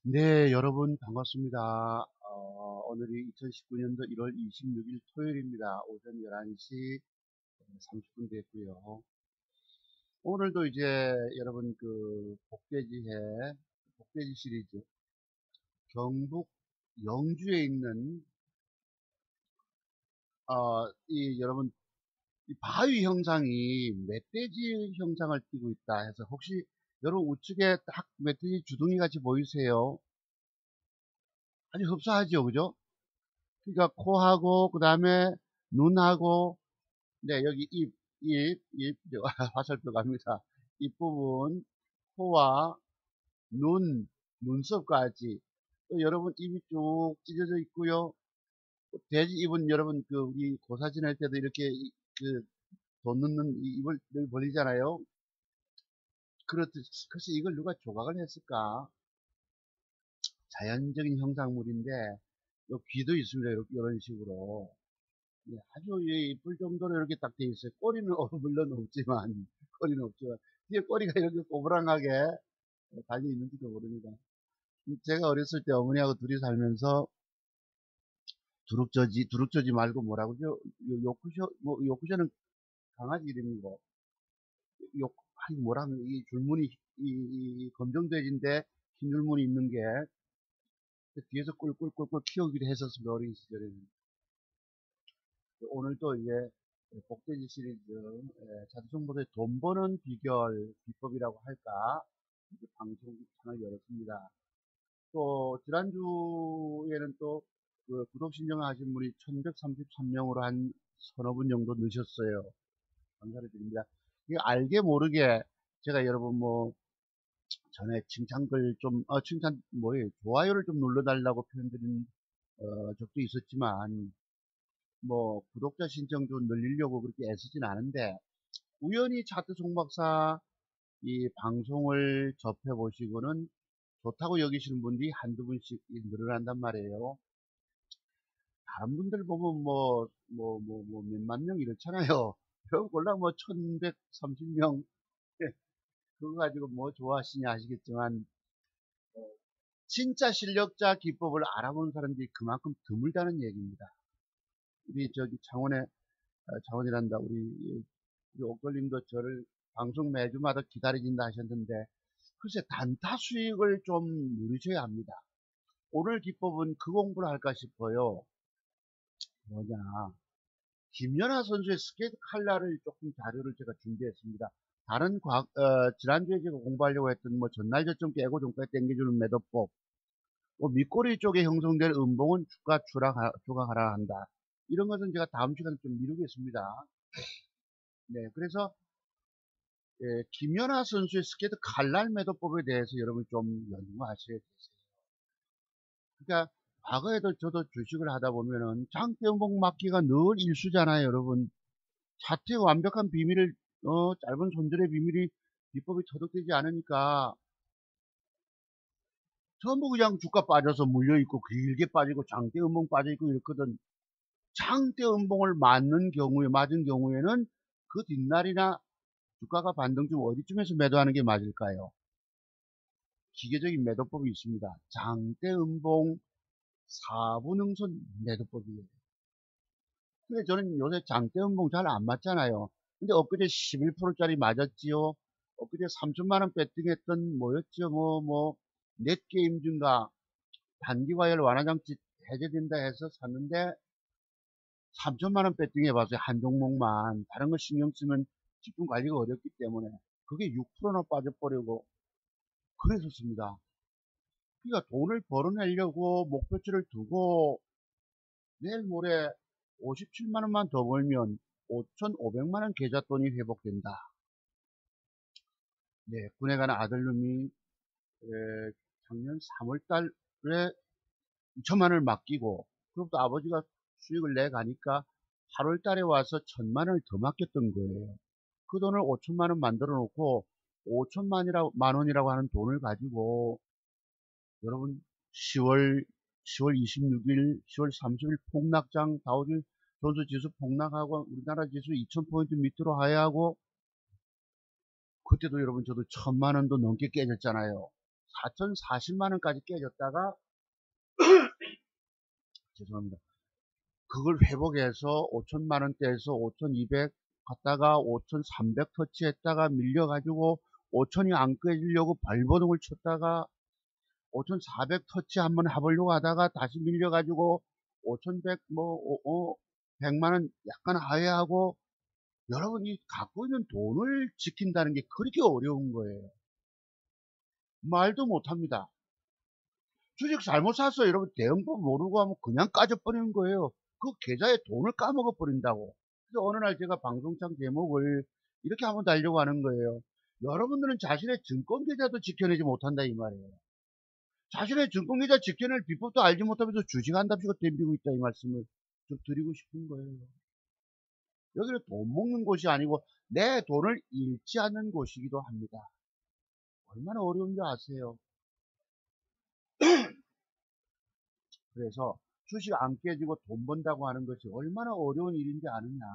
네, 여러분 반갑습니다. 오늘이 2019년도 1월 26일 토요일입니다. 오전 11시 30분 됐고요. 오늘도 이제 여러분 복돼지 시리즈 경북 영주에 있는 여러분 이 바위 형상이 멧돼지 형상을 띠고 있다 해서 혹시 여러분 우측에 딱 멧돼지 주둥이 같이 보이세요? 아주 흡사하죠, 그죠? 그러니까 코하고 그 다음에 눈하고 네 여기 입 화살표 갑니다. 입부분 코와 눈썹까지 또 여러분 입이 쭉 찢어져 있고요. 돼지 입은 여러분 우리 고사 지낼 때도 이렇게 돈 넣는 이 입을 늘 벌리잖아요. 그렇듯이 그래서 이걸 누가 조각을 했을까? 자연적인 형상물인데 요 귀도 있습니다. 이런 식으로. 네, 아주 이쁠 정도로 이렇게 딱 돼 있어요. 꼬리는 물론 없지만, 꼬리는 없지만, 뒤에 꼬리가 이렇게 꼬부랑하게 달려 있는지도 모릅니다. 제가 어렸을 때 어머니하고 둘이 살면서 두룩저지 말고 뭐라고 그러죠? 요쿠셔는 강아지 이름이고, 아니 뭐라면 이 줄무늬, 이 검정돼지인데 흰 줄무늬 있는 게 뒤에서 꿀꿀꿀꿀 키우기도 했었습니다. 어린 시절에는. 오늘도 이제 복돼지 시리즈 자두성보다의 돈 버는 비법이라고 할까 이제 방송 창을 열었습니다. 또 지난주에는 또 그 구독 신청하신 분이 1133명으로 한 서너 분 정도 넣으셨어요. 감사를 드립니다. 이게 알게 모르게 제가 여러분 뭐 전에 칭찬글 좀 칭찬 뭐예요 좋아요를 좀 눌러달라고 표현드린 적도 있었지만 뭐 구독자 신청 좀 늘리려고 그렇게 애쓰진 않은데 우연히 차트 송박사 이 방송을 접해 보시고는 좋다고 여기시는 분들이 한두 분씩 늘어난단 말이에요. 다른 분들 보면 몇만 명 이렇잖아요. 저 골라 뭐 1130명 그거 가지고 뭐 좋아하시냐 하시겠지만 진짜 실력자 기법을 알아보는 사람들이 그만큼 드물다는 얘기입니다. 우리 저기 창원이란다 우리 옥돌님도 저를 방송 매주마다 기다려진다 하셨는데 글쎄 단타 수익을 좀 누리셔야 합니다. 오늘 기법은 그 공부를 할까 싶어요. 뭐냐 김연아 선수의 스케이트 칼라를 조금 자료를 제가 준비했습니다. 다른 지난주에 제가 공부하려고 했던 뭐 전날 저점 깨고 종가에 땡겨주는 매도법 또 밑꼬리 쪽에 형성될 음봉은 주가 추락하라 한다. 이런 것은 제가 다음 시간에 좀 미루겠습니다. 네, 그래서 김연아 선수의 스케이트 칼날 매도법에 대해서 여러분 좀 연구하셔야 되세요. 그러니까 과거에도 저도 주식을 하다 보면은 장대음봉 맞기가 늘 일수잖아요, 여러분. 차트의 완벽한 비밀을 짧은 손절의 비법이 터득되지 않으니까 전부 그냥 주가 빠져서 물려있고 길게 빠지고 장대음봉 빠져있고 이렇거든. 장대음봉을 맞은 경우에는 그 뒷날이나 주가가 반등쯤 어디쯤에서 매도하는 게 맞을까요? 기계적인 매도법이 있습니다. 장대음봉 4분응선 매도법이에요. 근데 저는 요새 장대음봉 잘 안 맞잖아요. 근데 엊그제 11%짜리 맞았지요. 엊그제 3천만원 배팅했던 뭐였죠? 넷게임 증가 단기과열 완화장치 해제된다 해서 샀는데 3천만원 배팅해봤어요. 한 종목만. 다른 거 신경 쓰면 집중 관리가 어렵기 때문에. 그게 6%나 빠져버리고 그랬었습니다. 그러니까 돈을 벌어내려고 목표치를 두고 내일 모레 57만원만 더 벌면 5,500만원 계좌돈이 회복된다. 네, 군에 가는 아들놈이 작년 3월달에 2천만원을 맡기고 그럼 또 아버지가 수익을 내가니까 8월달에 와서 1,000만원을 더 맡겼던 거예요. 그 돈을 5천만원 만들어 놓고 5천만원이라고 하는 돈을 가지고 여러분 10월 26일, 10월 30일 폭락장 다우존스 지수 폭락하고 우리나라 지수 2000포인트 밑으로 하야하고 그때도 여러분 저도 1,000만원도 넘게 깨졌잖아요. 4,040만원까지 깨졌다가 죄송합니다. 그걸 회복해서 5천만원대에서 5,200 갔다가 5,300 터치했다가 밀려가지고 5천이 안 깨지려고 발버둥을 쳤다가 5,400 터치 한번 해보려고 하다가 다시 밀려가지고 5,100 100만원 약간 하회하고, 여러분이 갖고 있는 돈을 지킨다는 게 그렇게 어려운 거예요. 말도 못합니다. 주식 잘못 샀어 여러분, 대응법 모르고 하면 그냥 까져버리는 거예요. 그 계좌에 돈을 까먹어 버린다고. 그래서 어느 날 제가 방송창 제목을 이렇게 한번 달려고 하는 거예요. 여러분들은 자신의 증권 계좌도 지켜내지 못한다 이 말이에요. 자신의 증권 계좌 지켜낼 비법도 알지 못하면서 주식한답시고 덤비고 있다 이 말씀을 좀 드리고 싶은 거예요. 여기는 돈 먹는 곳이 아니고 내 돈을 잃지 않는 곳이기도 합니다. 얼마나 어려운지 아세요? 그래서 주식 안 깨지고 돈 번다고 하는 것이 얼마나 어려운 일인지 아느냐.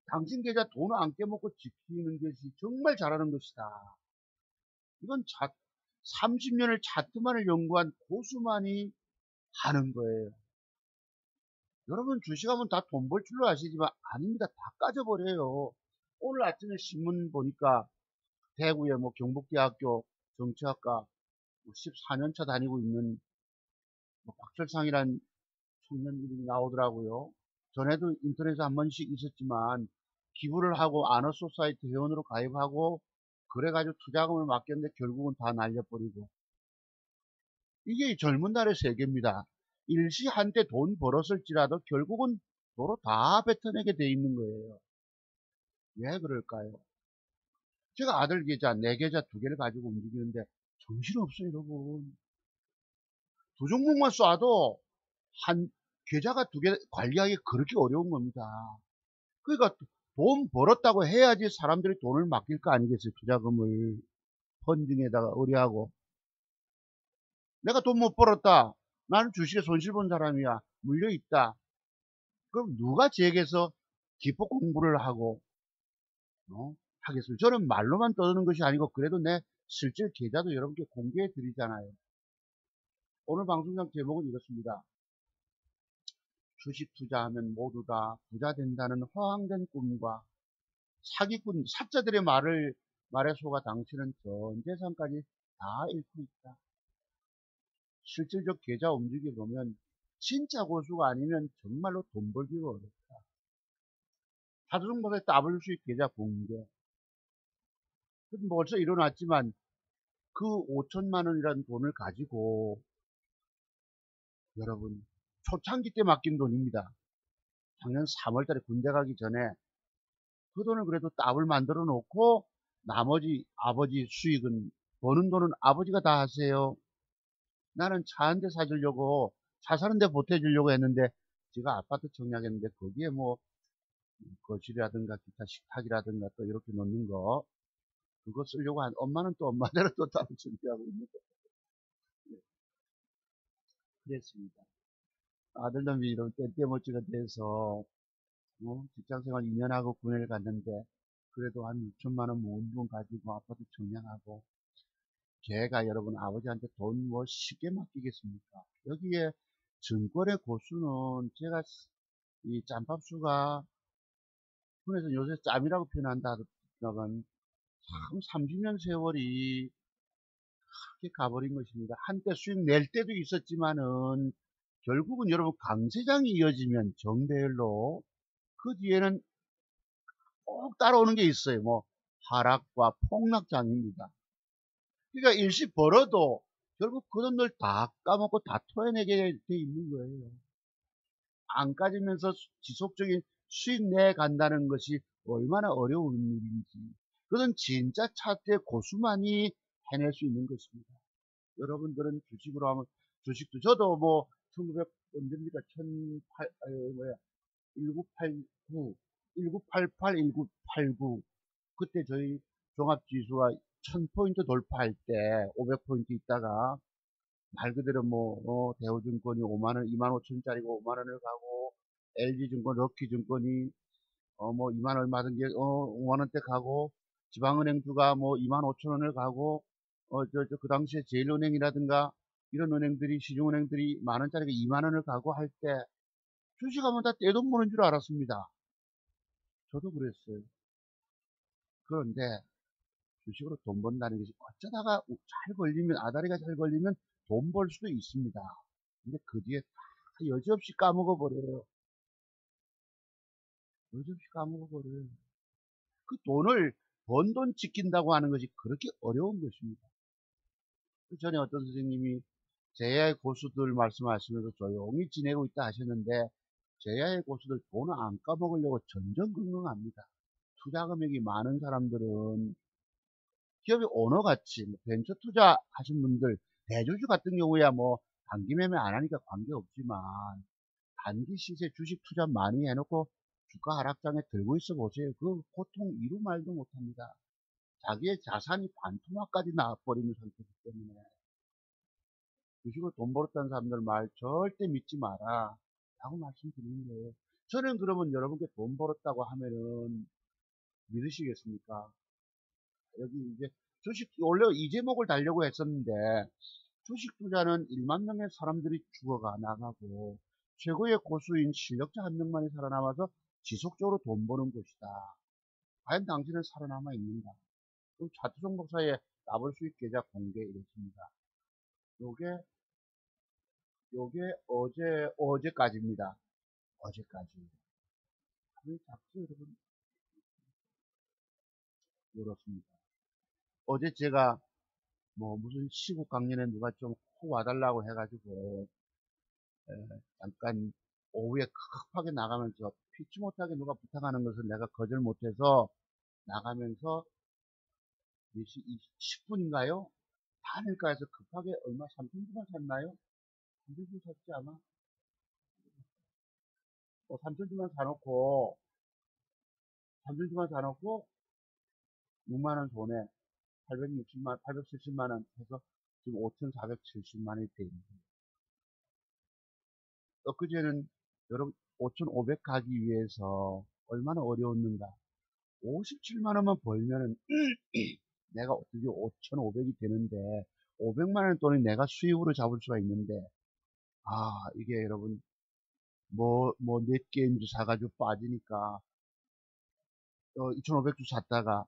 당신 계좌 돈 안 깨먹고 지키는 것이 정말 잘하는 것이다. 이건 30년을 차트만을 연구한 고수만이 하는 거예요. 여러분 주식하면 다 돈 벌 줄로 아시지만 아닙니다. 다 까져버려요. 오늘 아침에 신문 보니까 대구의 경북대학교 정치학과 14년차 다니고 있는 박철상이란 청년 이름이 나오더라고요. 전에도 인터넷에 한 번씩 있었지만 기부를 하고 아너소사이티 회원으로 가입하고 그래가지고 투자금을 맡겼는데 결국은 다 날려버리고. 이게 젊은 날의 세계입니다. 일시 한때 돈 벌었을지라도 결국은 도로 다 뱉어내게 돼 있는 거예요. 왜 그럴까요? 제가 아들 계좌, 내 계좌 두 개를 가지고 움직이는데 정신없어요, 여러분. 두 종목만 쏴도 한 계좌가 두 개 관리하기 그렇게 어려운 겁니다. 그러니까 돈 벌었다고 해야지 사람들이 돈을 맡길 거 아니겠어요, 투자금을. 펀딩에다가 의뢰하고. 내가 돈 못 벌었다. 나는 주식에 손실 본 사람이야. 물려있다. 그럼 누가 제게서 기법 공부를 하고 하겠어요. 저는 말로만 떠드는 것이 아니고 그래도 내 실제 계좌도 여러분께 공개해 드리잖아요. 오늘 방송장 제목은 이렇습니다. 주식 투자하면 모두 다 부자 된다는 허황된 꿈과 사기꾼 사자들의 말에 속아 당신은 전 재산까지 다 잃고 있다. 실질적 계좌 움직여 보면 진짜 고수가 아니면 정말로 돈 벌기가 어렵다. 하두종보다 W 수익 계좌 공개. 벌써 일어났지만 그 5천만 원이라는 돈을 가지고 여러분 초창기 때 맡긴 돈입니다. 작년 3월 달에 군대 가기 전에 그 돈을 그래도 더블 만들어 놓고 나머지 아버지 수익은 버는 돈은 아버지가 다 하세요. 나는 차 한 대 사주려고 차 사는 데 보태주려고 했는데 제가 아파트 청약했는데 거기에 거실이라든가 기타 식탁이라든가 또 이렇게 놓는 거 그거 쓰려고 한 엄마는 또 엄마대로 또 따로 준비하고 있는 거. 그랬습니다. 아들놈이 이런 떼떼모찌가 돼서 직장생활 2년 하고 군회를 갔는데 그래도 한 6천만 원 모은 돈 가지고 아파트 청약하고 걔가 여러분 아버지한테 돈 쉽게 맡기겠습니까? 여기에 증권의 고수는 제가 이 짬밥수가 군에서 요새 짬이라고 표현한다면 참 30년 세월이 그렇게 가버린 것입니다. 한때 수익 낼 때도 있었지만은 결국은 여러분 강세장이 이어지면 정배열로 그 뒤에는 꼭 따라오는 게 있어요. 하락과 폭락장입니다. 그러니까 일시 벌어도 결국 그 돈들 다 까먹고 다 토해내게 돼 있는 거예요. 안 까지면서 지속적인 수익 내 간다는 것이 얼마나 어려운 일인지. 그건 진짜 차트의 고수만이 해낼 수 있는 것입니다. 여러분들은 주식으로 하면 주식도 저도 1900 언제입니까? 1989 1988 1989 그때 저희 종합지수가 1000포인트 돌파할 때 500포인트 있다가 말 그대로 대우증권이 5만원 25,000원짜리고 5만원을 가고 LG증권 럭키증권이 2만 얼마든 게 5만원대 가고 지방은행주가 25,000원을 가고 그 당시에 제일은행이라든가 이런 은행들이, 시중은행들이 만원짜리가 2만원을 가고 할 때 주식하면 다 떼돈 버는 줄 알았습니다. 저도 그랬어요. 그런데 주식으로 돈 번다는 것이 어쩌다가 잘 걸리면, 아다리가 잘 걸리면 돈 벌 수도 있습니다. 근데 그 뒤에 다 여지없이 까먹어 버려요. 여지없이 까먹어 버려요. 그 돈을 번 돈 지킨다고 하는 것이 그렇게 어려운 것입니다. 전에 어떤 선생님이 제야의 고수들 말씀하시면서 조용히 지내고 있다 하셨는데, 제야의 고수들 돈을 안 까먹으려고 전전긍긍합니다. 투자 금액이 많은 사람들은 기업의 오너같이 벤처 투자 하신 분들, 대주주 같은 경우야 뭐 단기 매매 안 하니까 관계없지만, 단기 시세 주식 투자 많이 해놓고 주가 하락장에 들고 있어 보세요. 그 고통 이루 말도 못합니다. 자기의 자산이 반토막까지 나와버리는 상태이기 때문에 주식으로 돈 벌었다는 사람들 말 절대 믿지 마라 라고 말씀드리는 거예요. 저는 그러면 여러분께 돈 벌었다고 하면은 믿으시겠습니까? 여기 이제 주식, 원래 이 제목을 달려고 했었는데, 주식 투자는 1만 명의 사람들이 죽어가 나가고 최고의 고수인 실력자 한 명만이 살아남아서 지속적으로 돈 버는 것이다. 과연 당신은 살아남아 있는가? 그럼 차트종 목사의 더블 수익 계좌 공개 이렇습니다. 요게 어제까지입니다. 어제까지. 왜 작죠, 여러분? 이렇습니다. 어제 제가 뭐 무슨 시국 강연에 누가 좀 코 와달라고 해가지고 잠깐 오후에 급하게 나가면서 피치 못하게 누가 부탁하는 것을 내가 거절 못해서 나가면서 4시 10분인가요? 다닐까 해서 급하게 얼마 3천주만 샀나요? 3천주 샀지 아마? 3천주만 사놓고 3천주만 사놓고 6만원 손에 870만원 해서 지금 5,470만원이 돼 있는 거예요. 엊그제는 여러분 5,500 가기 위해서 얼마나 어려웠는가. 57만원만 벌면은 내가 어떻게 5,500이 되는데 500만원 돈이 내가 수입으로 잡을 수가 있는데, 이게 여러분 넷게임주 사가지고 빠지니까 2,500주 샀다가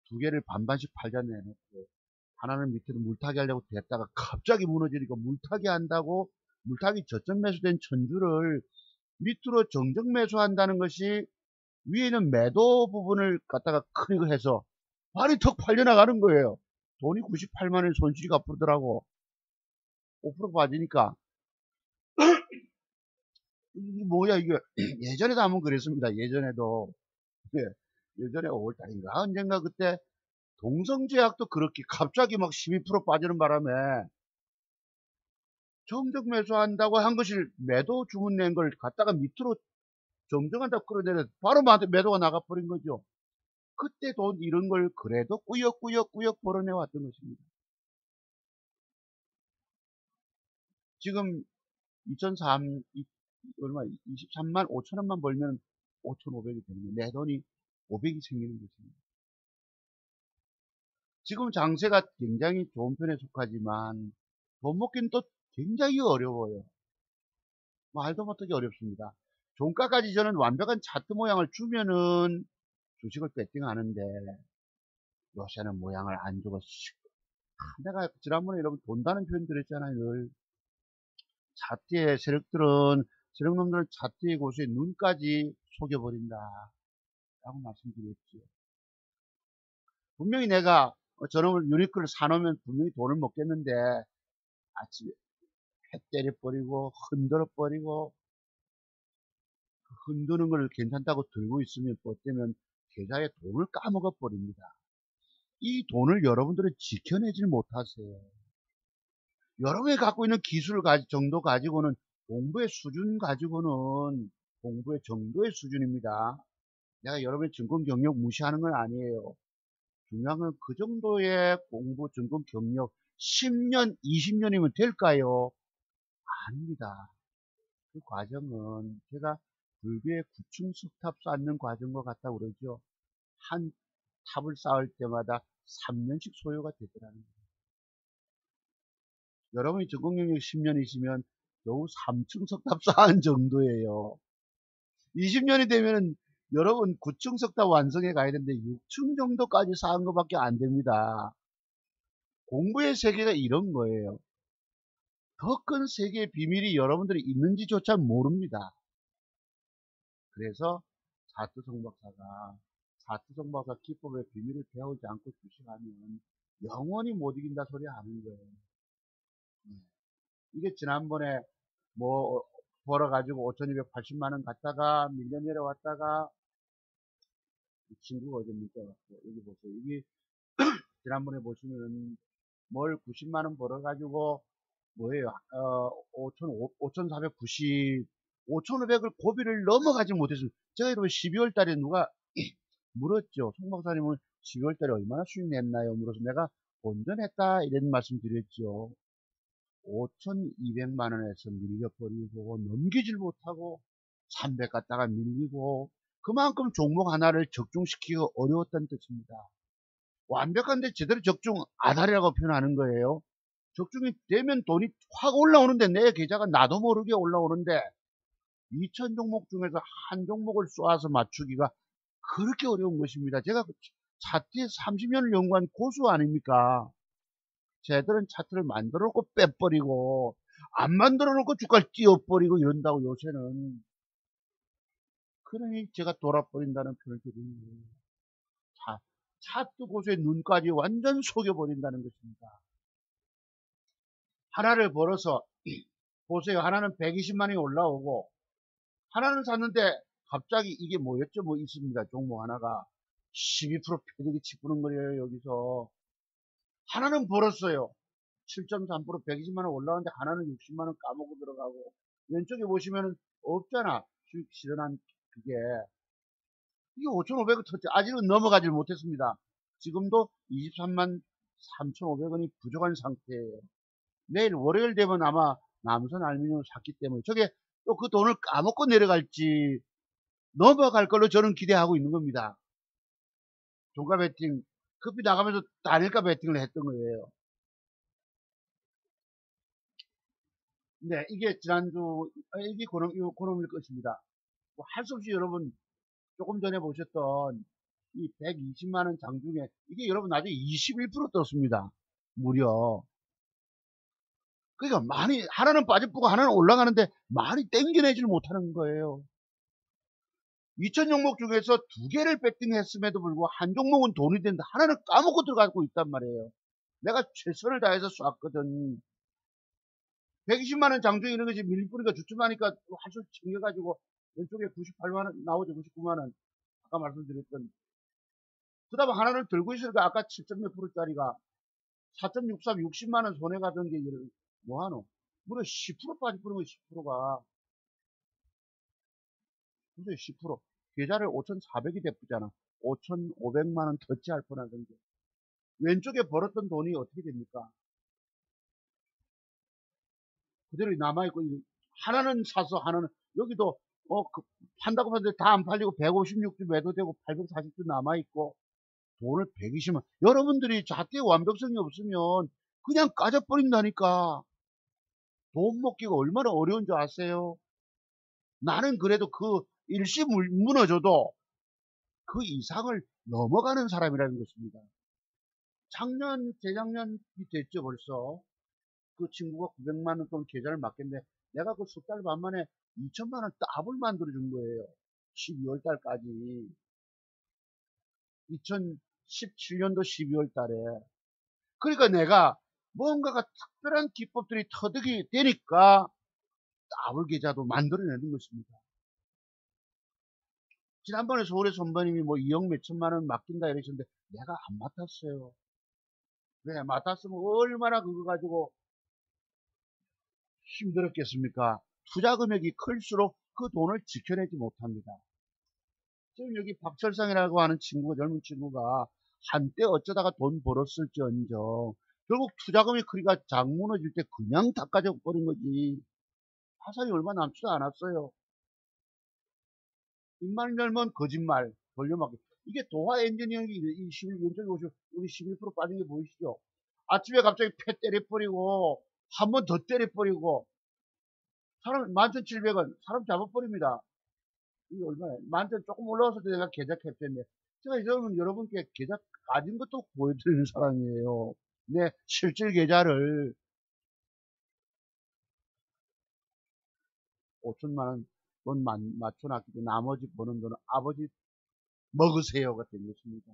두 개를 반반씩 팔자 내놓고 하나는 밑에도 물타기 하려고 됐다가 갑자기 무너지니까 물타기 한다고, 물타기 저점 매수된 천주를 밑으로 정정 매수한다는 것이 위에는 매도 부분을 갖다가 클릭해서 발이 턱 팔려나가는 거예요. 돈이 98만원 손실이 갚으더라고. 5% 빠지니까. 이게 뭐야 이게. 예전에도 한번 그랬습니다. 예전에도. 예, 예전에 5월달인가 언젠가 그때 동성제약도 그렇게 갑자기 막 12% 빠지는 바람에 정적 매수한다고 한 것을 매도 주문 낸 걸 갖다가 밑으로 정정한다고 끌어내려 바로 매도가 나가버린 거죠. 그때 돈 이런 걸 그래도 꾸역꾸역 벌어내 왔던 것입니다. 지금 2003 얼마 23만 5천원만 벌면 5,500이 되는 거예요. 내 돈이 500이 생기는 것입니다. 지금 장세가 굉장히 좋은 편에 속하지만 돈 먹기는 또 굉장히 어려워요. 말도 못하게 어렵습니다. 종가까지 저는 완벽한 차트 모양을 주면은 주식을 배팅하는데 요새는 모양을 안 주고 내가 지난번에 여러분 돈다는 표현 드렸잖아요. 늘 차트의 세력놈들은 차트의 고수에 눈까지 속여버린다 라고 말씀드렸죠. 분명히 내가 저놈을 유니크를 사놓으면 분명히 돈을 먹겠는데 아침에 해 때려버리고 흔들어버리고, 흔드는 걸 괜찮다고 들고 있으면 어때면 계좌에 돈을 까먹어 버립니다. 이 돈을 여러분들은 지켜내질 못하세요. 여러분이 갖고 있는 기술 정도 가지고는, 공부의 수준 가지고는 공부의 정도의 수준입니다. 내가 여러분의 증권 경력 무시하는 건 아니에요. 중요한 건 그 정도의 공부, 증권 경력 10년, 20년이면 될까요? 아닙니다. 그 과정은 제가 불교의 구층 석탑 쌓는 과정과 같다고 그러죠. 한 탑을 쌓을 때마다 3년씩 소요가 되더라는 거예요. 여러분이 전공경력 10년이시면 겨우 3층 석탑 쌓은 정도예요. 20년이 되면은 여러분 9층 석탑 완성해 가야 되는데 6층 정도까지 쌓은 것밖에 안 됩니다. 공부의 세계가 이런 거예요. 더 큰 세계의 비밀이 여러분들이 있는지조차 모릅니다. 그래서 사투성박사 기법의 비밀을 배우지 않고 주식하면 영원히 못 이긴다 소리 하는 거예요. 이게 지난번에 뭐 벌어가지고 5,280만원 갔다가 밀려 내려왔다가 이 친구가 어제 문자 왔고 여기 보세요. 이게 지난번에 보시면 뭘 90만원 벌어가지고 뭐예요? 5,490, 5,500을 고비를 넘어가지 못했습니다. 제가 여러분 12월 달에 누가 물었죠. 송 박사님은 12월 달에 얼마나 수익 냈나요? 물어서 내가 본전했다 이런 말씀 드렸죠. 5,200만 원에서 밀려버리고 넘기질 못하고 300 갔다가 밀리고 그만큼 종목 하나를 적중시키기가 어려웠다는 뜻입니다. 완벽한데 제대로 적중 아다리라고 표현하는 거예요. 적중이 되면 돈이 확 올라오는데 내 계좌가 나도 모르게 올라오는데 2,000 종목 중에서 한 종목을 쏘아서 맞추기가 그렇게 어려운 것입니다. 제가 차트에 30년을 연구한 고수 아닙니까? 쟤들은 차트를 만들어 놓고 빼버리고 안 만들어 놓고 주가를 띄워버리고 이런다고 요새는. 그러니 제가 돌아버린다는 표현을 드리는 거예요. 차트 고수의 눈까지 완전 속여버린다는 것입니다. 하나를 벌어서 보세요. 하나는 120만원이 올라오고 하나는 샀는데 갑자기 이게 뭐였죠? 뭐 있습니다. 종목 하나가 12% 패대기 치푸는 거예요. 여기서 하나는 벌었어요. 7.3% 120만원 올라오는데 하나는 60만원 까먹고 들어가고 왼쪽에 보시면은 없잖아. 수익 실현한 그게 이게 5,500원 터치 아직은 넘어가질 못했습니다. 지금도 23만 3,500원이 부족한 상태예요. 내일 월요일 되면 아마 남선 알루미늄을 샀기 때문에 저게 또 그 돈을 까먹고 내려갈지 넘어갈 걸로 저는 기대하고 있는 겁니다. 종가 베팅 급히 나가면서 단일가 베팅을 했던 거예요. 네, 이게 지난주 이게 그놈일 것입니다. 뭐 할 수 없이 여러분 조금 전에 보셨던 이 120만원 장중에 이게 여러분 나중에 21% 떴습니다. 무려. 그러니까 많이 하나는 빠져보고 하나는 올라가는데 많이 땡겨내질 못하는 거예요. 2,000 종목 중에서 2개를 배팅했음에도 불구하고 한 종목은 돈이 되는데 하나는 까먹고 들어가고 있단 말이에요. 내가 최선을 다해서 쐈거든. 120만원 장중에 이런 것이 밀리뿌리가 주춤하니까 한술 챙겨가지고 왼쪽에 98만원 나오죠. 99만원. 아까 말씀드렸던. 그 다음에 하나를 들고 있으니까 아까 7점 몇 프로짜리가 4.63 60만원 손해가던 게 뭐하노? 무려 10% 빠져버린 거예요. 10%가. 근데 10% 계좌를 5,400이 됐잖아. 5,500만원 터치할 뻔하던 게. 왼쪽에 벌었던 돈이 어떻게 됩니까? 그대로 남아있고, 하나는 사서 하나는, 여기도, 판다고 하는데 다 안 팔리고 156주 매도되고 840주 남아있고, 돈을 120만. 여러분들이 잣대 완벽성이 없으면 그냥 까져버린다니까. 돈 먹기가 얼마나 어려운 줄 아세요? 나는 그래도 그 일시 무너져도 그 이상을 넘어가는 사람이라는 것입니다. 재작년이 됐죠, 벌써. 그 친구가 900만원 돈 계좌를 맡겼는데, 내가 그 석 달 반 만에 2천만원 더블 만들어준 거예요. 12월 달까지. 2017년도 12월 달에. 그러니까 내가 뭔가가 특별한 기법들이 터득이 되니까 더블 계좌도 만들어내는 것입니다. 지난번에 서울의 선배님이 뭐 2억 몇천만원 맡긴다 이러셨는데, 내가 안 맡았어요. 왜 맡았으면 얼마나 그거 가지고 힘들었겠습니까? 투자 금액이 클수록 그 돈을 지켜내지 못합니다. 지금 여기 박철상이라고 하는 친구가, 젊은 친구가 한때 어쩌다가 돈 벌었을지언정 결국 투자금이 크기가 장 무너질 때 그냥 다 가져버린 거지. 자산이 얼마 남지도 않았어요. 입만 열면 거짓말, 돌려막기. 이게 도화 엔지니어링이 이 11, 왼쪽에 보시면 여기 11% 빠진 게 보이시죠? 아침에 갑자기 패 때려버리고 한 번 더 때려버리고, 사람, 11,700원, 사람 잡아버립니다. 이게 얼마야? 11,000 조금 올라와서 내가 계좌 캡처했네. 제가 이제는 여러분께 계좌 가진 것도 보여드리는 사람이에요. 내 실질 계좌를 5천만 원 돈 맞춰놨기 때문에 나머지 버는 돈은 아버지 먹으세요가 된 것입니다.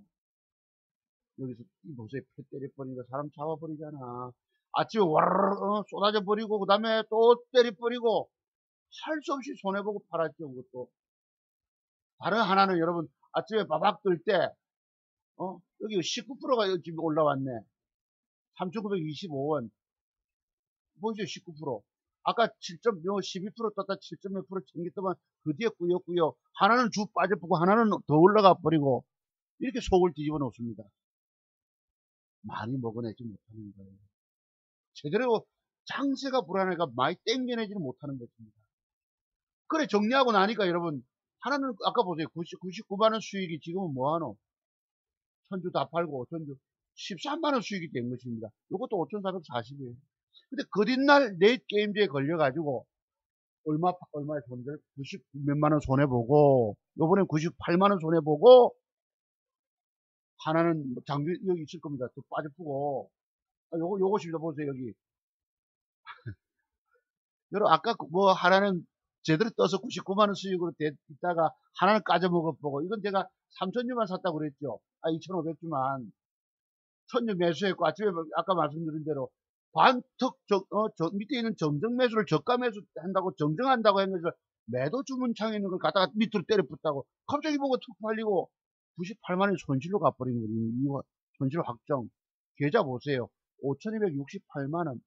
여기서 이 보세요. 패 때려버리니까 사람 잡아버리잖아. 아침에 와르르 쏟아져 버리고 그 다음에 또 때려버리고 할 수 없이 손해보고 팔았죠. 그것도. 다른 하나는 여러분 아침에 바박 뜰 때 여기 19%가 지금 올라왔네. 3,925원. 보이죠? 19%. 아까 12% 떴다 7.몇 프로 챙겼더만 그 뒤에 꾸역꾸역 하나는 쭉 빠져보고 하나는 더 올라가 버리고 이렇게 속을 뒤집어 놓습니다. 많이 먹어내지 못하는 거예요. 제대로 장세가 불안해가 많이 땡겨내지는 못하는 것입니다. 그래 정리하고 나니까 여러분 하나는 아까 보세요. 99만원 수익이 지금은 뭐하노? 천주 다 팔고 천주 13만원 수익이 된 것입니다. 이것도 5,440이에요. 근데 그 뒷날 넷 게임즈에 걸려가지고 얼마에 손해를 90몇만원 손해보고 요번엔 98만원 손해보고 하나는 장주 여기 있을 겁니다. 또 빠져보고 요것입니다. 보세요 여기. 여러분 아까 뭐 하나는 제대로 떠서 99만원 수익으로 있다가 하나는 까져 먹어보고 이건 제가 3,000주만 샀다고 그랬죠. 2,500주만 1,000주 매수했고 아침에 아까 말씀드린 대로 반턱 밑에 있는 정정 매수를 저가 매수 한다고 정정한다고 했는데 매도 주문창에 있는 걸 갖다가 밑으로 때려 붙다고 갑자기 보고 툭 팔리고 98만원이 손실로 가버린 거예요. 이 손실 확정. 계좌 보세요. 5,268만원.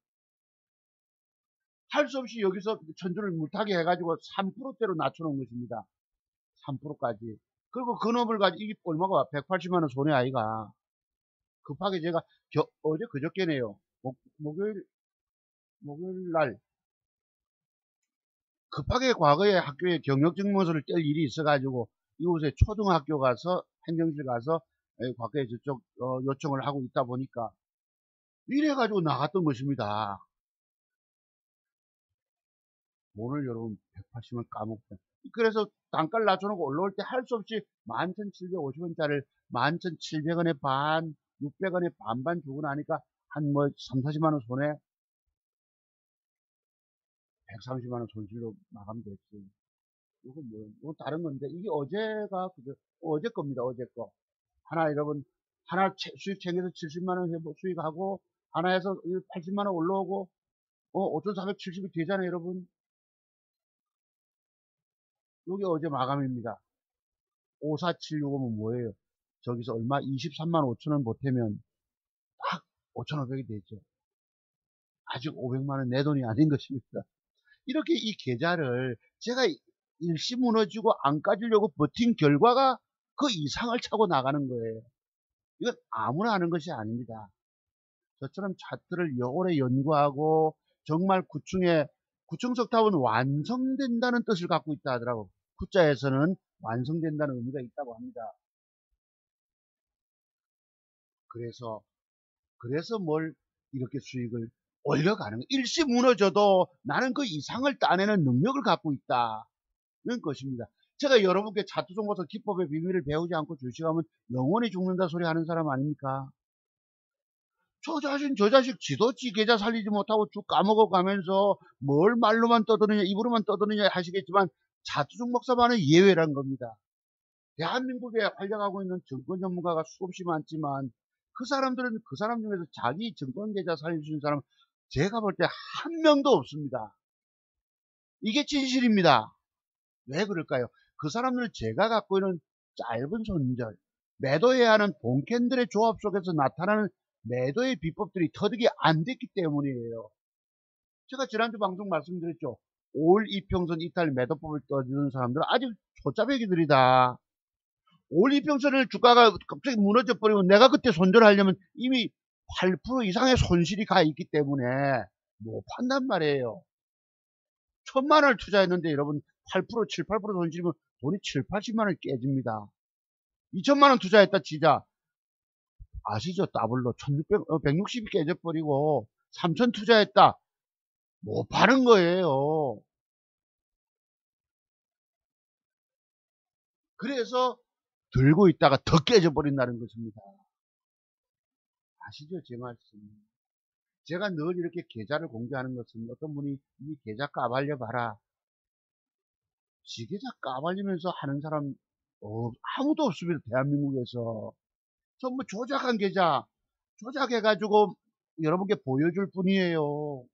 할 수 없이 여기서 천주를 물타기 해가지고 3%대로 낮춰놓은 것입니다. 3%까지. 그리고 그 놈을 가지고 이게 얼마가 180만원 손해 아이가. 급하게 제가 어제 그저께네요. 목요일 날 급하게 과거에 학교에 경력증명서를 뗄 일이 있어가지고 이곳에 초등학교 가서 행정실 가서 과거에 저쪽 요청을 하고 있다 보니까 이래가지고 나갔던 것입니다. 오늘 여러분 180원 까먹고 그래서 단가를 낮춰놓고 올라올 때 할 수 없이 11,750원짜리를 11,700원에 반 600원에 반반 주고 나니까 한 뭐 3, 40만원 손해 130만원 손실로 마감됐지. 이건 뭐, 이건 다른 건데, 이게 어제가, 어제 겁니다, 어제 거. 하나, 여러분, 하나 수익 챙겨서 70만원 수익하고, 하나에서 80만원 올라오고, 5,470이 되잖아요, 여러분. 여기 어제 마감입니다. 5476이면 뭐예요? 저기서 얼마? 23만 5천원 보태면 딱 5,500이 되죠. 아직 500만원 내 돈이 아닌 것입니다. 이렇게 이 계좌를 제가 일시 무너지고 안 까지려고 버틴 결과가 그 이상을 차고 나가는 거예요. 이건 아무나 하는 것이 아닙니다. 저처럼 차트를 오래 연구하고 정말 구층 석탑은 완성된다는 뜻을 갖고 있다 하더라고. 구자에서는 완성된다는 의미가 있다고 합니다. 그래서 뭘 이렇게 수익을 올려가는 거예요. 일시 무너져도 나는 그 이상을 따내는 능력을 갖고 있다는 것입니다. 제가 여러분께 차트 정보서 기법의 비밀을 배우지 않고 주식하면 영원히 죽는다 소리 하는 사람 아닙니까? 저 자식 지도지 계좌 살리지 못하고 쭉 까먹어 가면서 뭘 말로만 떠드느냐 입으로만 떠드느냐 하시겠지만 차트 종목사만은 예외란 겁니다. 대한민국에 활약하고 있는 증권 전문가가 수없이 많지만 그 사람들은 그 사람 중에서 자기 증권 계좌 살릴 수 있는 사람은 제가 볼 때 한 명도 없습니다. 이게 진실입니다. 왜 그럴까요? 그 사람들은 제가 갖고 있는 짧은 손절, 매도해야 하는 본캔들의 조합 속에서 나타나는 매도의 비법들이 터득이 안 됐기 때문이에요. 제가 지난주 방송 말씀드렸죠. 5월 이평선 이탈 매도법을 떠드는 사람들은 아직 초짜배기들이다. 5월 이평선을 주가가 갑자기 무너져 버리면 내가 그때 손절하려면 이미 8% 이상의 손실이 가 있기 때문에 못 판단 말이에요. 1,000만원을 투자했는데 여러분 8%, 7, 8% 손실이면 돈이 7, 80만원 깨집니다. 2,000만원 투자했다 치자. 아시죠? 더블로 1,600, 160이 깨져버리고 3,000 투자했다. 못 파는 거예요. 그래서 들고 있다가 더 깨져버린다는 것입니다. 아시죠? 제 말씀. 제가 늘 이렇게 계좌를 공개하는 것은 어떤 분이 이 계좌 까발려 봐라. 지 계좌 까발리면서 하는 사람 아무도 없습니다. 대한민국에서. 전부 조작한 계좌 조작해가지고 여러분께 보여줄 뿐이에요.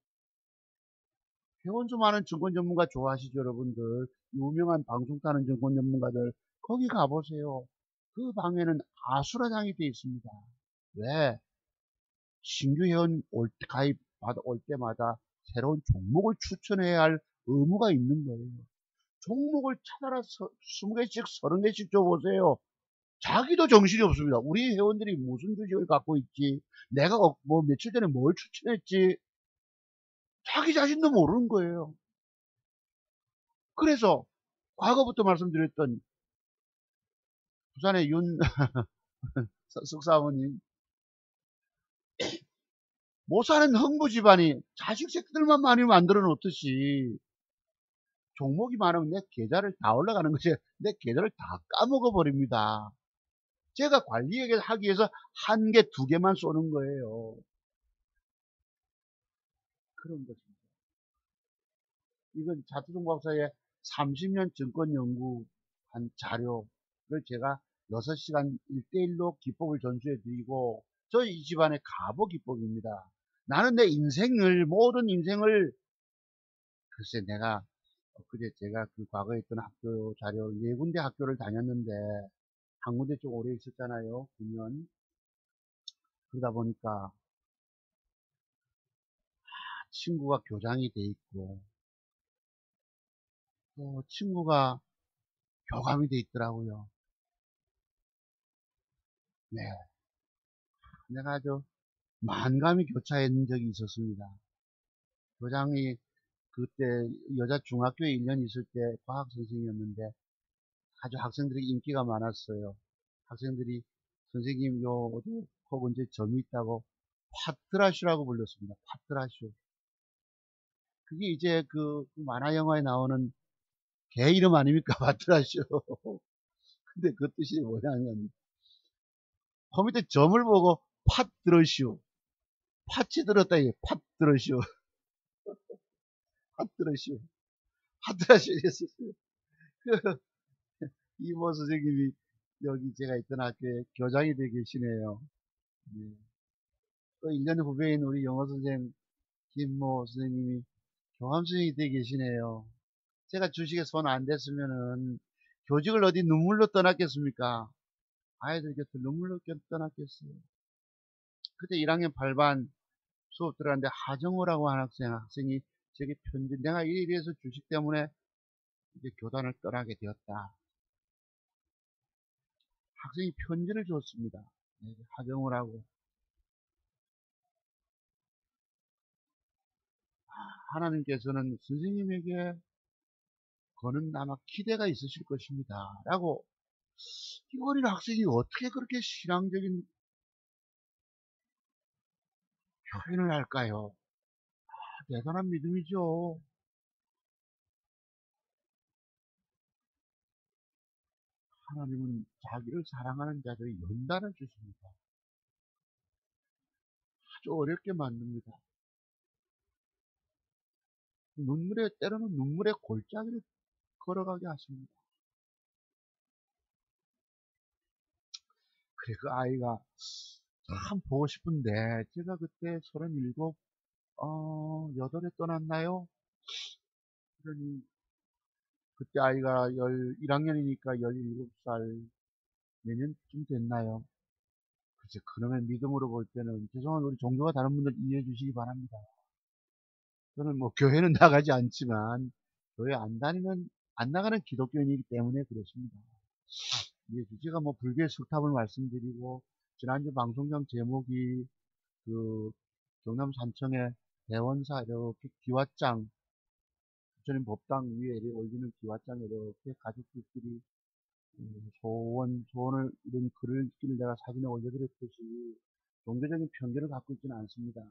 회원수 많은 증권 전문가 좋아하시죠, 여러분들? 유명한 방송 타는 증권 전문가들 거기 가보세요. 그 방에는 아수라장이 돼 있습니다. 왜? 신규 회원 가입 올 때마다 새로운 종목을 추천해야 할 의무가 있는 거예요. 종목을 찾아라 20개씩 30개씩 줘보세요. 자기도 정신이 없습니다. 우리 회원들이 무슨 주식을 갖고 있지, 내가 뭐 며칠 전에 뭘 추천했지, 자기 자신도 모르는 거예요. 그래서 과거부터 말씀드렸던 부산의 윤 석사모님, 못 사는 흥부 집안이 자식 새끼들만 많이 만들어 놓듯이 종목이 많으면 내 계좌를 다 올라가는 것이 내 계좌를 다 까먹어 버립니다. 제가 하기 위해서 한 개, 두 개만 쏘는 거예요. 그런 것입니다. 이건 자투동 박사의 30년 증권 연구한 자료를 제가 6시간 1대1로 기법을 전수해 드리고, 저희 이 집안의 가보 기법입니다. 나는 내 인생을, 모든 인생을, 글쎄 내가 그제 제가 그 과거에 있던 학교 자료 4군데 학교를 다녔는데 한 군데 좀 오래 있었잖아요. 9년. 그러다 보니까 친구가 교장이 돼 있고 또 친구가 교감이 돼 있더라고요. 네. 내가 아주 만감이 교차한 적이 있었습니다. 교장이 그때 여자 중학교에 1년 있을 때 과학 선생님이었는데 아주 학생들이 인기가 많았어요. 학생들이 선생님 요 어디 혹은 제 점이 있다고 파트라슈라고 불렀습니다. 파트라슈. 그게 이제 그 만화 영화에 나오는 개 이름 아닙니까? 파트라슈. 근데 그 뜻이 뭐냐면 컴퓨터 점을 보고 팟들어슈. 팥이 들었다 이게 팟들어슈. 팟들어슈. 팟들어슈 했었어요. 그 이모 선생님이 여기 제가 있던 학교에 교장이 되어 계시네요. 네. 또 1년 후배인 우리 영어 선생 김모 선생님이 교감 선생님이 되어 계시네요. 제가 주식에 손 안 댔으면은 교직을 어디 눈물로 떠났겠습니까? 아이들 곁을 눈물로 떠났겠어요. 그때 1학년 8반 수업 들어갔는데 하정우라고 하는 학생이 저기 편지, 내가 이래서 주식 때문에 이제 교단을 떠나게 되었다. 학생이 편지를 줬습니다. 네, 하정우라고. 하나님께서는 선생님에게 그는 아마 기대가 있으실 것입니다. 라고. 이 어린 학생이 어떻게 그렇게 신앙적인 표현을 할까요? 대단한 믿음이죠. 하나님은 자기를 사랑하는 자들이 연단을 주십니다. 아주 어렵게 만듭니다. 때로는 눈물의 골짜기를 걸어가게 하십니다. 그래, 그 아이가 참 보고 싶은데, 제가 그때 37, 8에 떠났나요? 그러니, 그때 아이가 1학년이니까 17살, 몇 년쯤 됐나요? 글쎄, 그놈의 믿음으로 볼 때는, 죄송한 우리 종교가 다른 분들 이해해 주시기 바랍니다. 저는 뭐 교회는 나가지 않지만, 교회 안 나가는 기독교인이기 때문에 그렇습니다. 예, 제가 뭐 불교의 석탑을 말씀드리고, 지난주 방송장 제목이 그 경남 산청의 대원사 이렇게 기왓장, 부처님 법당 위에 이렇게 올리는 기왓장에 이렇게 가족들끼리 소원을 이런 글을 내가 사진에 올려드렸듯이 종교적인 편견을 갖고 있지는 않습니다.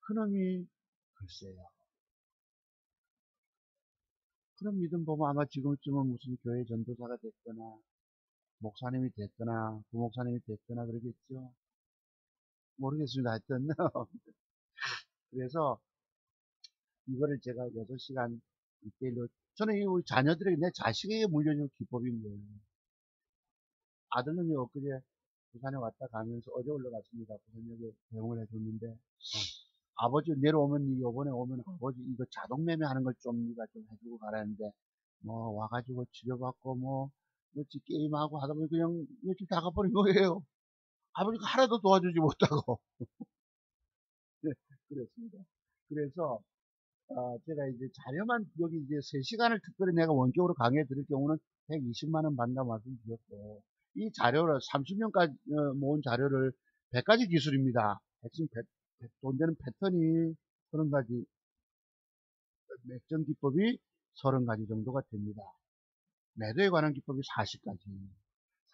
그놈이 글쎄요. 그런 믿음 보면 아마 지금쯤은 무슨 교회 전도사가 됐거나, 목사님이 됐거나, 부목사님이 됐거나 그러겠죠. 모르겠습니다. 하여튼. 그래서 이거를 제가 6시간 일대일로, 저는 이 우리 자녀들에게 내 자식에게 물려준 기법인 거예요. 아들놈이 엊그제 부산에 왔다 가면서 어제 올라갔습니다. 부산역에 배웅을 해줬는데, 아버지 내려오면, 요번에 오면 아버지 이거 자동 매매하는 걸 좀 네가 좀 해주고 가라는데, 뭐 와가지고 치료받고 뭐 게임하고 하다 보니 그냥 며칠 다 가버린 거예요. 아버지가 하나도 도와주지 못하고. 네, 그랬습니다. 그래서 제가 이제 자녀만 여기 이제 3시간을 특별히 내가 원격으로 강의해 드릴 경우는 120만 원 받는다 말씀드렸고, 이 자료를 30년까지 모은 자료를 100가지 기술입니다. 핵심 돈 되는 패턴이 30가지, 맥점 기법이 30가지 정도가 됩니다. 매도에 관한 기법이 40가지.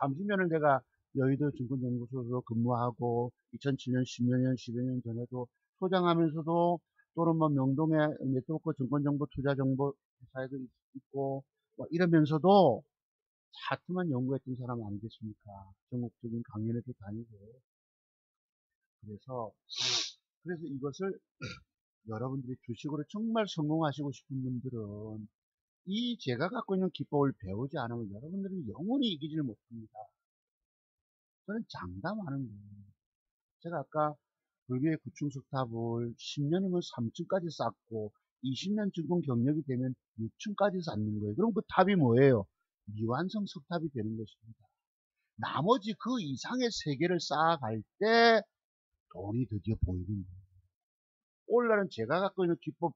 30년을 내가 여의도 증권연구소에서 근무하고 2007년, 10년, 10여 년 전에도 소장하면서도 또는 뭐 명동의 네트워크 증권정보 투자정보 회사에도 있고 뭐 이러면서도 차트만 연구했던 사람 아니겠습니까? 전국적인 강연에도 다니고. 그래서 이것을 여러분들이 주식으로 정말 성공하시고 싶은 분들은 이 제가 갖고 있는 기법을 배우지 않으면 여러분들은 영원히 이기지를 못합니다. 저는 장담하는 거예요. 제가 아까 불교의 구층 석탑을 10년이면 3층까지 쌓고 20년 증권 경력이 되면 6층까지 쌓는 거예요. 그럼 그 탑이 뭐예요? 미완성 석탑이 되는 것입니다. 나머지 그 이상의 세계를 쌓아갈 때 돈이 드디어 보이는 거예요. 오늘날은 제가 갖고 있는 기법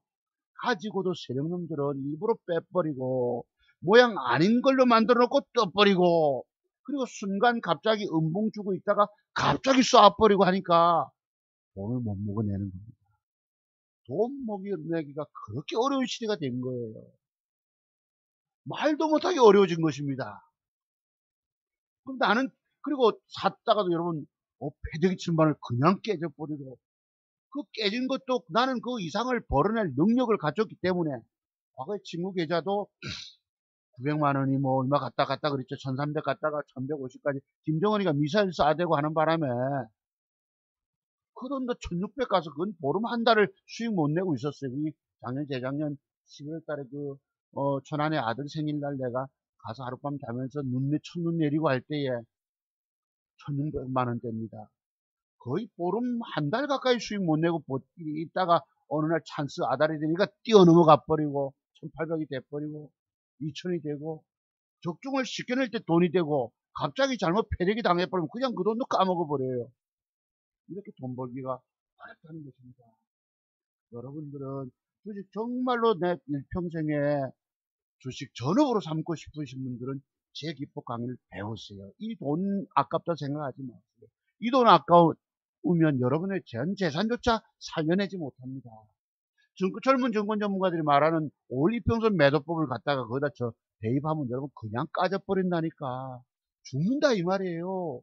가지고도 세력놈들은 일부러 빼버리고 모양 아닌 걸로 만들어 놓고 떠버리고 그리고 순간 갑자기 음봉 주고 있다가 갑자기 쏴버리고 하니까 돈을 못 먹어내는 겁니다. 돈 먹여내기가 그렇게 어려운 시대가 된 거예요. 말도 못하게 어려워진 것입니다. 그럼 나는 그리고 샀다가도 여러분 패대기 칠만을 그냥 깨져버리고 그 깨진 것도 나는 그 이상을 벌어낼 능력을 가졌기 때문에 과거에 친구 계좌도 900만 원이 뭐 얼마 갔다 그랬죠. 1300 갔다가 1150까지 김정은이가 미사일 쏴대고 하는 바람에 그 돈도 1600 가서 그건 보름 한 달을 수익 못 내고 있었어요. 작년 재작년 11월 달에 천안의 아들 생일날 내가 가서 하룻밤 자면서 첫눈 내리고 할 때에 1600만 원대입니다. 거의 보름 한 달 가까이 수익 못 내고 있다가 어느 날 찬스 아다리 되니까 뛰어넘어가 버리고 1800이 돼버리고 2000이 되고 적중을 시켜낼 때 돈이 되고 갑자기 잘못 패대기 당해버리면 그냥 그 돈도 까먹어버려요. 이렇게 돈 벌기가 어렵다는 것입니다. 여러분들은 주식 정말로 내 일평생에 주식 전업으로 삼고 싶으신 분들은 제 기법 강의를 배우세요. 이 돈 아깝다 생각하지 마세요. 이 돈 아까우면 여러분의 전 재산조차 살려내지 못합니다. 젊은 증권 전문가들이 말하는 올이평선 매도법을 갖다가 거기다 대입하면 여러분 그냥 까져버린다니까. 죽는다 이 말이에요.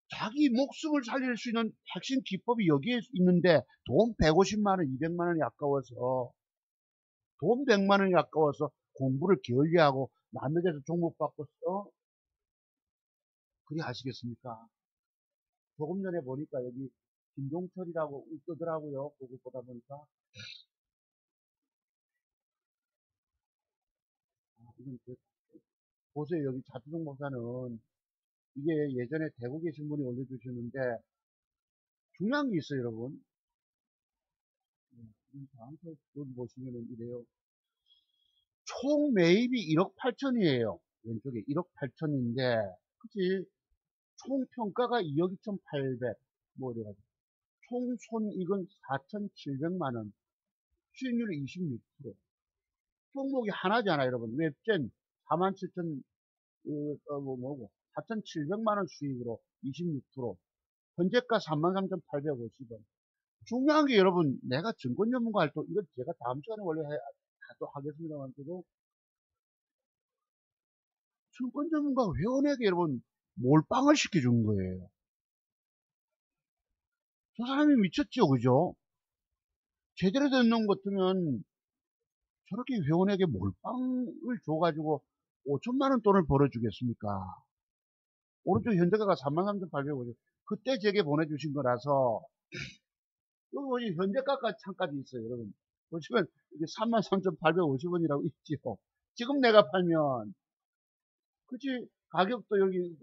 자기 목숨을 살릴 수 있는 핵심 기법이 여기에 있는데 돈 150만 원, 200만 원이 아까워서 돈 100만 원이 아까워서 공부를 게을리하고 남에게서 종목 받고 그리 하시겠습니까? 조금 전에 보니까 여기 김종철이라고 뜨더라고요. 그거 보다 보니까 이건 보세요. 여기 자투정 목사는 이게 예전에 대구계 신문이 올려주셨는데 중요한 게 있어요, 여러분. 다음에 여기 보시면은 이래요. 총 매입이 1억 8천이에요. 왼쪽에 1억 8천인데, 그치? 총 평가가 2억 2,800, 뭐, 이래가지고. 총 손익은 4,700만 원. 수익률이 26%. 종목이 하나잖아, 여러분. 웹젠 47,000, 뭐고. 4,700만 원 수익으로 26%. 현재가 33,850원. 중요한 게 여러분, 내가 증권 전문가 할 때, 이거 제가 다음 시간에 원래 또 하겠습니다만, 그도 증권 전문가 회원에게 여러분, 몰빵을 시켜준 거예요. 저 사람이 미쳤죠, 그죠? 제대로 된 놈 같으면 저렇게 회원에게 몰빵을 줘가지고 5천만 원 돈을 벌어주겠습니까? 오른쪽 현재가가 33,850. 그때 제게 보내주신 거라서, 여기 보시 현재가까지 창까지 있어요, 여러분. 보시면 이게 33,850원이라고 있지요. 지금 내가 팔면, 그치? 가격도 여기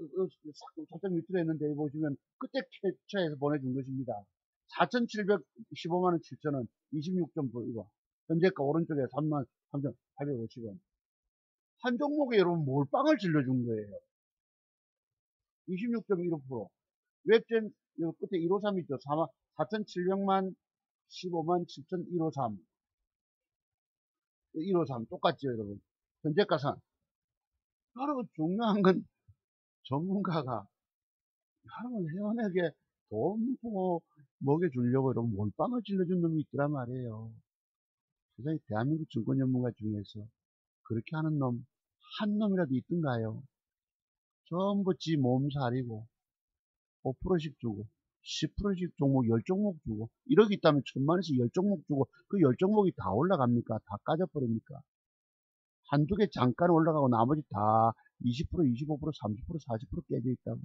살짝 밑으로 했는데, 여기 보시면 그때 캡처해서 보내준 것입니다. 4,715만 원 7천원, 26.9, 이거. 현재가 오른쪽에 33,850원. 한 종목에 여러분 몰빵을 질러준 거예요. 26.15%. 웹젠, 요 끝에 153 있죠. 4,700만 15만 7,153. 153. 똑같죠, 여러분. 현재가산. 여러분, 중요한 건 전문가가, 여러분, 회원에게 돈 보고 먹여주려고 여러분 몰빵을 질러준 놈이 있더란 말이에요. 세상에 대한민국 증권 전문가 중에서 그렇게 하는 놈, 한 놈이라도 있던가요? 전부 지 몸살이고, 5%씩 주고, 10%씩 종목, 10종목 주고, 1억 있다면 1,000만원씩 10종목 주고, 그 10종목이 다 올라갑니까? 다 까져버립니까? 한두 개 잠깐 올라가고 나머지 다 20%, 25%, 30%, 40% 깨져 있다고.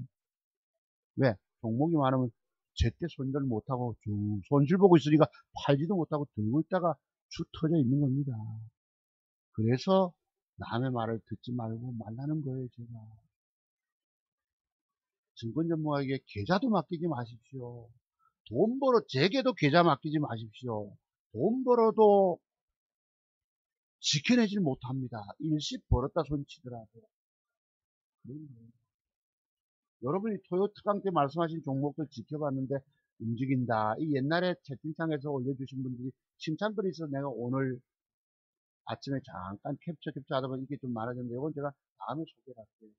왜? 종목이 많으면 제때 손절 못하고 쭉 손실 보고 있으니까 팔지도 못하고 들고 있다가 축 터져 있는 겁니다. 그래서 남의 말을 듣지 말고 말라는 거예요, 제가. 증권 전문가에게 계좌도 맡기지 마십시오. 돈 벌어, 제게도 계좌 맡기지 마십시오. 돈 벌어도 지켜내질 못합니다. 일시 벌었다 손치더라도. 여러분이 토요특강 때 말씀하신 종목들 지켜봤는데 움직인다. 이 옛날에 채팅창에서 올려주신 분들이 칭찬들이 있어서 내가 오늘 아침에 잠깐 캡처 하다 보니 이게 좀 많아졌는데 이건 제가 다음에 소개를 할게요.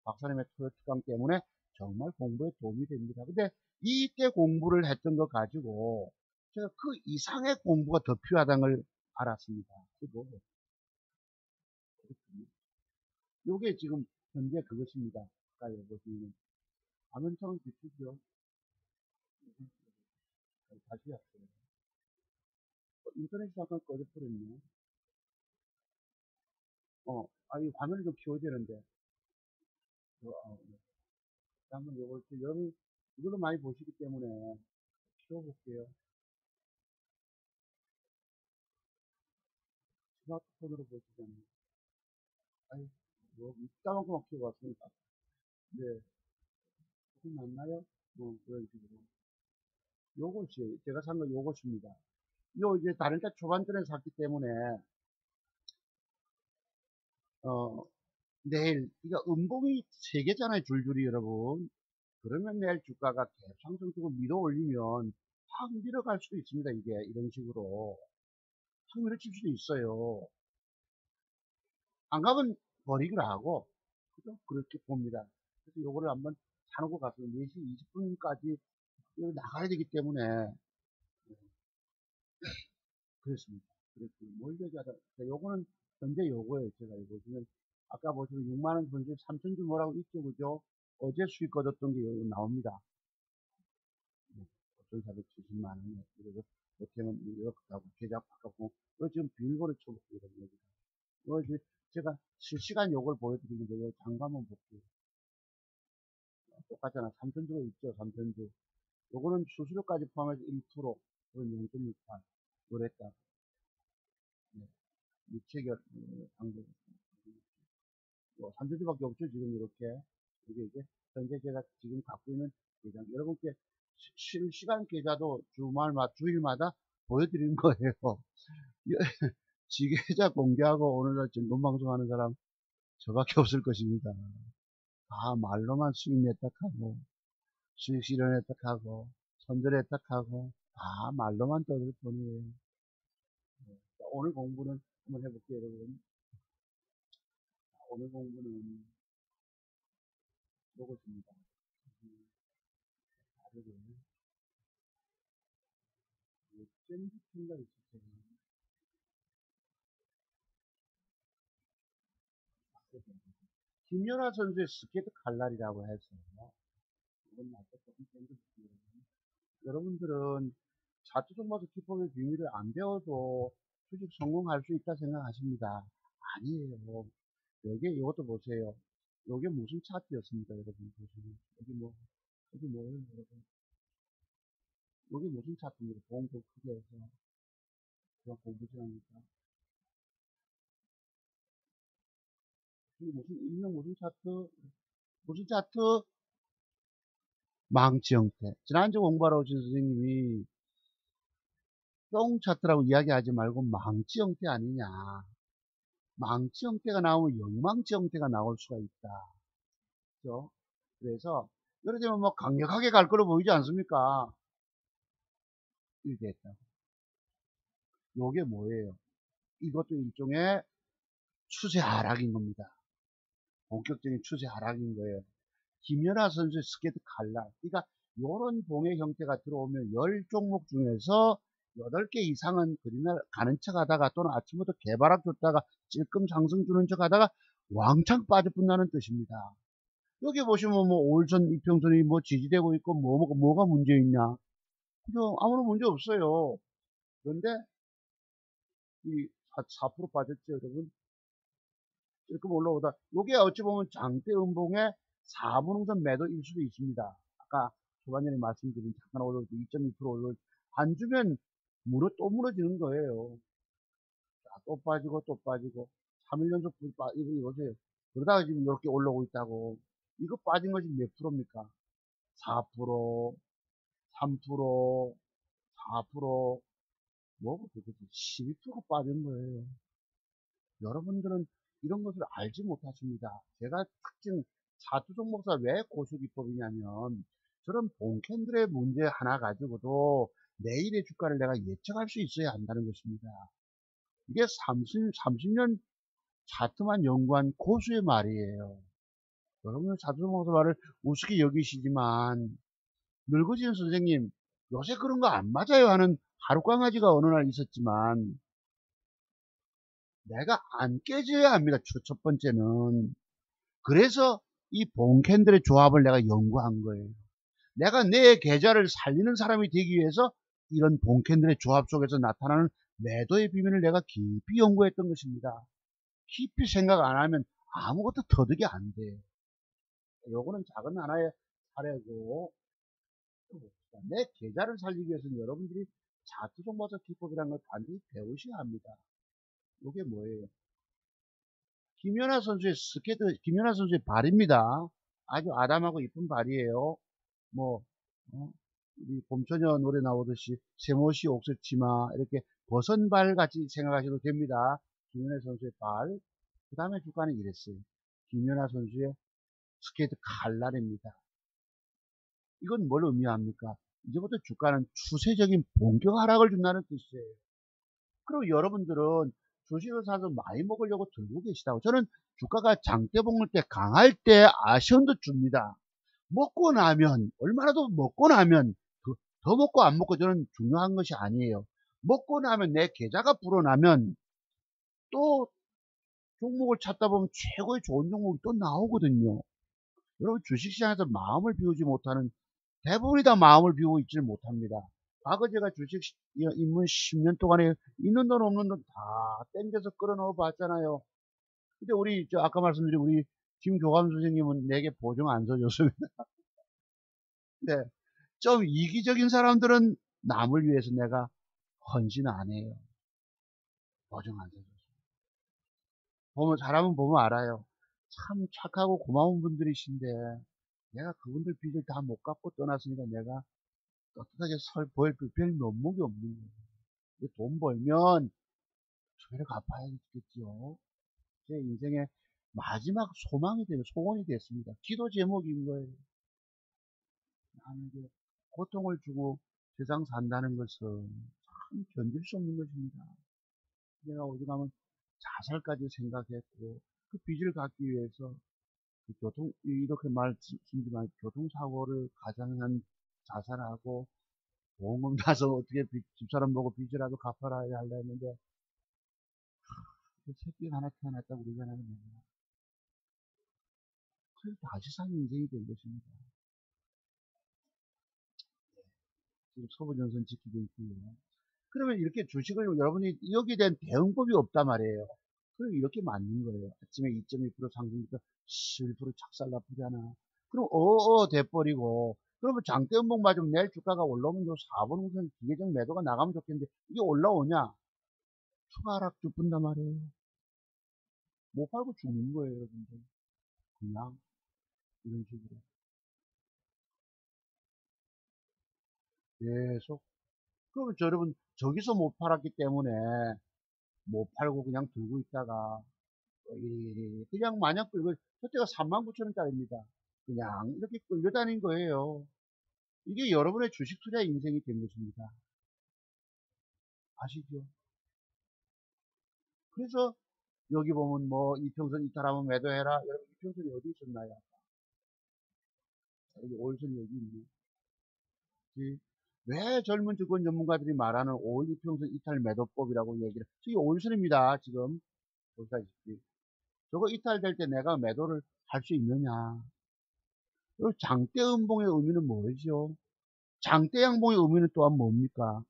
박사님의 토요특강 때문에 정말 공부에 도움이 됩니다. 근데 이때 공부를 했던 거 가지고 제가 그 이상의 공부가 더 필요하다는 걸 알았습니다. 그리고 요게 지금 현재 그것입니다. 아까 보시면 화면처럼 비추죠. 다시 할게요. 인터넷이 잠깐 꺼져버렸네. 이 화면을 좀 키워야 되는데. 네. 한번 요걸, 여러분, 이걸로 많이 보시기 때문에 키워볼게요. 스마트폰으로 보시잖아요. 아이, 이따만큼만 키워봤으니까. 네. 조금 맞나요? 그런 식으로. 요것이, 제가 산 건 요것입니다. 요, 이제 다른 데 초반전에 샀기 때문에, 어, 내일, 이거 음봉이 3개잖아요, 줄줄이 여러분. 그러면 내일 주가가 계속 상승적으로 밀어 올리면 확 밀어갈 수도 있습니다, 이게. 이런 식으로. 확 밀어칠 수도 있어요. 안 가면 버리기로 하고, 그죠? 그렇게 봅니다. 그래서 요거를 한번 사놓고 가서 4시 20분까지 나가야 되기 때문에, 그렇습니다. 그렇게 몰려지 하다. 요거는 현재 요거예요. 제가 이거 보시면, 아까 보시면 6만원 손실 3천주 뭐라고 있죠, 그죠? 어제 수익 거뒀던 게 여기 나옵니다. 5,470만원. 그래서 어떻게면 이렇게 하고 계좌 바꿔보고, 이거 지금 비밀번호 쳐볼게요. 이거 이제 제가 실시간 요걸 보여드리는데, 이거 잠깐만 볼게요. 똑같잖아. 3천주가 있죠, 3천주. 요거는 수수료까지 포함해서 1%, 그건 0.68. 그랬다. 네. 유체결, 방법. 3천주밖에 없죠, 지금 이렇게. 이게 이제, 현재 제가 지금 갖고 있는 계좌. 여러분께 실시간 계좌도 주일마다 보여드리는 거예요. 지계좌 공개하고 오늘날 증권방송하는 사람 저밖에 없을 것입니다. 다 말로만 수익 냈다 하고, 수익 실현했다 하고, 손절했다 하고, 다 말로만 떠들 뿐이에요. 오늘 공부는 한번 해볼게요, 여러분. 오늘 공부는 요것입니다. 다르게, 잼부팅가 있었어요. 김연아 선수의 스케이트 칼날이라고 해서, 이건 맞죠? 조금 잼부팅이거든요. 여러분들은 자투정보서 기법의 비밀을 안 배워도 주식 성공할 수 있다 생각하십니다. 아니에요. 여기 이것도 보세요. 요게 무슨 차트였습니까, 여러분? 보시면. 여기 뭐예요, 여러분? 여기 무슨 차트입니까? 봉도 크게 해서. 그냥 공부 시간이니까. 이게 무슨, 일명 무슨 차트? 무슨 차트? 망치 형태. 지난주 공부하러 오신 선생님이 똥 차트라고 이야기하지 말고 망치 형태 아니냐. 망치 형태가 나오면 영망치 형태가 나올 수가 있다. 그죠? 그래서, 예를 들면 뭐 강력하게 갈 거로 보이지 않습니까? 이렇게 했다. 요게 뭐예요? 이것도 일종의 추세 하락인 겁니다. 본격적인 추세 하락인 거예요. 김연아 선수의 스케이트 칼날. 그러니까 요런 봉의 형태가 들어오면 10종목 중에서 8개 이상은 그린날 가는 척 하다가 또는 아침부터 개발락 줬다가 찔끔 상승 주는 척 하다가 왕창 빠져뿐다는 뜻입니다. 여기 보시면 뭐 5일선 이평선이 뭐 지지되고 있고 뭐가 문제 있냐. 그죠? 아무런 문제 없어요. 그런데 이 4% 빠졌죠, 여러분? 이렇게 올라오다. 요게 어찌 보면 장대 음봉의 4분음선 매도일 수도 있습니다. 아까 초반전에 말씀드린 잠깐 올라올 때 2.2% 올라올 때 안 주면 또 무너지는 거예요. 자, 또 빠지고 또 빠지고 3일 연속 이거 보세요. 그러다가 지금 이렇게 올라오고 있다고. 이거 빠진 것이 몇 프로입니까? 4%, 3%, 4%, 뭐, 12%가 빠진 거예요. 여러분들은 이런 것을 알지 못하십니다. 제가 특징 차트 종목사 왜 고수기법이냐면 저런 본캔들의 문제 하나 가지고도 내일의 주가를 내가 예측할 수 있어야 한다는 것입니다. 이게 30년 차트만 연구한 고수의 말이에요. 여러분은 차트 종목사 말을 우습게 여기시지만 늙어진 선생님 요새 그런 거 안 맞아요 하는 하룻강아지가 어느 날 있었지만 내가 안 깨져야 합니다. 첫 번째는. 그래서 이 본캔들의 조합을 내가 연구한 거예요. 내가 내 계좌를 살리는 사람이 되기 위해서 이런 본캔들의 조합 속에서 나타나는 매도의 비밀을 내가 깊이 연구했던 것입니다. 깊이 생각 안 하면 아무것도 터득이 안 돼요. 요거는 작은 하나의 사례고 내 계좌를 살리기 위해서는 여러분들이 차트 종목적 기법이라는 걸 반드시 배우셔야 합니다. 이게 뭐예요? 김연아 선수의 김연아 선수의 발입니다. 아주 아담하고 이쁜 발이에요. 뭐, 우리 봄처녀 노래 나오듯이 세모시 옥색치마, 이렇게 버선발 같이 생각하셔도 됩니다. 김연아 선수의 발. 그 다음에 주가는 이랬어요. 김연아 선수의 스케이트 칼날입니다. 이건 뭘 의미합니까? 이제부터 주가는 추세적인 본격 하락을 준다는 뜻이에요. 그리고 여러분들은 주식을 사서 많이 먹으려고 들고 계시다고. 저는 주가가 장대 봉을 때 강할 때 아쉬움도 줍니다. 먹고 나면 얼마나 더 먹고 나면 더 먹고 안 먹고 저는 중요한 것이 아니에요. 먹고 나면 내 계좌가 불어나면 또 종목을 찾다 보면 최고의 좋은 종목이 또 나오거든요. 여러분 주식시장에서 마음을 비우지 못하는 대부분이 다 마음을 비우고 있지를 못합니다. 과거 제가 주식 입문 10년 동안에 있는 돈 없는 돈 다 땡겨서 끌어넣어 봤잖아요. 근데 우리 아까 말씀드린 우리 김교감 선생님은 내게 보증 안 서줬습니다. 네, 좀 이기적인 사람들은 남을 위해서 내가 헌신 안 해요. 보증 안 서줬어요. 보면 사람은 보면 알아요. 참 착하고 고마운 분들이신데 내가 그분들 빚을 다 못 갚고 떠났으니까 내가 떳떳하게 보일 별 면목이 없는 거예요. 돈 벌면 저를 갚아야겠죠. 제 인생의 마지막 소망이 되는 소원이 됐습니다. 기도 제목인 거예요. 나에게 고통을 주고 세상 산다는 것은 참 견딜 수 없는 것입니다. 내가 오죽하면 자살까지 생각했고 그 빚을 갚기 위해서 그 이렇게 말씀드리지만 교통사고를 가장한 자살하고 보험금 나서 어떻게 집사람 보고 빚이라도 갚아라 하려 했는데 그 새끼가 하나 태어났다고 그러잖아요. 그래서 다시 산 인생이 된 것입니다. 지금 소부전선 지키고 있고요. 그러면 이렇게 주식을 여러분이 여기에 대한 대응법이 없단 말이에요. 그럼 이렇게 맞는 거예요. 아침에 2.2% 상승해서 11% 착살 나쁘잖아. 그럼 돼버리고 그러면 장대음봉 맞으면 내일 주가가 올라오면 요 4번 우선 기계적 매도가 나가면 좋겠는데 이게 올라오냐? 추가 하락 줍분단 말이에요. 못 팔고 죽는 거예요, 여러분들. 그냥 이런 식으로 계속. 그러면 여러분 저기서 못 팔았기 때문에 못 팔고 그냥 들고 있다가 그냥 마냥 끌고 그때가 39,000원짜리입니다. 그냥 이렇게 끌려다닌 거예요. 이게 여러분의 주식 투자 인생이 된 것입니다. 아시죠? 그래서 여기 보면 뭐 이평선 이탈하면 매도해라. 여러분 이평선이 어디 있었나요? 여기 올선이 여기 있네. 왜 젊은 증권 전문가들이 말하는 5일 이평선 이탈 매도법이라고 얘기를 저기 올선입니다. 지금 보시다시피 저거 이탈될 때 내가 매도를 할 수 있느냐. 그리고 장대음봉의 의미는 뭐죠? 장대양봉의 의미는 또한 뭡니까?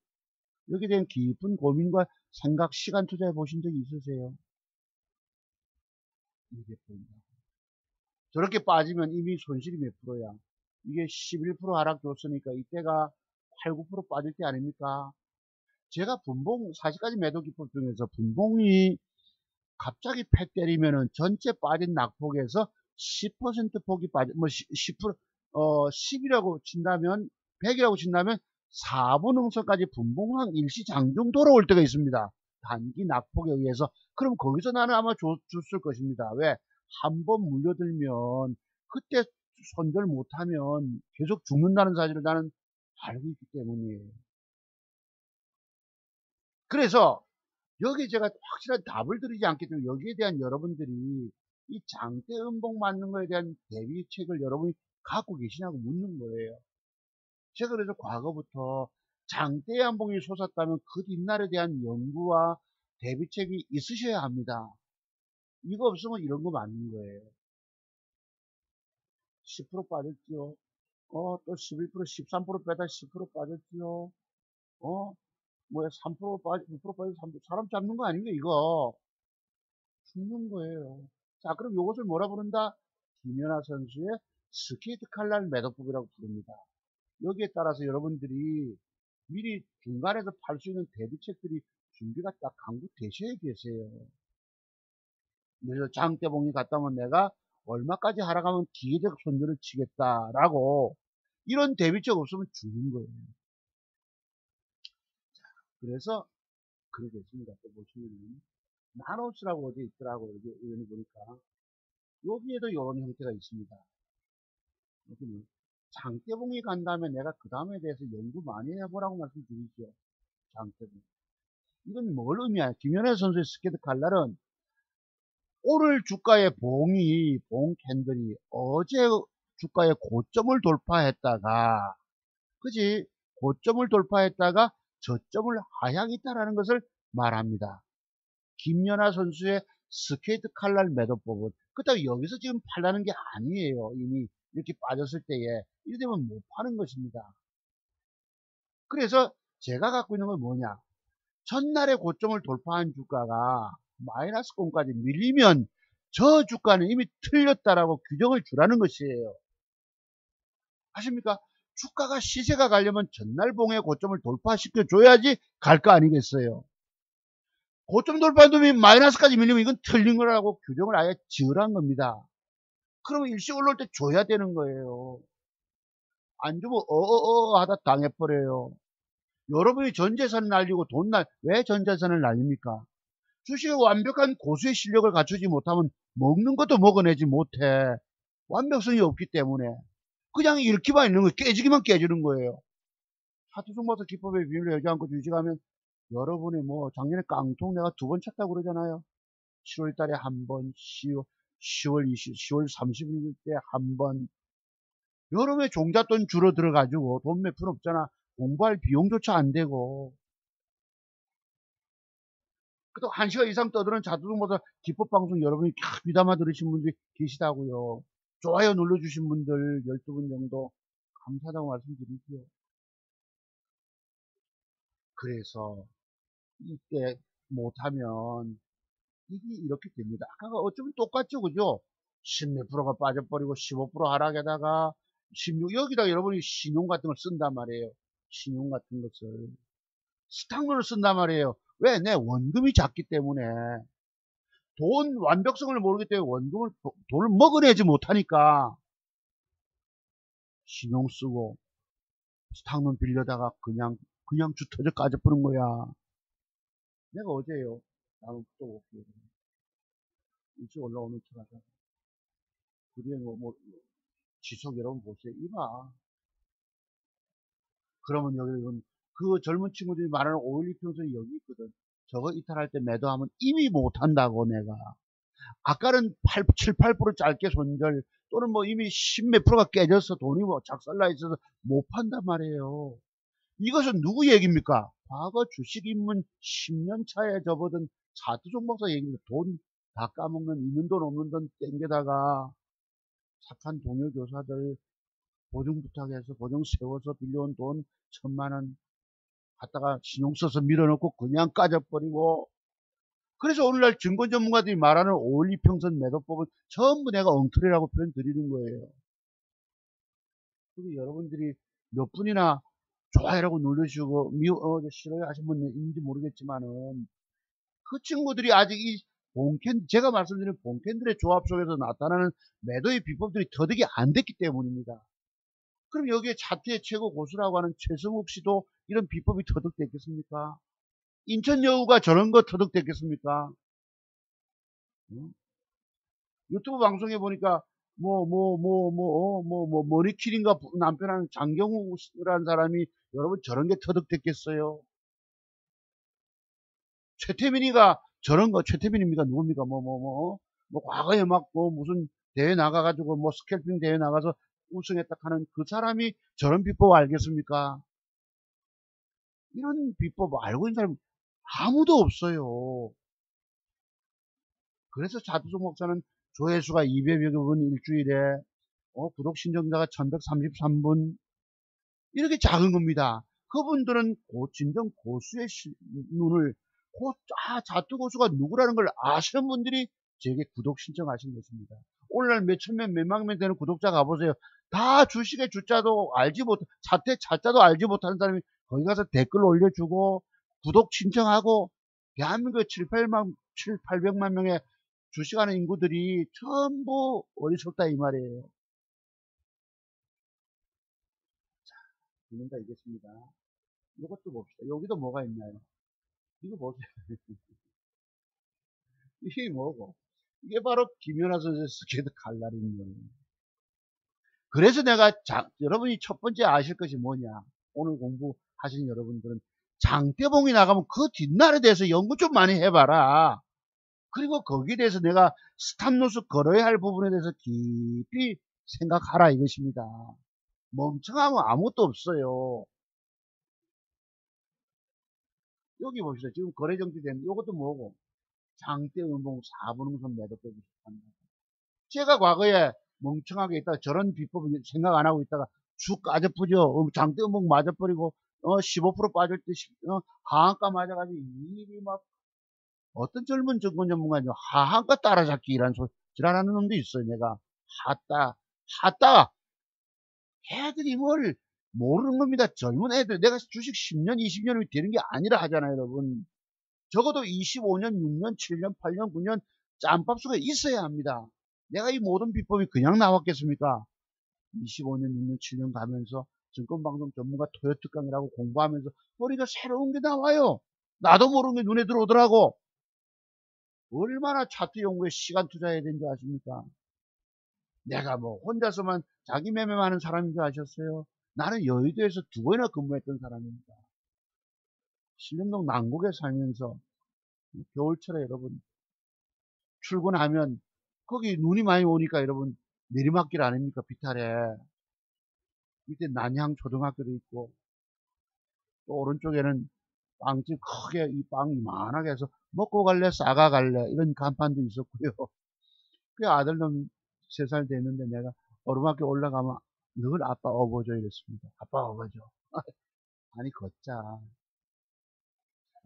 여기에 대한 깊은 고민과 생각, 시간 투자해 보신 적이 있으세요? 이게 보인다. 저렇게 빠지면 이미 손실이 몇 프로야? 이게 11% 하락 줬으니까 이때가 8, 9% 빠질 때 아닙니까? 제가 분봉, 40가지 매도 기법 중에서 분봉이 갑자기 패 때리면은 전체 빠진 낙폭에서 10% 폭이 빠져, 10%, 10이라고 친다면, 100이라고 친다면 4분 응선까지 분봉상 일시 장중 돌아올 때가 있습니다. 단기 낙폭에 의해서. 그럼 거기서 나는 아마 줬을 것입니다. 왜? 한 번 물려들면 그때 손절 못하면 계속 죽는다는 사실을 나는 알고 있기 때문이에요. 그래서 여기 제가 확실한 답을 드리지 않기 때문에 여기에 대한 여러분들이 이 장대 음봉 맞는 거에 대한 대비책을 여러분이 갖고 계시냐고 묻는 거예요. 제가 그래서 과거부터 장대 양봉이 솟았다면 그 뒷날에 대한 연구와 대비책이 있으셔야 합니다. 이거 없으면 이런 거 맞는 거예요. 10% 빠졌지요. 또 11%, 13% 빼다 10% 빠졌지요. 뭐야, 3% 빠지, 2% 빠지, 3%. 사람 잡는 거 아닌가, 이거? 죽는 거예요. 자, 그럼 이것을 뭐라 부른다? 김연아 선수의 스케이트 칼날 매도법이라고 부릅니다. 여기에 따라서 여러분들이 미리 중간에서 팔 수 있는 대비책들이 준비가 딱 강구되셔야 계세요. 그래서 장대봉이 갔다 오면 내가 얼마까지 하락하면 기계적 손절을 치겠다라고 이런 대비책 없으면 죽는 거예요. 그래서 그렇게 됐습니다. 또 보시면은 나노스라고 어디 있더라고요. 여기 의원이 보니까 여기에도 이런 형태가 있습니다. 여기는 장대봉이 간 다음에 내가 그 다음에 대해서 연구 많이 해보라고 말씀드리죠. 장대봉. 이건 뭘 의미하냐? 김연애 선수의 스케이트 칼날은 오늘 주가의 봉 캔들이 어제 주가의 고점을 돌파했다가, 그지? 고점을 돌파했다가 저점을 하향했다라는 것을 말합니다. 김연아 선수의 스케이트 칼날 매도법은, 그렇다고 여기서 지금 팔라는 게 아니에요. 이미 이렇게 빠졌을 때에. 이래 되면 못 파는 것입니다. 그래서 제가 갖고 있는 건 뭐냐? 전날의 고점을 돌파한 주가가 마이너스권까지 밀리면 저 주가는 이미 틀렸다라고 규정을 주라는 것이에요. 아십니까? 주가가 시세가 가려면 전날 봉의 고점을 돌파시켜 줘야지 갈 거 아니겠어요. 고점 돌파한 놈이 마이너스까지 밀리면 이건 틀린 거라고 규정을 아예 지으란 겁니다. 그러면 일시 올라올 때 줘야 되는 거예요. 안 주면 하다 당해버려요. 여러분이 전재산을 날리고 왜 전재산을 날립니까? 주식의 완벽한 고수의 실력을 갖추지 못하면 먹는 것도 먹어내지 못해. 완벽성이 없기 때문에. 그냥 읽기만 있는 거예요. 깨지기만 깨지는 거예요. 하투승마서 기법의 비밀을 여지 않고 주식하면 여러분이 뭐 작년에 깡통 내가 2번 쳤다고 그러잖아요. 7월 달에 한 번, 10월 30일 때 한 번. 여름에 종잣돈 줄어들어가지고 돈 몇 푼 없잖아. 공부할 비용조차 안 되고. 또 1시간 이상 떠드는 자두둥보다 기법방송 여러분이 귀담아 들으신 분들이 계시다고요. 좋아요 눌러주신 분들 12분 정도 감사하다고 말씀드리고요. 그래서 이때 못하면 이게 이렇게 됩니다. 아까가 어쩌면 똑같죠, 그죠? 10몇 프로가 빠져버리고 15% 하락에다가 16, 여기다 여러분이 신용 같은 걸 쓴단 말이에요. 신용 같은 것을. 스탁론을 쓴단 말이에요. 왜? 내 원금이 작기 때문에. 돈 완벽성을 모르기 때문에 원금을, 돈을 먹어내지 못하니까 신용 쓰고 스탁론 빌려다가 그냥 주 터져 까져버린 거야. 내가 어제요. 다음 또 볼게요. 일찍 올라오는 척하자. 그게 지속 여러분 보세요. 이봐. 그러면 여기 그 젊은 친구들이 말하는 512 평선이 여기 있거든. 저거 이탈할 때 매도하면 이미 못한다고 내가. 아까는 7, 8% 짧게 손절 또는 뭐 이미 10 몇 프로가 깨져서 돈이 뭐 작살나 있어서 못 판단 말이에요. 이것은 누구 얘기입니까? 과거 주식 입문 10년 차에 접어든 차트종 박사 얘기입니다. 돈 다 까먹는 있는 돈 없는 돈 땡겨다가 착한 동료 교사들 보증 부탁해서 보증 세워서 빌려온 돈 1,000만 원 갖다가 신용 써서 밀어넣고 그냥 까져버리고 그래서 오늘날 증권 전문가들이 말하는 512 평선 매도법은 전부 내가 엉터리라고 표현 드리는 거예요. 그리고 여러분들이 몇 분이나 좋아요라고 누르시고 싫어요 하신 분 있는지 모르겠지만은 그 친구들이 아직 이 제가 말씀드린 본캔들의 조합 속에서 나타나는 매도의 비법들이 터득이 안 됐기 때문입니다. 그럼 여기에 차트의 최고 고수라고 하는 최승욱 씨도 이런 비법이 터득됐겠습니까? 인천여우가 저런 거 터득됐겠습니까? 응? 유튜브 방송에 보니까 머리킬인가 남편한 장경우라는 사람이 여러분 저런 게 터득됐겠어요? 최태민이가 저런 거 최태민입니까? 누굽니까? 과거에 막 무슨 대회 나가가지고 스캘핑 대회 나가서 우승했다 하는 그 사람이 저런 비법 알겠습니까? 이런 비법 알고 있는 사람 아무도 없어요. 그래서 자두종 목사는 조회수가 200여 분 일주일에 구독 신청자가 1133분 이렇게 작은 겁니다. 그분들은 진정 고수의 눈을 자투 고수가 누구라는 걸 아시는 분들이 제게 구독 신청하신 것입니다. 오늘날 몇천 명, 몇만 명 되는 구독자 가보세요. 다 주식의 주자도 알지 못, 자자도 알지 못하는 사람이 거기 가서 댓글 올려주고 구독 신청하고 대한민국 800만 명의 주식하는 인구들이 전부 어리석다 이 말이에요. 이런다 이겠습니다. 이것도 봅시다. 여기도 뭐가 있나요? 이거 보세요. 이게 뭐고? 이게 바로 김연아 선수의 스케이트 칼날인 거예요. 그래서 내가 여러분이 첫 번째 아실 것이 뭐냐? 오늘 공부하시는 여러분들은 장대봉이 나가면 그 뒷날에 대해서 연구 좀 많이 해봐라. 그리고 거기에 대해서 내가 스탑로스 걸어야 할 부분에 대해서 깊이 생각하라 이것입니다. 멍청하면 아무것도 없어요. 여기 봅시다. 지금 거래 정지된 이것도 뭐고? 장대 음봉 4분 음선 매도법이 합니다. 제가 과거에 멍청하게 있다가 저런 비법을 생각 안 하고 있다가 쭉 까져뿌죠. 장대 음봉 맞아버리고 15% 빠질 때 하한가 맞아가지고 일이 막 어떤 젊은 증권 전문가는 하한가 따라잡기 이란 소리 지랄하는 놈도 있어요. 내가 하따 애들이 뭘 모르는 겁니다. 젊은 애들 내가 주식 10년 20년이 되는 게 아니라 하잖아요. 여러분 적어도 25년 6년 7년 8년 9년 짬밥수가 있어야 합니다. 내가 이 모든 비법이 그냥 나왔겠습니까? 25년 6년 7년 가면서 증권방송 전문가 토요특강이라고 공부하면서 보니까 새로운 게 나와요. 나도 모르는 게 눈에 들어오더라고. 얼마나 차트 연구에 시간 투자해야 되는 줄 아십니까? 내가 뭐 혼자서만 자기 매매하는 사람인 줄 아셨어요? 나는 여의도에서 2번이나 근무했던 사람입니다. 신림동 난곡에 살면서 겨울철에 여러분 출근하면 거기 눈이 많이 오니까 여러분 내리막길 아닙니까? 비탈에 밑에 난양 초등학교도 있고 또 오른쪽에는 빵집 크게 이 빵 이만하게 해서 먹고 갈래 싸가 갈래 이런 간판도 있었고요. 그 아들놈 3살 됐는데 내가 오르막길 올라가면 늘 아빠 업어줘 이랬습니다. 아빠 업어줘. 아니 걷자.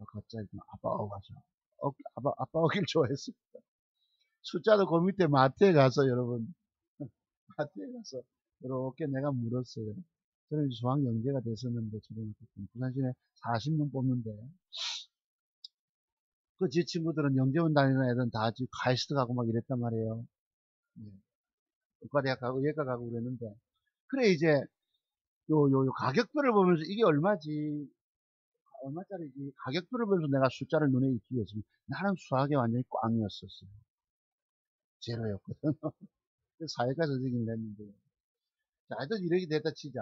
갑자기 아빠 가서 아빠 오길 좋아했어요. 숫자도 그 밑에 마트에 가서 여러분 마트에 가서 이렇게 내가 물었어요. 저는 수학 영재가 됐었는데 초등학교 때 부산시내 40명 뽑는데 그 제 친구들은 영재원 다니는 애들은 다 지금 카이스트 가고 막 이랬단 말이에요. 네. 의과대학 가고 의예과 가고 그랬는데 그래 이제 요 가격표를 보면서 이게 얼마짜리지 가격표를 보면서 내가 숫자를 눈에 익히게 했습니다. 나는 수학에 완전히 꽝이었었어요. 제로였거든. 사회과 선생님을 했는데 자 하여튼 이렇게 됐다 치자.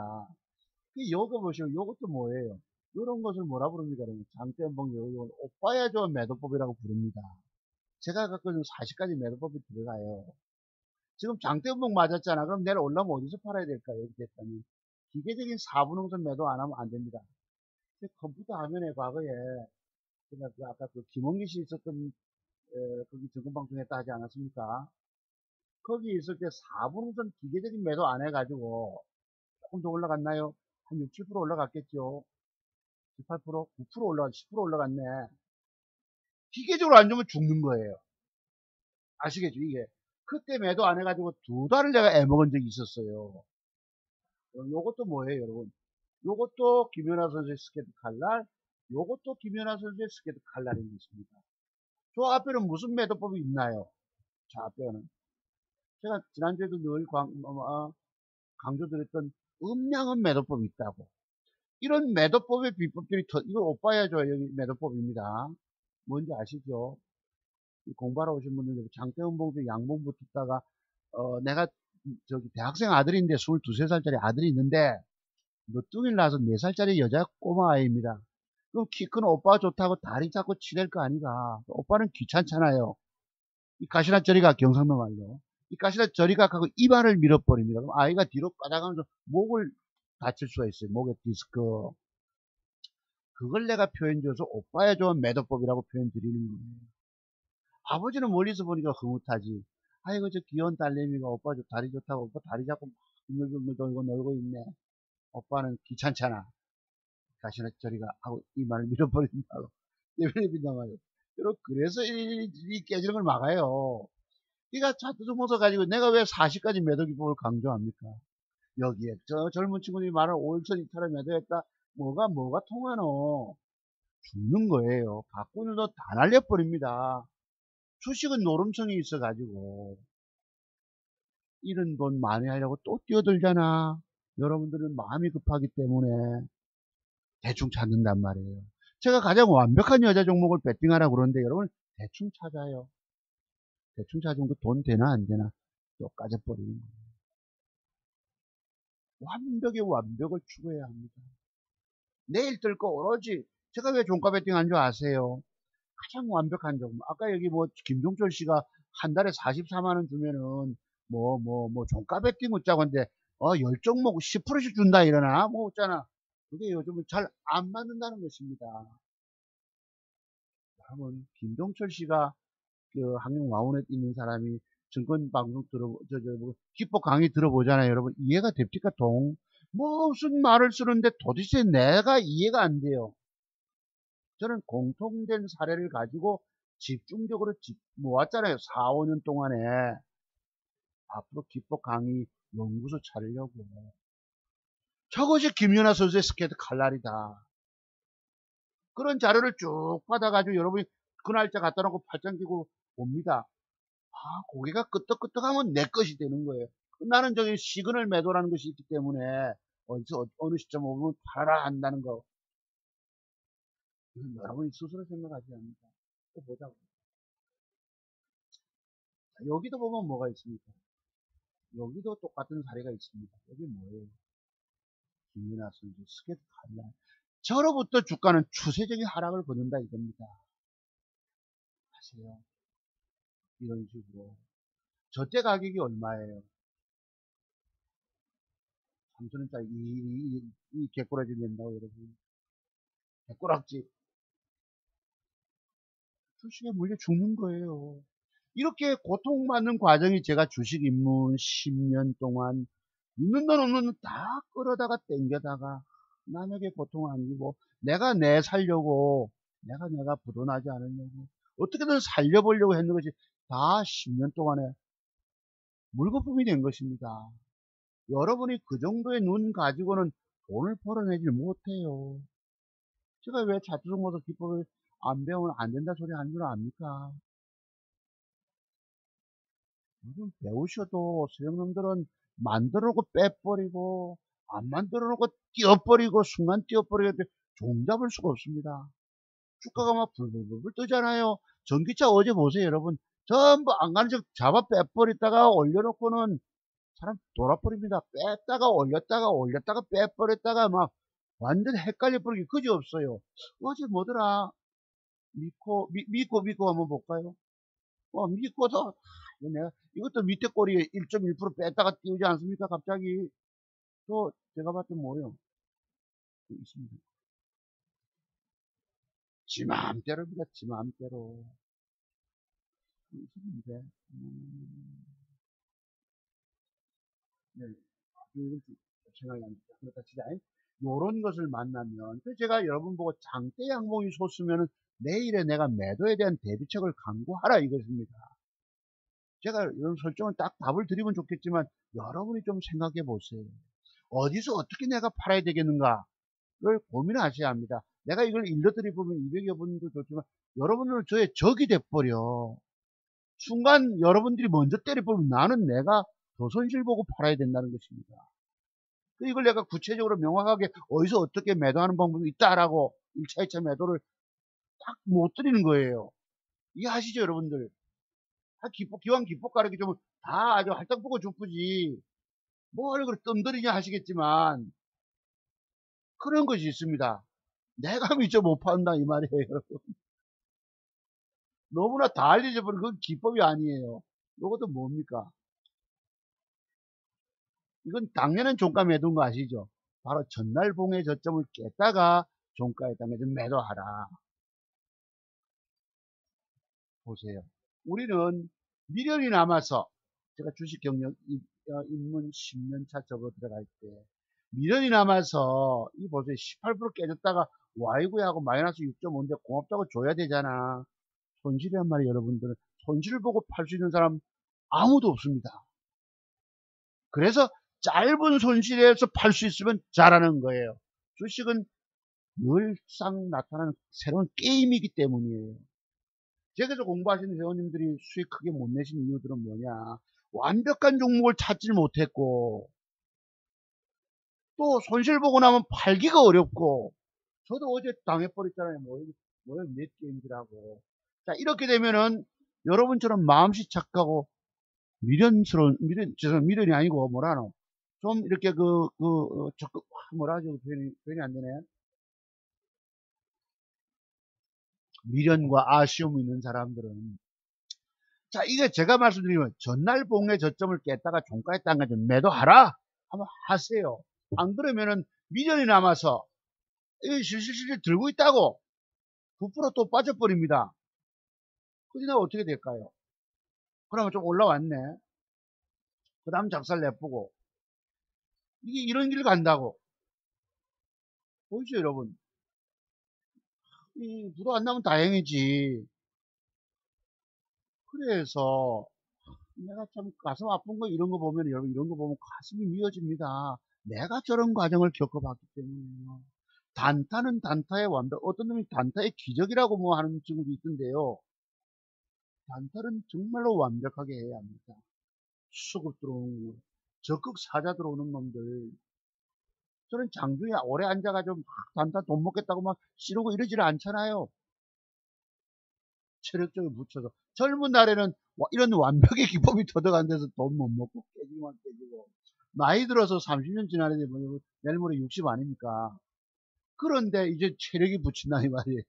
요거 보시면 요것도 뭐예요? 요런 것을 뭐라 부릅니까? 장대연봉 요건 오빠야 좋은 매도법이라고 부릅니다. 제가 갖고 있는 40가지 매도법이 들어가요. 지금 장대연봉 맞았잖아. 그럼 내일 올라오면 어디서 팔아야 될까요? 이렇게 됐다면 기계적인 4분홍선 매도 안 하면 안 됩니다. 컴퓨터 화면에 과거에 제가 아까 그 김원기 씨 있었던 거기 증권방송 했다 하지 않았습니까? 거기 있을 때 4분홍선 기계적인 매도 안 해가지고 조금 더 올라갔나요? 한 6, 7% 올라갔겠죠. 18%, 9% 올라갔, 10% 올라갔네. 기계적으로 안 좋으면 죽는 거예요. 아시겠죠? 이게. 그때 매도 안 해가지고 2달을 내가 애먹은 적이 있었어요. 그럼 요것도 뭐예요, 여러분? 요것도 김연아 선수의 스케이트 칼날, 요것도 김연아 선수의 스케이트 칼날이 있습니다. 저 앞에는 무슨 매도법이 있나요? 저 앞에는. 제가 지난주에도 늘 강조드렸던 음량은 매도법이 있다고. 이런 매도법의 비법들이 이거 오빠야 줘요. 여기 매도법입니다. 뭔지 아시죠? 공부하러 오신 분들 장대원 봉투 양봉 붙었다가 내가 저기 대학생 아들인데 22, 3살짜리 아들이 있는데 너뚱이를 낳아서 4살짜리 여자 꼬마 아이입니다. 그럼 키 큰 오빠가 좋다고 다리 잡고 치댈 거 아니가. 오빠는 귀찮잖아요. 이 가시나 저리가 경상도 말로. 이 가시나 저리가 하고 입안을 밀어버립니다. 그럼 아이가 뒤로 까다가면서 목을 다칠 수가 있어요. 목에 디스크. 그걸 내가 표현줘서 오빠의 좋은 매도법이라고 표현 드리는 거예요. 아버지는 멀리서 보니까 흐뭇하지. 아이고 저 귀여운 딸내미가 오빠 다리 좋다고 오빠 다리 잡고 빙글빙글 돌고 놀고 있네. 오빠는 귀찮잖아. 가시나 저리가 하고 이 말을 밀어버린다고. 내버려빈단 말이에요. 그래서 이 깨지는 걸 막아요. 그러니까 자투수모서 가지고 내가 왜 40가지 매도 기법을 강조합니까? 여기에 저 젊은 친구들이 말하는 5일선 이탈을 매도했다. 뭐가 통하노? 죽는 거예요. 바꾸는 거 다 날려버립니다. 주식은 노름성이 있어가지고 이런 돈 많이 하려고 또 뛰어들잖아. 여러분들은 마음이 급하기 때문에 대충 찾는단 말이에요. 제가 가장 완벽한 여자 종목을 배팅하라 그러는데 여러분 대충 찾아요. 대충 찾으면 그 돈 되나 안 되나 또 까져버리는 거예요. 완벽의 완벽을 추구해야 합니다. 내일 뜰 거 오로지 제가 왜 종가 배팅한 줄 아세요? 가장 완벽한 종목. 아까 여기 뭐 김종철 씨가 한 달에 44만 원 주면은 종가 배팅 웃자고 하는데 10종목 10%씩 준다 이러나 뭐 웃잖아. 그게 요즘은 잘 안 맞는다는 것입니다. 여러분 김종철 씨가 그 한국 와운에 있는 사람이 증권 방송 기법 강의 들어보잖아요. 여러분 이해가 됩니까? 무슨 말을 쓰는데 도대체 내가 이해가 안 돼요. 저는 공통된 사례를 가지고 집중적으로 모았잖아요. 4, 5년 동안에 앞으로 기법 강의 연구소 차리려고. 저것이 김연아 선수의 스케이트 칼날이다. 그런 자료를 쭉 받아가지고 여러분이 그 날짜 갖다 놓고 팔짱 끼고 봅니다. 고개가 끄떡끄떡하면 내 것이 되는 거예요. 나는 저기 시그널 매도라는 것이 있기 때문에 어느 시점 오면 팔아라 한다는 거. 이건 여러분이 스스로 생각하지 않는다. 또 보자고. 여기도 보면 뭐가 있습니까? 여기도 똑같은 사례가 있습니다. 여기 뭐예요? 김연아 선수 스케이트 칼날. 저로부터 주가는 추세적인 하락을 거둔다 이겁니다. 아세요? 이런 식으로. 저때 가격이 얼마예요? 3천원짜리 이 개꼬라지 낸다고 여러분. 개꼬락지. 주식에 물려 죽는 거예요. 이렇게 고통받는 과정이 제가 주식 입문 10년 동안 있는 돈 없는 돈 다 끌어다가 땡겨다가 남에게 고통 안기고 내가 내 살려고 내가 부도나지 않으려고 어떻게든 살려보려고 했는 것이 다 10년 동안에 물거품이 된 것입니다. 여러분이 그 정도의 눈 가지고는 돈을 벌어내질 못해요. 제가 왜 자투성모서 기법을 안 배우면 안 된다 소리 하는 줄 압니까? 요즘 배우셔도 수령님들은 만들어 놓고 빼버리고 안 만들어 놓고 띄어버리고 순간 띄어버리고 종잡을 수가 없습니다. 주가가 막 불불불 뜨잖아요. 전기차 어제 보세요 여러분. 전부 안 가는 척 잡아 빼버렸다가 올려놓고는 사람 돌아버립니다. 뺐다가 올렸다가 빼버렸다가 막 완전 헷갈려 버리기 그지없어요. 어제 뭐더라? 미코 한번 볼까요? 미코도 이것도 밑에 꼬리에 1.1% 뺐다가 띄우지 않습니까? 갑자기 또 제가 봤던 뭐요? 있습니다. 지 맘대로입니다. 지 맘대로. 있는데 네, 이건 생각이 납니다. 그렇다 치자. 요런 것을 만나면 제가 여러분 보고 장대 양봉이 솟으면 내일에 내가 매도에 대한 대비책을 강구하라 이것입니다. 제가 이런 설정을 딱 답을 드리면 좋겠지만 여러분이 좀 생각해 보세요. 어디서 어떻게 내가 팔아야 되겠는가를 고민하셔야 합니다. 내가 이걸 일러드리 보면 200여 분도 좋지만 여러분은 저의 적이 돼버려. 순간 여러분들이 먼저 때려보면 나는 내가 더 손실 보고 팔아야 된다는 것입니다. 이걸 내가 구체적으로 명확하게 어디서 어떻게 매도하는 방법이 있다라고 1차, 2차 매도를 딱 못 드리는 거예요. 이해하시죠, 여러분들? 기왕 기법 가르기 좀 다 아주 할당 보고 죽쁘지. 뭘 그렇게 뜸들이냐 하시겠지만, 그런 것이 있습니다. 내가 미처 못 판다, 이 말이에요, 여러분. 너무나 다 알려져 버린 그건 기법이 아니에요. 이것도 뭡니까? 이건 당연한 종가 매도인 거 아시죠? 바로 전날 봉의 저점을 깼다가 종가에 당해서 매도하라. 보세요. 우리는 미련이 남아서 제가 주식 경력 입문 10년 차 접어 들어갈 때 미련이 남아서 이 보세요. 18% 깨졌다가 와이구야 하고 마이너스 6.5인데 고맙다고 줘야 되잖아. 손실이란 말이에요, 여러분들은. 손실을 보고 팔 수 있는 사람 아무도 없습니다. 그래서 짧은 손실에서 팔 수 있으면 잘하는 거예요. 주식은 늘상 나타나는 새로운 게임이기 때문이에요. 제가 공부하시는 회원님들이 수익 크게 못 내신 이유들은 뭐냐? 완벽한 종목을 찾질 못했고, 또 손실 보고 나면 팔기가 어렵고, 저도 어제 당해버렸잖아요. 몇 게임들하고. 자, 이렇게 되면은 여러분처럼 마음씨 착하고 미련이 아니고 뭐라노? 좀 이렇게 적극, 뭐라죠? 표현이 안 되네. 미련과 아쉬움이 있는 사람들은 자, 이게 제가 말씀드리면 전날 봉의 저점을 깼다가 종가에 땅가 좀 매도하라 한번 하세요. 안 그러면은 미련이 남아서 이 실실실 들고 있다고 9%또 빠져버립니다. 그러나 어떻게 될까요? 그러면 좀 올라왔네. 그 다음 작살 내쁘고 이게 이런 길 간다고 보이죠, 여러분? 이 부도 안 나면 다행이지. 그래서 내가 참 가슴 아픈 거 이런 거 보면 여러분 이런 거 보면 가슴이 미어집니다. 내가 저런 과정을 겪어봤기 때문에요. 단타는 단타의 완벽, 어떤 놈이 단타의 기적이라고 뭐 하는 친구도 있던데요. 단타는 정말로 완벽하게 해야 합니다. 수급 들어오는 거, 적극 사자 들어오는 놈들. 저는 장중에 오래 앉아가지고 막 단타 돈 먹겠다고 막 씨르고 이러지를 않잖아요. 체력적으로 붙여서. 젊은 날에는 이런 완벽의 기법이 터득안 돼서 돈 못 먹고 깨지기만 깨지고. 나이 들어서 30년 지나는데 내일 모레 60 아닙니까? 그런데 이제 체력이 붙인다 이 말이에요.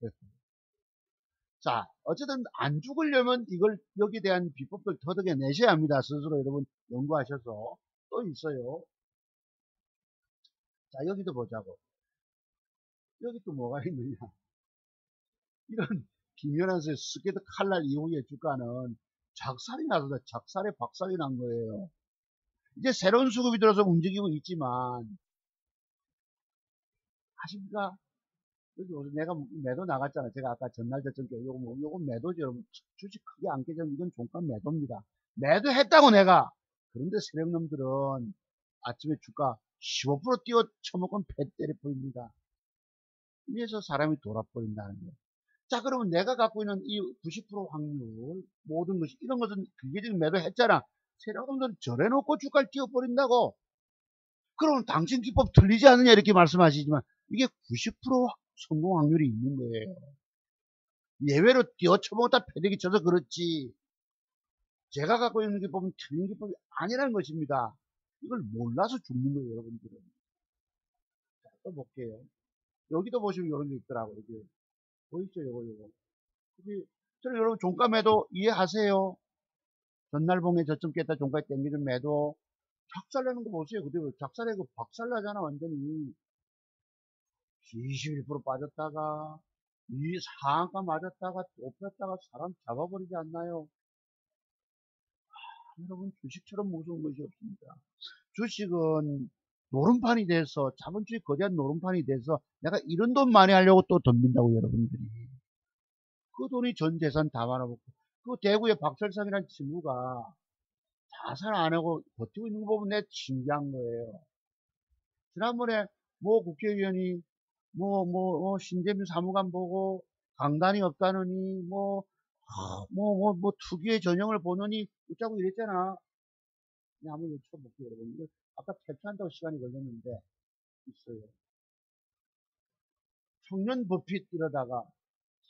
자, 어쨌든 안 죽으려면 이걸 여기에 대한 비법들 터득해 내셔야 합니다. 스스로 여러분 연구하셔서. 또 있어요. 자, 여기도 보자고. 여기 또 뭐가 있느냐. 이런 김연한수의 스케이트 칼날 이후의 주가는 작살이 나서 작살에 박살이 난 거예요. 이제 새로운 수급이 들어서 움직이고 있지만 아십니까? 여기 오늘 내가 매도 나갔잖아. 제가 아까 전날 저점께 요거 매도죠. 여러분. 주식 크게 안 깨지면 이건 종가 매도입니다. 매도했다고 내가. 그런데 세력놈들은 아침에 주가 15% 뛰어 쳐먹으면 배 때려 버립니다. 위에서 사람이 돌아버린다는 거예요. 자, 그러면 내가 갖고 있는 이 90% 확률, 모든 것이, 이런 것은 기계적인 매도했잖아. 세력놈들은 저래놓고 주가를 뛰어버린다고. 그러면 당신 기법 틀리지 않느냐 이렇게 말씀하시지만 이게 90% 성공 확률이 있는 거예요. 예외로 뛰어쳐먹었다 패대기 쳐서 그렇지 제가 갖고 있는 기법은 틀린 기법이 아니라는 것입니다. 이걸 몰라서 죽는 거예요, 여러분들은. 자, 또 볼게요. 여기도 보시면 이런 게 있더라고요. 여기. 보이죠, 요거. 저는 여러분 종가 매도 이해하세요? 전날 봉에 저점 깼다 종가에 땡기는 매도 작살나는 거 보세요. 그대로 작살내고 박살나잖아, 완전히. 21% 빠졌다가 이 상한가 맞았다가 또 폈다가 사람 잡아버리지 않나요? 여러분 주식처럼 무서운 것이 없습니다. 주식은 노름판이 돼서 자본주의 거대한 노름판이 돼서 내가 이런 돈 많이 하려고 또 덤빈다고 여러분들이 그 돈이 전 재산 다 말아먹고 그 대구의 박철상이라는 친구가 자살 안 하고 버티고 있는 거 보면 내 신기한 거예요. 지난번에 뭐 국회의원이 신재민 사무관 보고 강단이 없다느니 투기의 전형을 보느니 웃자고 이랬잖아. 그냥 한번 여쭤볼게요, 여러분. 이거 아까 퇴폐한다고 시간이 걸렸는데 있어요. 청년 버핏 이러다가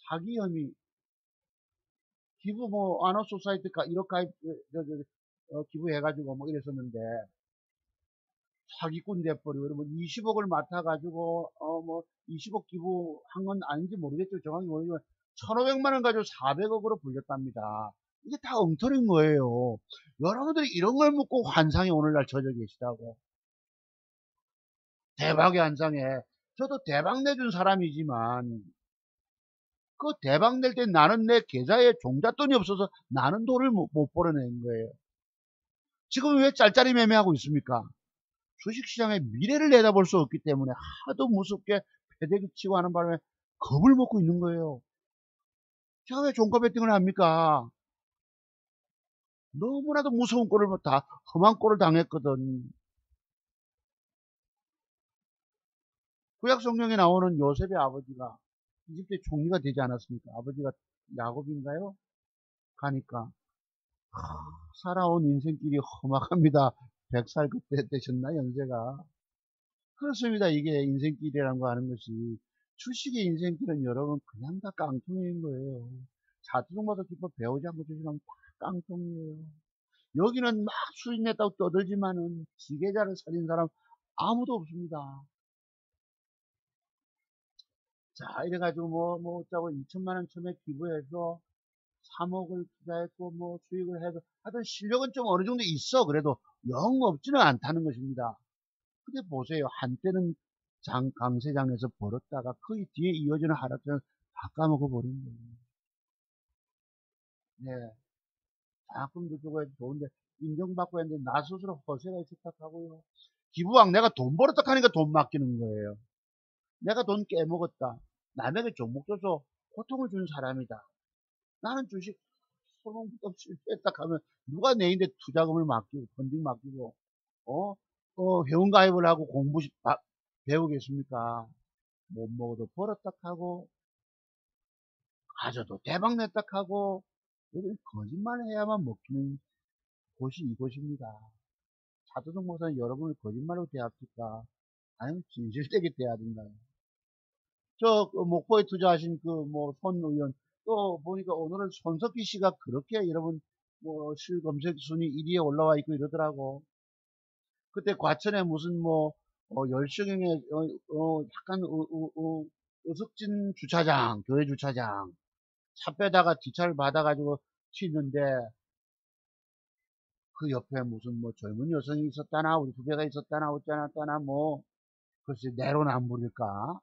사기 혐의 기부 아너소사이트가 1억 가입 기부해가지고 이랬었는데 사기꾼 돼버리고 그러면 20억을 맡아가지고 20억 기부한 건 아닌지 모르겠죠. 정확히 모르지만 1,500만 원 가지고 400억으로 불렸답니다. 이게 다 엉터리인 거예요. 여러분들이 이런 걸 묻고 환상에 오늘날 젖어 계시다고. 대박의 환상에. 저도 대박 내준 사람이지만 그 대박 낼 때 나는 내 계좌에 종잣돈이 없어서 나는 돈을 못 벌어낸 거예요. 지금 왜 짤짤이 매매하고 있습니까? 주식시장의 미래를 내다볼 수 없기 때문에 하도 무섭게 패대기 치고 하는 바람에 겁을 먹고 있는 거예요. 제가 왜 종가 베팅을 합니까? 너무나도 무서운 꼴을 다 험한 꼴을 당했거든. 구약 성경에 나오는 요셉의 아버지가 이집트의 총리가 되지 않았습니까? 아버지가 야곱인가요? 가니까 살아온 인생길이 험악합니다. 100살 그때 되셨나 연세가? 그렇습니다. 이게 인생길이라는 거 하는 것이 주식의 인생길은 여러분 그냥 다 깡통인 거예요. 자투정마다 기법 배우지 않고 주식하면 다 깡통이에요. 여기는 막 수익 냈다고 떠들지만은 지계자를 살린 사람 아무도 없습니다. 자, 이래가지고 어쩌고 2천만 원 처음에 기부해서 3억을 투자했고 수익을 해서 하여튼 실력은 좀 어느 정도 있어. 그래도 영 없지는 않다는 것입니다. 근데 보세요. 한때는 강세장에서 벌었다가 그 뒤에 이어지는 하락장을 다 까먹어 버린 거예요. 네. 장학금도 주고 해도 좋은데 인정받고 했는데 나 스스로 허세가 있었다고요. 기부왕 내가 돈 벌었다 하니까 돈 맡기는 거예요. 내가 돈 깨먹었다. 남에게 종목 줘서 고통을 준 사람이다. 나는 주식 소롱부터 실패했다 하면 누가 내인데 투자금을 맡기고 펀딩 맡기고 회원가입을 하고 배우겠습니까? 못 먹어도 벌었다 하고 가져도 대박 냈다 하고 여기는 거짓말을 해야만 먹히는 곳이 이곳입니다. 차도종 목사는 여러분을 거짓말로 대합니까? 아니면 진실되게 대하든가요? 목포에 투자하신 손 의원 또 보니까 오늘은 손석희 씨가 그렇게 여러분 실검색 순위 1위에 올라와 있고 이러더라고. 그때 과천에 무슨 열성형의 약간 어석진 주차장, 교회 주차장 차 빼다가 뒷차를 받아가지고 튀는데 그 옆에 무슨 젊은 여성이 있었다나 우리 후배가 있었다나 어쩌나 글쎄 내로남불일까?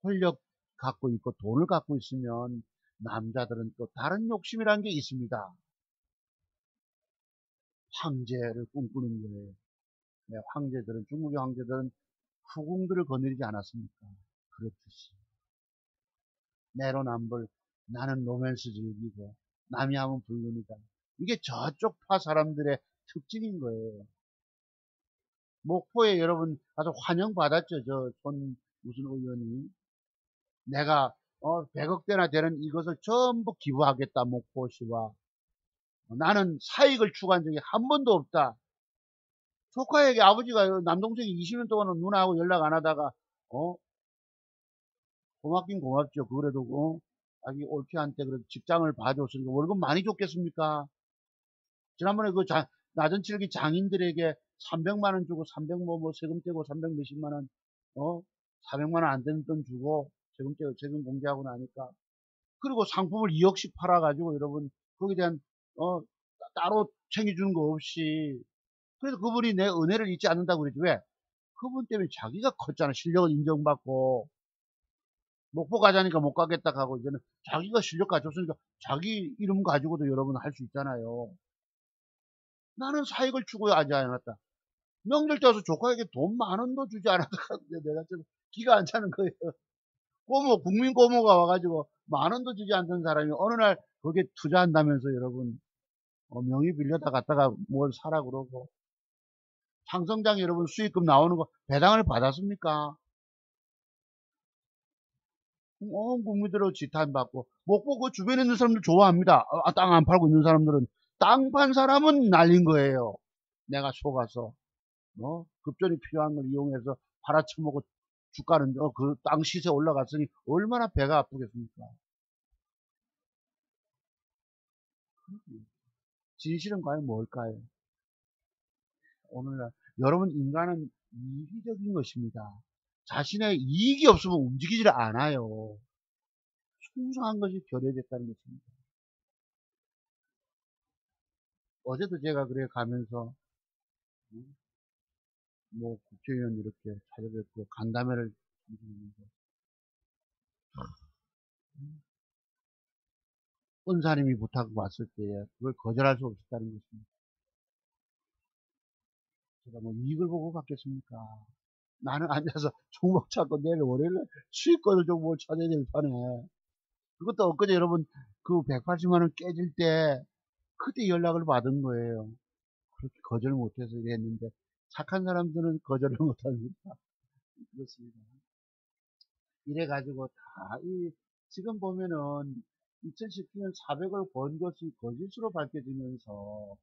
권력 갖고 있고 돈을 갖고 있으면 남자들은 또 다른 욕심이라는 게 있습니다. 황제를 꿈꾸는 거예요. 네, 황제들은 중국의 황제들은 후궁들을 거느리지 않았습니까? 그렇듯이 내로남불 나는 로맨스 즐기고 남이 하면 불륜이다. 이게 저쪽 파 사람들의 특징인 거예요. 목포에 여러분 아주 환영받았죠. 저 손 무슨 의원이 내가 100억대나 되는 이것을 전부 기부하겠다. 목포시와 나는 사익을 추구한 적이 한 번도 없다. 조카에게 아버지가 남동생이 20년 동안은 누나하고 연락 안 하다가 고맙긴 고맙죠. 그래도 자기 올케한테 그래도 직장을 봐줬으니까 월급 많이 줬겠습니까? 지난번에 그 나전칠기 장인들에게 300만 원 주고 300 뭐 세금 떼고 300 몇십만 원 400만 원 안 되는 돈 주고 세금 공개하고 나니까 그리고 상품을 2억씩 팔아가지고 여러분 거기에 대한 따로 챙겨주는 거 없이 그래서 그분이 내 은혜를 잊지 않는다고 그러지. 왜? 그분 때문에 자기가 컸잖아. 실력을 인정받고 목포 가자니까 못 가겠다 하고 이제는 자기가 실력 가졌으니까 자기 이름 가지고도 여러분 할 수 있잖아요. 나는 사익을 추구하지 않았다. 명절 때 와서 조카에게 돈 10,000원도 주지 않았다. 내가 좀 기가 안 차는 거예요. 국민 고모가 와가지고 10,000원도 주지 않던 사람이 어느 날 거기에 투자한다면서 여러분 명의 빌려다 갔다가 뭘 사라 그러고 상성장 여러분 수익금 나오는 거 배당을 받았습니까? 온 국민들로 지탄받고 목포 그 주변에 있는 사람들 좋아합니다. 땅 안 팔고 있는 사람들은 땅 판 사람은 날린 거예요. 내가 속아서 급전이 필요한 걸 이용해서 팔아쳐먹고 주가는 그 땅 시세 올라갔으니 얼마나 배가 아프겠습니까? 진실은 과연 뭘까요? 오늘날 여러분 인간은 이기적인 것입니다. 자신의 이익이 없으면 움직이질 않아요. 순수한 것이 결여됐다는 것입니다. 어제도 제가 그래 가면서 뭐 국회의원 이렇게 찾아뵙고 간담회를 했는데 은사님이 부탁을 왔을 때에 그걸 거절할 수 없었다는 것입니다. 제가 뭐 이익을 보고 받겠습니까? 나는 앉아서 종목 찾고 내일 월요일에 수익권을 좀 뭘 찾아야 될 판에 그것도 엊그제 여러분 그 180만 원 깨질 때 그때 연락을 받은 거예요. 그렇게 거절 못해서 이랬는데 착한 사람들은 거절을 못합니다. 그렇습니다. 이래가지고 지금 보면은 2019년 400을 번 것이 거짓으로 밝혀지면서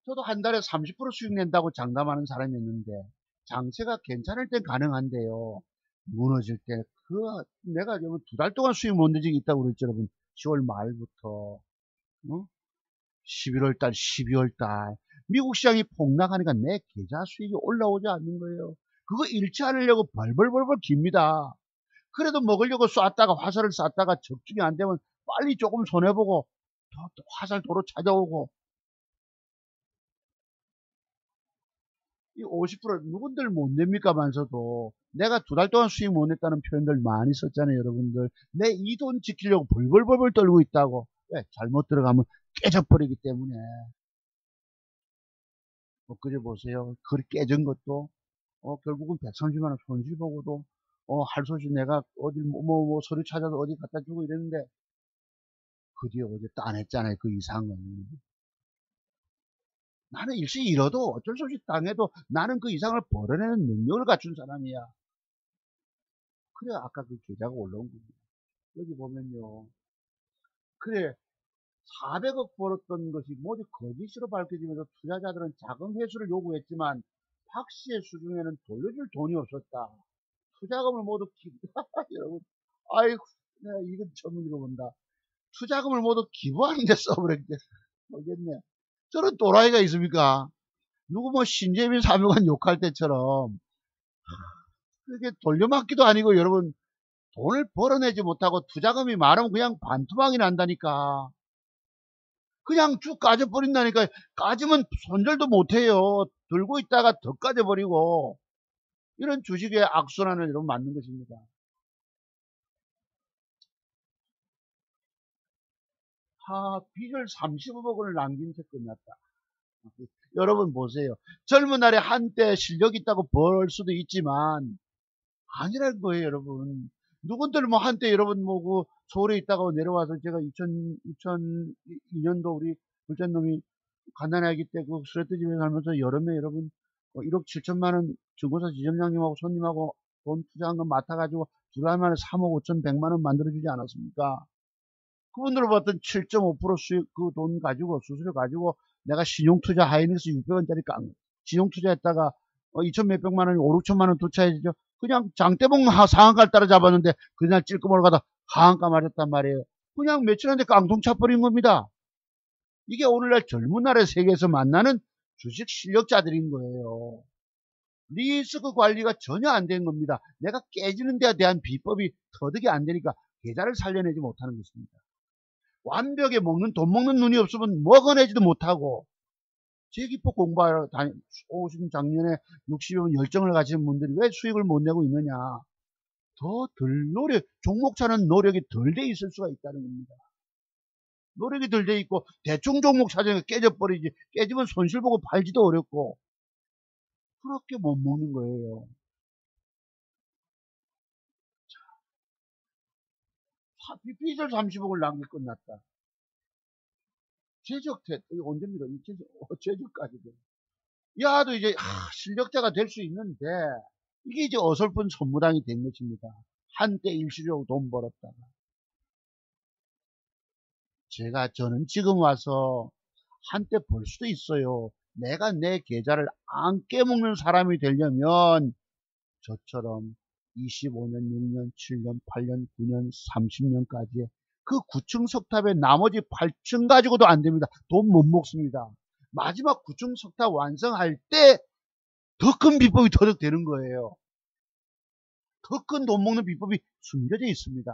저도 한 달에 30% 수익 낸다고 장담하는 사람이었는데 장세가 괜찮을 땐 가능한데요. 무너질 때 내가 2달 동안 수익 못 낸 적이 있다고 그랬죠. 여러분 10월 말부터 11월 달 12월 달 미국 시장이 폭락하니까 내 계좌 수익이 올라오지 않는 거예요. 그거 잃지 않으려고 벌벌벌벌 깁니다. 그래도 먹으려고 쐈다가 화살을 쐈다가 적중이 안 되면 빨리 조금 손해보고 또 화살 도로 찾아오고 이 50% 누군들 못 냅니까만서도 내가 2달 동안 수익 못 냈다는 표현들 많이 썼잖아요. 여러분들 내 이 돈 지키려고 벌벌벌벌 떨고 있다고. 왜? 잘못 들어가면 깨져버리기 때문에 엊그제 보세요. 그 깨진 것도 결국은 130만 원 손실 보고도 할 수 없이 내가 어디 뭐 서류 찾아서 어디 갖다 주고 이랬는데 그 뒤에 어제 따냈잖아요. 그 이상은 나는 일시 잃어도 어쩔 수 없이 당해도 나는 그 이상을 벌어내는 능력을 갖춘 사람이야. 그래 아까 그 계좌가 올라온 겁니다. 여기 보면요. 그래 400억 벌었던 것이 모두 거짓으로 밝혀지면서 투자자들은 자금 회수를 요구했지만 박 씨의 수중에는 돌려줄 돈이 없었다. 투자금을 모두 여러분 아이고 내가 이건 처음 읽어본다. 투자금을 모두 기부하는 데 써버렸대. 모르겠네. 저런 또라이가 있습니까? 누구 뭐 신재민 사무관 욕할 때처럼 그게 돌려막기도 아니고 여러분 돈을 벌어내지 못하고 투자금이 많으면 그냥 반토막이 난다니까. 그냥 쭉 까져버린다니까. 까지면 손절도 못해요. 들고 있다가 더 까져버리고 이런 주식의 악순환을 여러분 맞는 것입니다. 빚을 30억 원을 남긴 채 끝났다. 여러분 보세요. 젊은 날에 한때 실력 있다고 벌 수도 있지만 아니라는 거예요, 여러분. 누군들 뭐 한때 여러분 뭐 그 서울에 있다가 내려와서 제가 2002년도 우리 둘째 놈이 갓난아기 때 그 스레트 집에 살면서 여름에 여러분 1억 7천만 원 증권사 지점장님하고 손님하고 돈 투자한 거 맡아가지고 두 달 만에 3억 5천 100만 원 만들어주지 않았습니까? 그분들은 봤던 7.5% 수익 그 돈 가지고 수수료 가지고 내가 신용투자 하이닉스 600원짜리 신용투자했다가 2천 몇백만 원이 5, 6천만 원 도착해지죠. 그냥 장대봉 상한가를 따라잡았는데 그날 찔끔을 가다 하한가 맞았단 말이에요. 그냥 며칠 안에 깡통 차버린 겁니다. 이게 오늘날 젊은 날의 세계에서 만나는 주식 실력자들인 거예요. 리스크 관리가 전혀 안 된 겁니다. 내가 깨지는 데에 대한 비법이 터득이 안 되니까 계좌를 살려내지 못하는 것입니다. 완벽에 돈 먹는 눈이 없으면 먹어내지도 못하고 제기법 공부하러 오신 작년에 60여 열정을 가지는 분들이 왜 수익을 못 내고 있느냐. 더 덜 종목 찾는 노력이 덜 돼 있을 수가 있다는 겁니다. 노력이 덜 돼 있고 대충 종목 찾으니까 깨져버리지. 깨지면 손실 보고 팔지도 어렵고 그렇게 못 먹는 거예요. 빚을 30억을 남기 끝났다. 최적태, 이게 언제입니까? 최적까지도. 야도 이제, 실력자가 될 수 있는데, 이게 이제 어설픈 선무당이 된 것입니다. 한때 일시적으로 돈 벌었다가. 저는 지금 와서 한때 벌 수도 있어요. 내가 내 계좌를 안 깨먹는 사람이 되려면, 저처럼 25년, 6년, 7년, 8년, 9년, 30년까지 그 9층 석탑에 나머지 8층 가지고도 안 됩니다. 돈 못 먹습니다. 마지막 9층 석탑 완성할 때 더 큰 비법이 터득되는 거예요. 더 큰 돈 먹는 비법이 숨겨져 있습니다.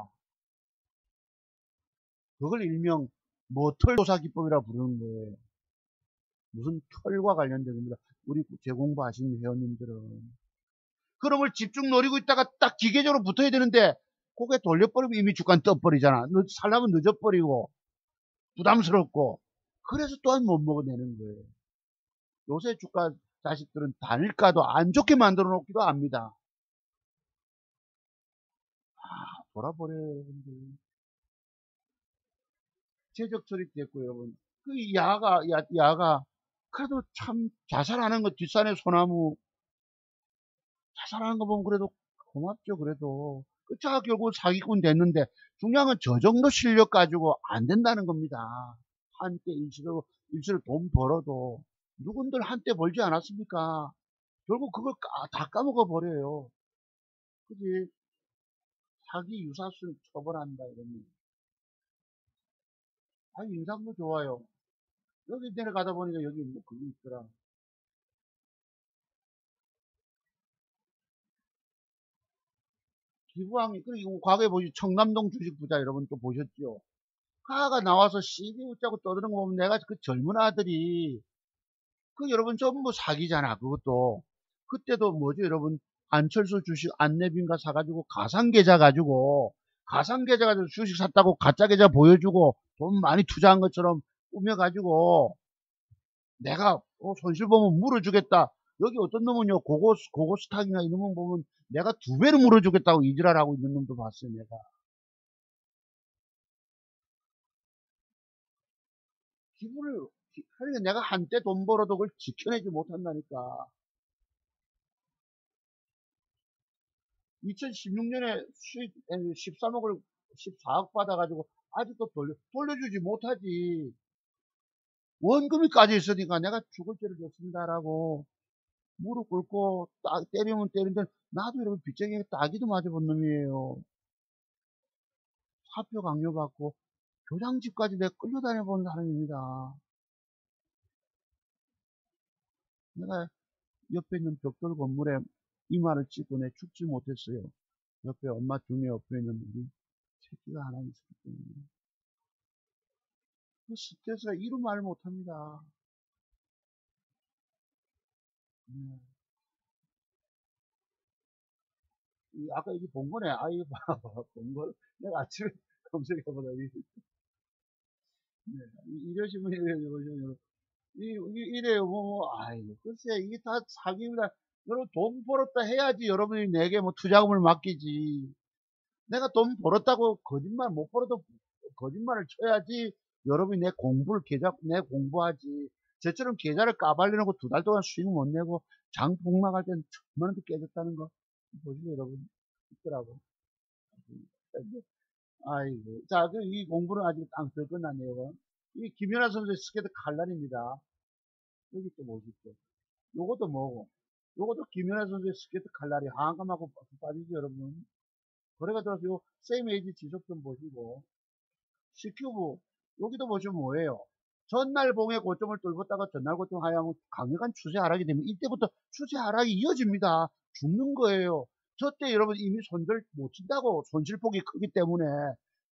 그걸 일명 모털조사 기법이라 부르는 거예요. 무슨 털과 관련된 겁니다. 우리 재공부하시는 회원님들은. 그런 걸 집중 노리고 있다가 딱 기계적으로 붙어야 되는데 고개 돌려버리면 이미 주가는 떠버리잖아. 살려면 늦어버리고 부담스럽고 그래서 또한 못 먹어내는 거예요. 요새 주가 자식들은 단일가도 안 좋게 만들어 놓기도 합니다. 돌아버려요, 여러분들. 최적 처리됐고, 여러분. 그 야가, 그래도 참 자살하는 거, 뒷산의 소나무, 자살하는 거 보면 그래도 고맙죠, 그래도. 끝자가 결국 사기꾼 됐는데, 중요한 건 저 정도 실력 가지고 안 된다는 겁니다. 한때 일시로 돈 벌어도, 누군들 한때 벌지 않았습니까? 결국 그걸 다 까먹어 버려요. 그지? 사기 유사수 처벌한다, 이러면. 인상도 좋아요. 여기 내려가다 보니까 여기 뭐 그게 있더라. 기부왕이, 그리고 과거에 보시 청남동 주식 부자 여러분 또 보셨죠? 가가 나와서 시비 웃자고 떠드는 거 보면 내가 그 젊은 아들이, 그 여러분 전부 사기잖아, 그것도. 그때도 뭐죠, 여러분? 안철수 주식 안내빈가 사가지고 가상계좌 가지고 주식 샀다고 가짜 계좌 보여주고 돈 많이 투자한 것처럼 꾸며가지고 내가 손실 보면 물어주겠다. 여기 어떤 놈은요, 고고스탁이나 이런 놈 보면 내가 2배로 물어주겠다고 이지랄하고 있는 놈도 봤어요, 내가. 기분을, 그러니까 내가 한때 돈 벌어도 그걸 지켜내지 못한다니까. 2016년에 수익 13억을 14억 받아가지고 아직도 돌려주지 못하지. 원금이 까져 있으니까 내가 죽을 죄를 졌습니다라고 무릎 꿇고 때리면 때리는데 나도 이렇게 빚쟁이에 따기도 맞아본 놈이에요. 사표 강요받고 교장집까지 내가 끌려다녀 본 사람입니다. 내가 옆에 있는 벽돌 건물에 이마를 찍고 내 죽지 못했어요. 옆에 엄마 등에 옆에 있는 우리 새끼가 하나 있었기 때문에. 그 스트레스가 이루 말 못합니다. 네. 아까 이게 본 거네. 이거 봐. 본 거. 내가 아침에 검색해보다. 네. 이러시면, 이래요. 이래요. 아이고, 글쎄, 이게 다 사기입니다. 여러분 돈 벌었다 해야지 여러분이 내게 뭐 투자금을 맡기지. 내가 돈 벌었다고 거짓말 못 벌어도 거짓말을 쳐야지 여러분이 내 공부를 내 공부하지. 저처럼 계좌를 까발려놓고 2달 동안 수익 못 내고 장 폭락할 때는 천만 원도 깨졌다는 거 보시죠 여러분. 있더라고. 아이고. 자, 이 공부는 아직 덜 끝났네요. 이 김연아 선수의 스케이트 칼날입니다. 여기 또 보십시오. 요것도 뭐고. 요것도 김연아 선수의 스케이트 칼날이 한감하고 빠지죠, 여러분. 거래가 들어서 요 세임 에이지 지속 좀 보시고. C큐브. 여기도 보시면 뭐예요? 전날 봉의 고점을 뚫었다가 전날 고점 하향 강력한 추세 하락이 되면 이때부터 추세 하락이 이어집니다. 죽는 거예요. 저때 여러분 이미 손절 못 친다고 손실폭이 크기 때문에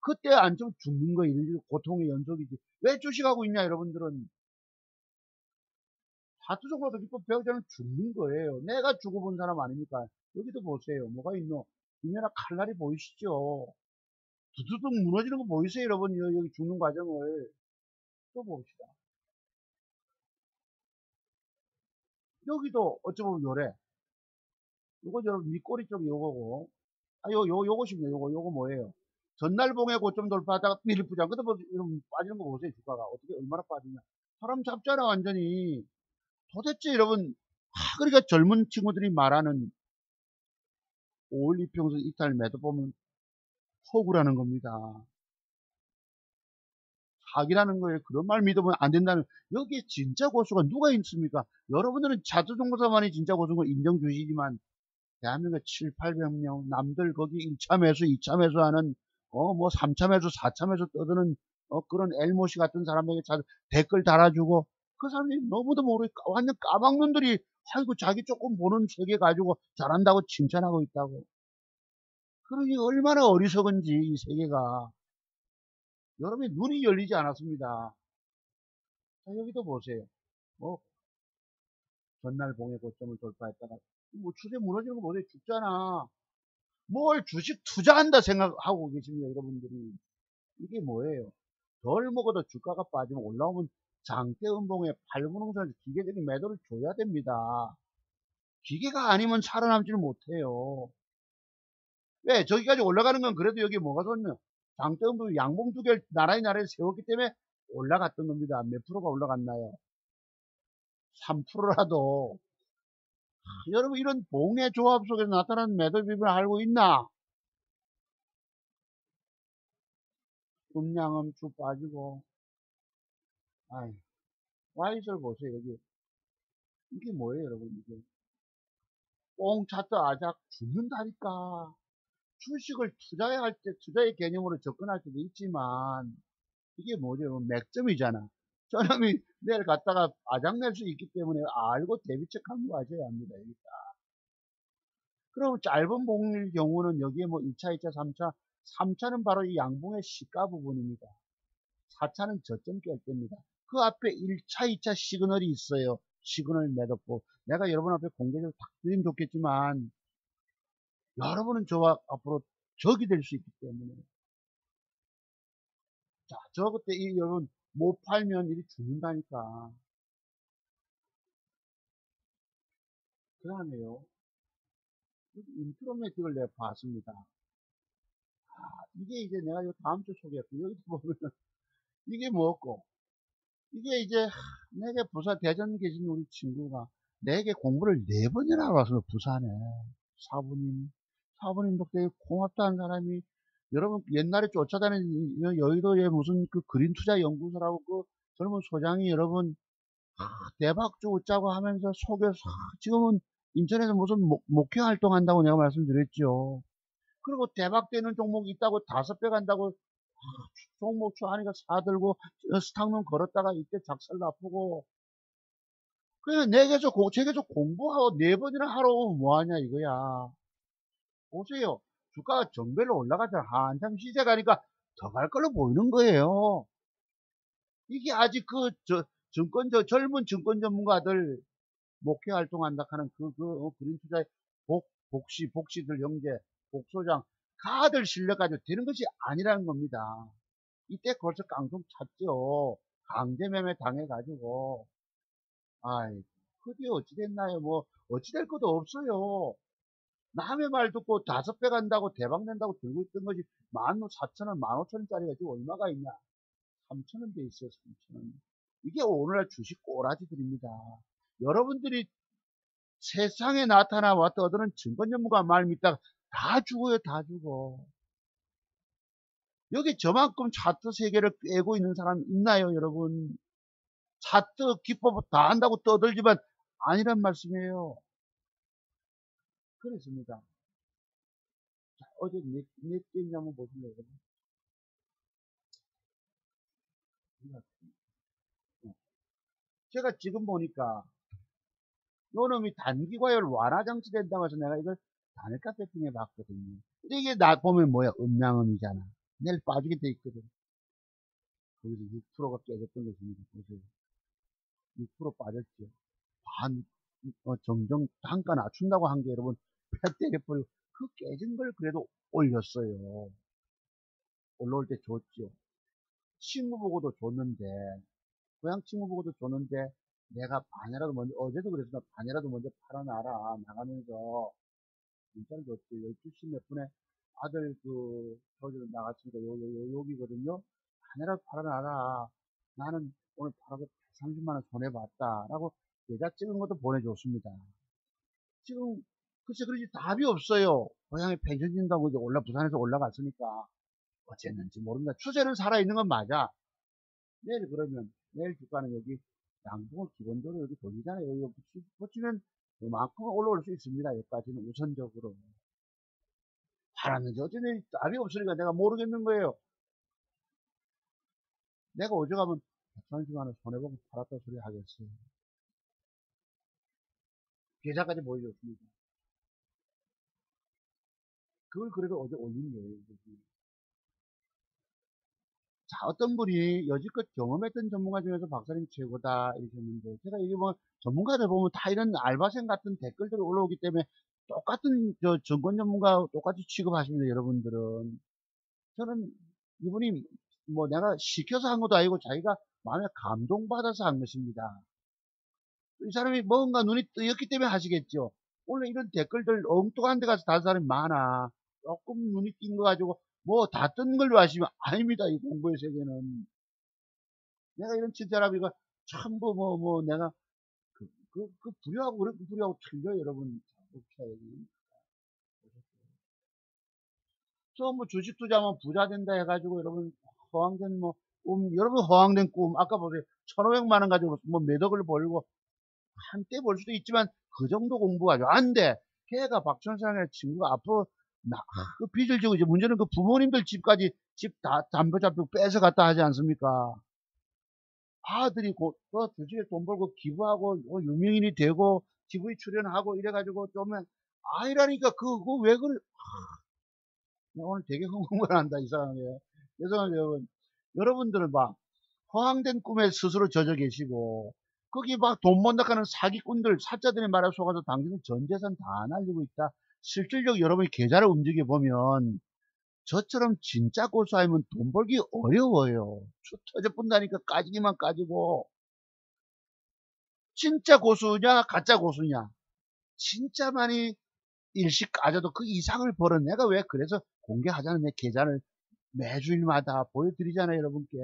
그때 안 좀 죽는 거예요. 고통의 연속이지. 왜 주식하고 있냐 여러분들은. 하트 정보도 기법 배우지 않으면 죽는 거예요. 내가 죽어본 사람 아닙니까? 여기도 보세요. 뭐가 있노? 김연아 칼날이 보이시죠? 두두둑 무너지는 거 보이세요 여러분? 여기 죽는 과정을. 또 봅시다. 여기도 어찌 보면 요래. 요거 여러분 윗꼬리 쪽 요거고. 아, 요것입니다. 요거 뭐예요? 전날 봉에 고점 돌파하다가 밀리프장. 그때 뭐, 여러분 빠지는 거 보세요. 주가가. 어떻게, 얼마나 빠지냐. 사람 잡잖아, 완전히. 도대체 여러분, 그러니까 젊은 친구들이 말하는 5월 이평선 이탈 매도 보면 허구라는 겁니다. 사기라는 거예요. 그런 말 믿으면 안 된다는. 여기에 진짜 고수가 누가 있습니까? 여러분들은 자주종사만이 진짜 고수인 거 인정 주시지만 대한민국 7, 800명 남들 거기 1차 매수, 2차 매수하는 뭐 3차 매수, 4차 매수 떠드는 그런 엘모시 같은 사람에게 댓글 달아주고 그 사람이 너무도 모르게 완전 까막눈들이 아이고 자기 조금 보는 세계 가지고 잘한다고 칭찬하고 있다고. 그러니 얼마나 어리석은지 이 세계가. 여러분의 눈이 열리지 않았습니다. 자, 여기도 보세요. 뭐 전날 봉의 고점을 돌파했다가 뭐 추세 무너지는 거 보세요. 죽잖아. 뭘 주식 투자한다 생각하고 계십니다, 여러분들이. 이게 뭐예요? 덜 먹어도 주가가 빠지면 올라오면 장대 음봉에 팔분홍선 기계적인 매도를 줘야 됩니다. 기계가 아니면 살아남지를 못해요. 왜? 저기까지 올라가는 건 그래도 여기 뭐가 좋냐? 장대 음봉 양봉 2개를 나란히 세웠기 때문에 올라갔던 겁니다. 몇 프로가 올라갔나요? 3%라도. 여러분 이런 봉의 조합 속에서 나타나는 매도 비율을 알고 있나? 음량은 쭉 빠지고. 아이, 와이즈를 보세요, 여기. 이게 뭐예요, 여러분, 이게. 뽕 차트 아작 죽는다니까. 주식을 투자해야 할 때 투자의 개념으로 접근할 수도 있지만, 이게 뭐죠? 맥점이잖아. 저놈이 내일 갔다가 아작낼 수 있기 때문에 알고 대비책 강구하셔야 합니다, 여기다. 그럼 짧은 봉일 경우는 여기에 뭐 1차, 2차, 3차, 3차는 바로 이 양봉의 시가 부분입니다. 4차는 저점 깰 때입니다. 그 앞에 1차, 2차 시그널이 있어요. 시그널 매도법. 내가 여러분 앞에 공개적으로 탁 드리면 좋겠지만, 여러분은 저와 앞으로 적이 될 수 있기 때문에. 자, 저 그때 여러분 못 팔면 일이 죽는다니까. 그 다음에요. 인트로매틱을 내가 봤습니다. 이게 이제 내가 다음 주 소개했고, 여기 보면 이게 뭐고, 이게 이제 내게 대전 계신 우리 친구가 내게 공부를 4번이나 와서 부산에 사부님 덕분에 고맙다는 사람이 여러분 옛날에 쫓아다니는 여의도에 무슨 그 그린 투자 연구소라고 그 젊은 소장이 여러분 대박 주자고 하면서 속여서 지금은 인천에서 무슨 목회 활동한다고 내가 말씀드렸죠. 그리고 대박되는 종목이 있다고 5배 간다고 종목 추하니까 사들고 스탁론 걸었다가 이때 작살 나쁘고 그냥 제게서 공부하고 4번이나 하러 오면 뭐하냐 이거야. 보세요. 주가가 정배로 올라가잖아. 한참 시세 가니까 더 갈 걸로 보이는 거예요. 이게 아직 젊은 증권 전문가들 목회 활동한다 하는 그린 투자의 복시들 형제, 복소장, 가들 실력 가지고 되는 것이 아니라는 겁니다. 이때 벌써 깡통 찼죠. 강제매매 당해가지고. 아이, 그게 어찌 됐나요? 뭐, 어찌 될 것도 없어요. 남의 말 듣고 5배 간다고 대박 낸다고 들고 있던 것이 14,000원, 15,000원짜리가 지금 얼마가 있냐? 3,000원 돼 있어요, 3,000원. 이게 오늘날 주식 꼬라지들입니다. 여러분들이 세상에 나타나 떠드는 증권 전문가 말 믿다가 다 죽어요, 다 죽어. 여기 저만큼 차트 세계를 꿰고 있는 사람 있나요, 여러분? 차트 기법 다 한다고 떠들지만 아니란 말씀이에요. 그렇습니다. 자, 어제 몇 개인지 한번 보실래요, 여러분? 제가 지금 보니까 요 놈이 단기과열 완화 장치된다고 해서 내가 이걸 단일가 세팅해 봤거든요. 근데 이게 나 보면 뭐야? 음양음이잖아. 내일 빠지게 돼 있거든. 거기서 6%가 깨졌던 것입니다. 보세요. 6% 빠졌죠. 정정 단가 낮춘다고 한 게 여러분 팩대게 버리고 그 깨진 걸 그래도 올렸어요. 올라올 때 줬죠. 친구 보고도 줬는데, 고향 친구 보고도 줬는데, 내가 반이라도 먼저, 어제도 그랬으나 반이라도 먼저 팔아놔라, 나가면서, 문자를 줬죠. 12시 몇 분에 아들 저기로 나갔으니까 여기거든요. 반이라도 팔아놔라. 나는 오늘 팔아서 130만원 손해봤다. 라고 계좌 찍은 것도 보내줬습니다. 지금, 글쎄, 그러지 답이 없어요. 고향에 펜션 준다고 이제 부산에서 올라갔으니까. 어쨌는지 모릅니다. 추세는 살아있는 건 맞아. 내일 그러면, 내일 주가는 여기 양봉을 기본적으로 여기 돌리잖아요. 여기 붙이면 그만큼 올라올 수 있습니다. 여기까지는 우선적으로. 팔았는지 어쩌면 답이 없으니까 내가 모르겠는 거예요. 내가 어제 가면 130만원 손해보고 팔았다 소리 하겠어요. 계좌까지 보여줬습니다. 그걸 그래도 어제 올린 거예요. 자, 어떤 분이 여지껏 경험했던 전문가 중에서 박사님 최고다 이러셨는데, 제가 이게 뭐 전문가들 보면 다 이런 알바생 같은 댓글들이 올라오기 때문에 똑같은 정권 전문가 똑같이 취급하십니다, 여러분들은. 저는 이분이 뭐 내가 시켜서 한 것도 아니고 자기가 마음에 감동받아서 한 것입니다. 이 사람이 뭔가 눈이 뜨였기 때문에 하시겠죠. 원래 이런 댓글들 엉뚱한 데 가서 다른 사람이 많아. 조금 눈이 띈 거 가지고 뭐 다 뜬 걸로 아시면 아닙니다. 이 공부의 세계는. 내가 이런 친절함이가 전부 내가 부류하고 그렇게 부류하고 틀려 여러분. 전부 주식 투자하면 부자 된다 해가지고 여러분 허황된 여러분 허황된 꿈 아까 보세요. 1,500만 원 가지고 뭐 몇 억을 벌고 한때 벌 수도 있지만 그 정도 공부가지고 안 돼. 걔가 박천상의 친구가 앞으로 그 빚을 지고 이제 문제는 그 부모님들 집까지 집 다 담배 잡히고 뺏어 갔다 하지 않습니까? 아들이 또 주식에 돈 벌고 기부하고 유명인이 되고 TV 출연하고 이래가지고 좀 아이라니까 그거 왜 그래? 오늘 되게 흥분을 한다 이상하게. 죄송합니다 여러분. 여러분들은 막 허황된 꿈에 스스로 젖어 계시고 거기 막 돈 번다하는 사기꾼들 사자들의 말에 속아서 당신은 전 재산 다 날리고 있다. 실질적으로 여러분이 계좌를 움직여 보면 저처럼 진짜 고수하면 돈 벌기 어려워요. 축 터져 본다니까 까지기만 까지고. 진짜 고수냐 가짜 고수냐. 진짜 많이 일씩 까져도 그 이상을 벌어. 내가 왜 그래서 공개하자는 내 계좌를 매주일마다 보여드리잖아요 여러분께.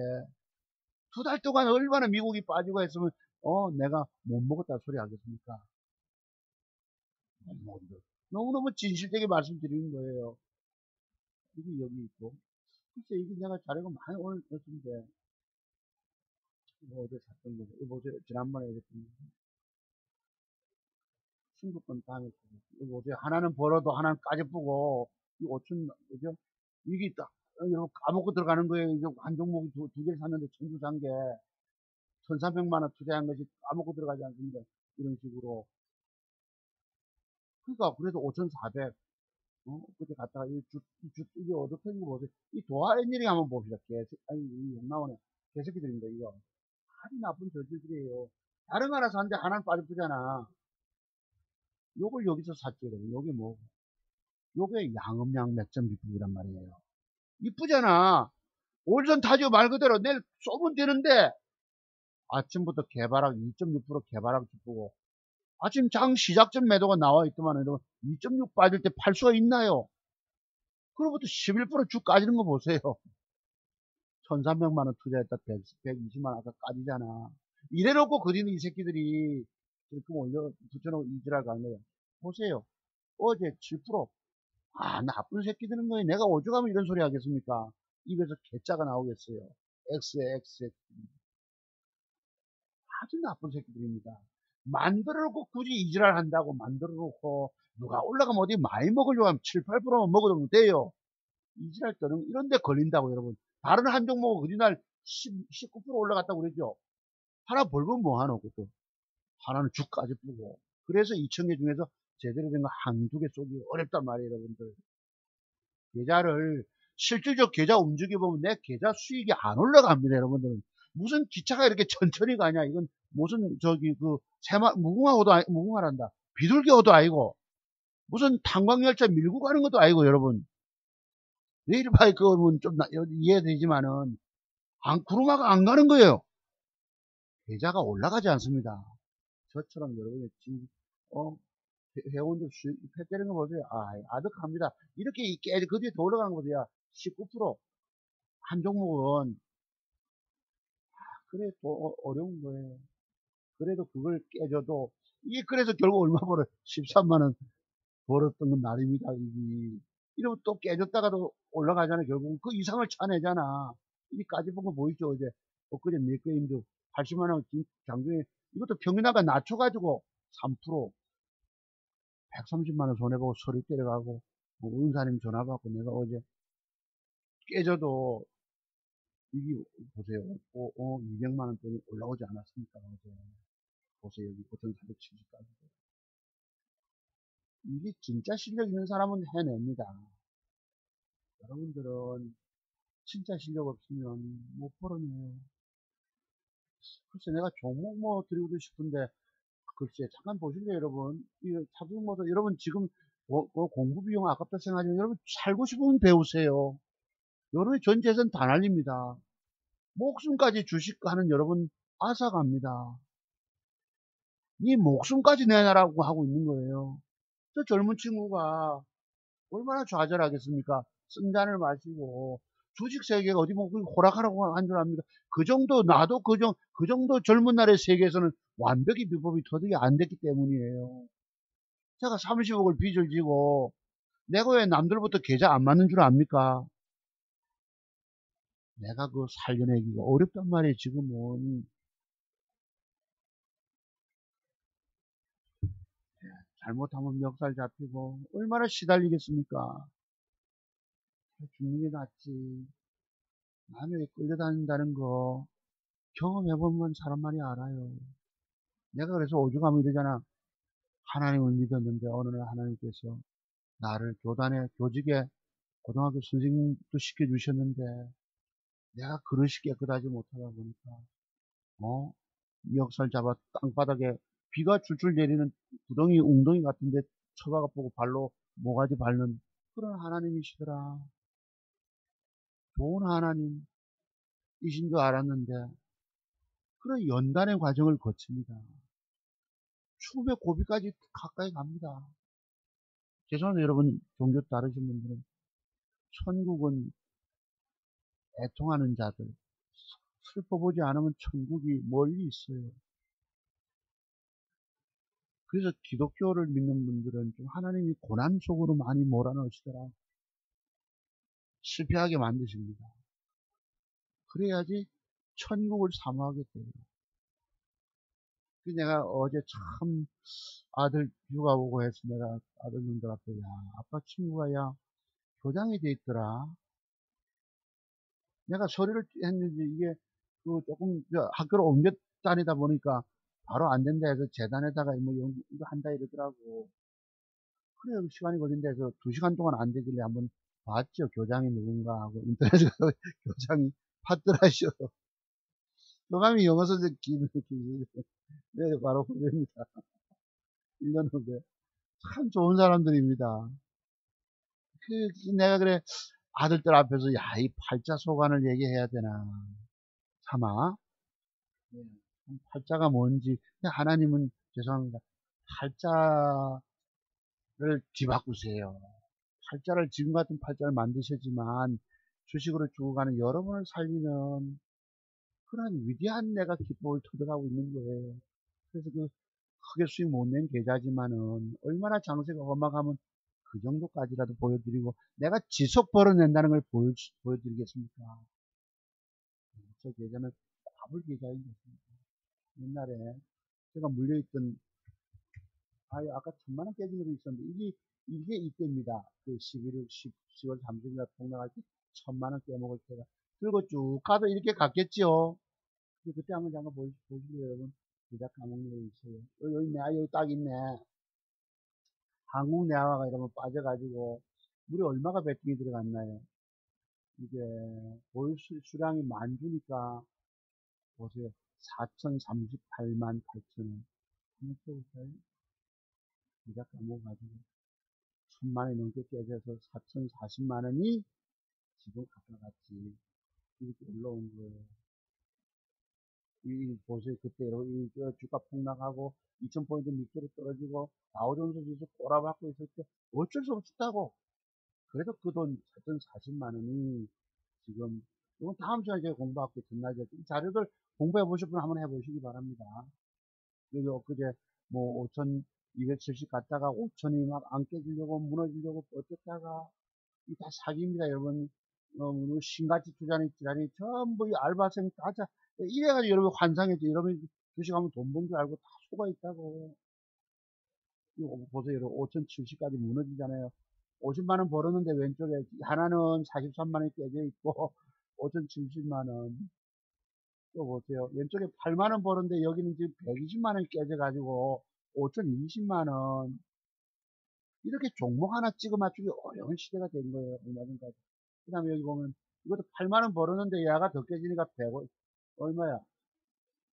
2달 동안 얼마나 미국이 빠지고 했으면 내가 못 먹었다 소리 하겠습니까? 못 먹었는데. 너무너무 진실되게 말씀드리는 거예요. 이게 여기 있고. 글쎄 이게 내가 자료가 많이 오늘 했는데 어제 샀던 거죠. 이거 보세요. 지난번에 얘기했던 거. 친구건 다음에 이거 보세요. 하나는 벌어도 하나는 까집고 이 5천 그죠? 이게 딱 여러분 까먹고 들어가는 거예요. 이제 한 종목이 두 개를 샀는데 전주 산 게 1,300만 원 투자한 것이 까먹고 들어가지 않습니까? 이런 식으로. 그러니까 그래도 5,400 그때 갔다가 이게 어떻게 거 보세요. 이 도하 엔지니어링 한번 봅시다. 아니 욕 나오네. 개새끼들입니다 이거. 아주 나쁜 저질들이에요. 다른 거 하나 샀는데 하나는 빠져쁘잖아. 요걸 여기서 샀죠. 요게 뭐 요게 양음양 맥점 비품이란 말이에요. 이쁘잖아. 올선 타죠 말 그대로 내일 쏘면 되는데 아침부터 개발학 2.6% 개발학 기쁘고 아침 장 시작 전 매도가 나와 있더만 2.6 빠질 때 팔 수가 있나요? 그로부터 11%쭉 까지는 거 보세요. 1300만원 투자했다 120만원 아까 까지잖아. 이래놓고 그리는 이 새끼들이 지금 올려 붙여놓고 이지랄 가는 거예요. 보세요. 어제 7%. 아, 나쁜 새끼들은 거예요. 내가 오죽하면 이런 소리 하겠습니까? 입에서 개짜가 나오겠어요. XX. 아주 나쁜 새끼들입니다. 만들어놓고 굳이 이지랄 한다고 만들어놓고 누가 올라가면 어디 많이 먹으려고 하면 7, 8%만 먹어도 돼요. 이지랄 떠는 이런데 걸린다고 여러분. 다른 한 종목은 어디날 19% 올라갔다고 그러죠. 하나 벌면 뭐하노 그것도. 하나는 죽까지 뿌고. 그래서 2,000개 중에서 제대로 된 거 한두 개 쏘기 어렵단 말이에요 여러분들. 계좌를 실질적 계좌 움직여보면 내 계좌 수익이 안 올라갑니다 여러분들은. 무슨 기차가 이렇게 천천히 가냐. 이건 무슨 저기 그 무궁화란다. 비둘기호도 아니고 무슨 탄광열차 밀고 가는 것도 아니고 여러분. 레일바이크는 좀 이해되지만은 구루마가 안 가는 거예요. 계좌가 올라가지 않습니다. 저처럼 여러분의 회원들 수익 패때리는 거 보세요. 아득합니다. 이렇게 그 뒤에 더 올라가는 거 보세요. 19%. 한 종목은 그래 또 어려운 거예요. 그래도 그걸 깨져도 이게 그래서 결국 얼마 벌어 13만원 벌었던 건 나름이다. 이러면 또 깨졌다가도 올라가잖아요. 결국은 그 이상을 차내잖아. 이 까지본 거 보이죠? 어제 엊그제 네거임도 80만원 장중에 이것도 평균화가 낮춰가지고 3% 130만원 손해보고 서류 때려가고 은사님 전화받고 내가 어제 깨져도 이게 보세요. 200만원 돈이 올라오지 않았습니까? 어제 보세요. 여기 5,470까지. 이게 진짜 실력 있는 사람은 해냅니다. 여러분들은 진짜 실력 없으면 못 벌어내요. 글쎄 내가 종목 뭐 드리고 싶은데 글쎄 잠깐 보실래요 여러분. 이 자동모도 여러분 지금 공부 비용 아깝다 생각하지만 여러분 살고 싶으면 배우세요. 여러분의 전 재산 다 날립니다. 목숨까지 주식하는 여러분 앗아갑니다. 이 목숨까지 내놔라고 하고 있는 거예요. 저 젊은 친구가 얼마나 좌절하겠습니까? 쓴 잔을 마시고 주식 세계가 어디 뭐 호락하라고 한 줄 압니까? 그 정도 나도 그 정도 젊은 날의 세계에서는 완벽히 비법이 터득이 안 됐기 때문이에요. 제가 30억을 빚을 지고 내가 왜 남들부터 계좌 안 맞는 줄 압니까? 내가 그 살려내기가 어렵단 말이에요. 지금은 잘못하면 멱살 잡히고 얼마나 시달리겠습니까? 죽는 게 낫지. 남에게 끌려다닌다는 거 경험해보면 사람만이 알아요. 내가 그래서 오죽하면 이러잖아. 하나님을 믿었는데 어느 날 하나님께서 나를 교직에 고등학교 선생님도 시켜주셨는데 내가 그릇이 깨끗하지 못하다 보니까 멱살 잡아 땅바닥에 비가 줄줄 내리는 구덩이 웅덩이 같은데 처박아 보고 발로 모가지 밟는 그런 하나님이시더라. 좋은 하나님이신 줄 알았는데 그런 연단의 과정을 거칩니다. 추후에 고비까지 가까이 갑니다. 죄송한데 여러분 종교 다르신 분들은 천국은 애통하는 자들 슬퍼보지 않으면 천국이 멀리 있어요. 그래서 기독교를 믿는 분들은 좀 하나님이 고난 속으로 많이 몰아넣으시더라. 실패하게 만드십니다. 그래야지 천국을 사모하게 돼요. 내가 어제 참 아들 휴가 오고 해서 내가 아들놈들 앞에 아빠 친구가 교장이 돼 있더라. 내가 서류를 했는데 이게 조금 학교를 옮겨 다니다 보니까 바로 안 된다 해서 재단에다가 뭐 이거 한다 이러더라고. 그래 시간이 걸린다 해서 2시간 동안 안 되길래 한번 봤죠. 교장이 누군가 하고 인터넷에 가서 교장이 팟더라쇼. 교감이 영어 선생 네, 바로 후배입니다. 1년 후배. 참 좋은 사람들입니다. 내가 그래 아들들 앞에서 이 팔자 소관을 얘기해야 되나. 참아. 팔자가 뭔지. 하나님은 죄송합니다. 팔자를 뒤바꾸세요. 팔자를 지금 같은 팔자를 만드셨지만 주식으로 죽어가는 여러분을 살리는 그런 위대한 내가 기법을 터득하고 있는 거예요. 그래서 그 크게 수익 못 낸 계좌지만은 얼마나 장세가 험악하면 그 정도까지라도 보여드리고 내가 지속 벌어낸다는 걸 보여드리겠습니까? 저 계좌는 바불 계좌인 것입니다. 옛날에 제가 물려있던 아까 1000만원 깨진 것도 있었는데 이게 이때입니다. 그 10월 30일 폭락할 때 1000만원 깨먹을 때가 그리고 쭉 가도 이렇게 갔겠죠. 그때 한번 잠깐 보실래요 여러분? 계좌 까먹는 거 있어요. 여기 있네. 여기 딱 있네. 한국내화가 이러면 빠져가지고 물이 얼마가 베팅이 들어갔나요? 이게 보유 수량이 만주니까 보세요. 4038만 8천원. 한번 써볼까요? 계좌 까먹어가지고 1000만원이 넘게 깨져서 4040만원이 지금 가까웠지. 이렇게 올라온 거예요. 이 보세요. 그때 이 주가 폭락하고 2000포인트 밑으로 떨어지고 다우존스 지수 꼬라박고 있을 때 어쩔 수 없었다고. 그래도 그 돈 4040만원이 지금 이건 다음 시간에 제가 공부할게요. 전날에 이 자료들 공부해 보실 분 한번 해보시기 바랍니다. 여기 엊그제 뭐 5270 갔다가 5000이 막 안 깨지려고 무너지려고 어쨌다가 이 다 사기입니다 여러분. 신가치 투자니 지라니 전부 이 알바생 다 이래가지고 여러분 환상했죠. 여러분 주식하면 돈 번 줄 알고 다 속아 있다고. 이거 보세요. 여러분 5070까지 무너지잖아요. 50만원 벌었는데 왼쪽에 하나는 43만원이 깨져 있고 5070만원 또 보세요. 왼쪽에 8만원 벌었는데 여기는 지금 120만원이 깨져가지고 5020만원 이렇게 종목 하나 찍어 맞추기 어려운 시대가 된 거예요. 얼마 전까지. 그 다음에 여기 보면 이것도 8만원 벌었는데 얘가 더 깨지니까 100원 얼마야?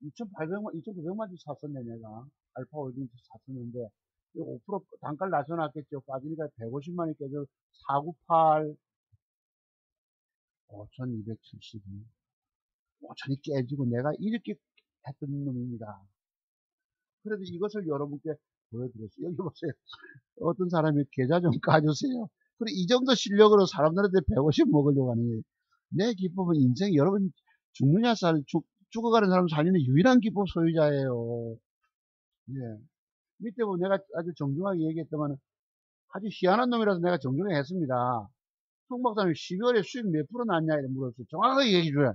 2,800만, 2,900만원치 샀었네 내가. 알파홀딩스 샀었는데 5% 단가를 낮춰놨겠죠. 빠지니까 150만원이 깨져 498 5272 5천이 깨지고 내가 이렇게 했던 놈입니다. 그래도 이것을 여러분께 보여드렸어요. 여기 보세요. 어떤 사람이 계좌 좀 까주세요. 그래, 이 정도 실력으로 사람들한테 150 먹으려고 하는 거예요. 내 기법은 인생, 여러분 죽느냐 죽어가는 사람 살리는 유일한 기법 소유자예요. 예. 밑에 보면 내가 아주 정중하게 얘기했더만 아주 희한한 놈이라서 내가 정중하게 했습니다. 송 박사님 12월에 수익 몇 프로 났냐 이렇게 물었어요. 정확하게 얘기해줘요.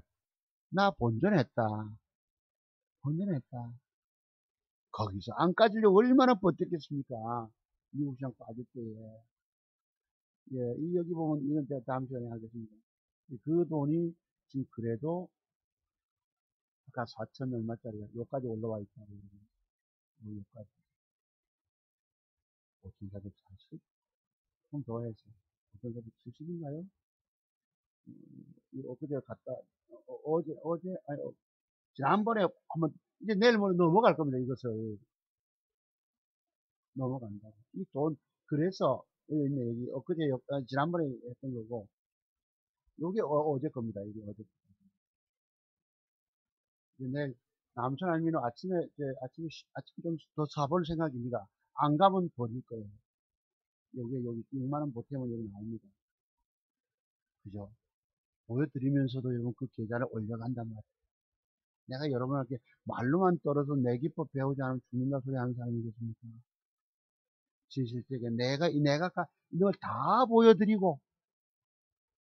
나 본전했다. 본전했다. 거기서 안 까지려고 얼마나 버텼겠습니까? 미국 시장 빠질 때에. 예, 여기 보면 이건 제가 다음 시간에 하겠습니다. 그 돈이 지금 그래도 아까 4천 얼마짜리가 여기까지 올라와 있다고. 여기까지 5,440? 좀 더 해서 5,470인가요? 엊그제 갔다 어제 아니 지난번에 한번 이제 내일 모레 넘어갈 겁니다. 이것을 넘어간다. 이 돈 그래서 여기 있네 여기 엊그제 지난번에 했던 거고 요게 어제 겁니다. 이게 어제. 내일 남천 알미노 아침에 좀 더 사볼 생각입니다. 안 가면 버릴 거예요. 여기 6만원 보태면 여기 나옵니다. 그죠? 보여드리면서도 여러분 그 계좌를 올려간단 말이에요. 내가 여러분에게 말로만 떨어서 내 기법 배우지 않으면 죽는다 소리 하는 사람이겠습니까? 진실되게 내가 이걸 다 보여드리고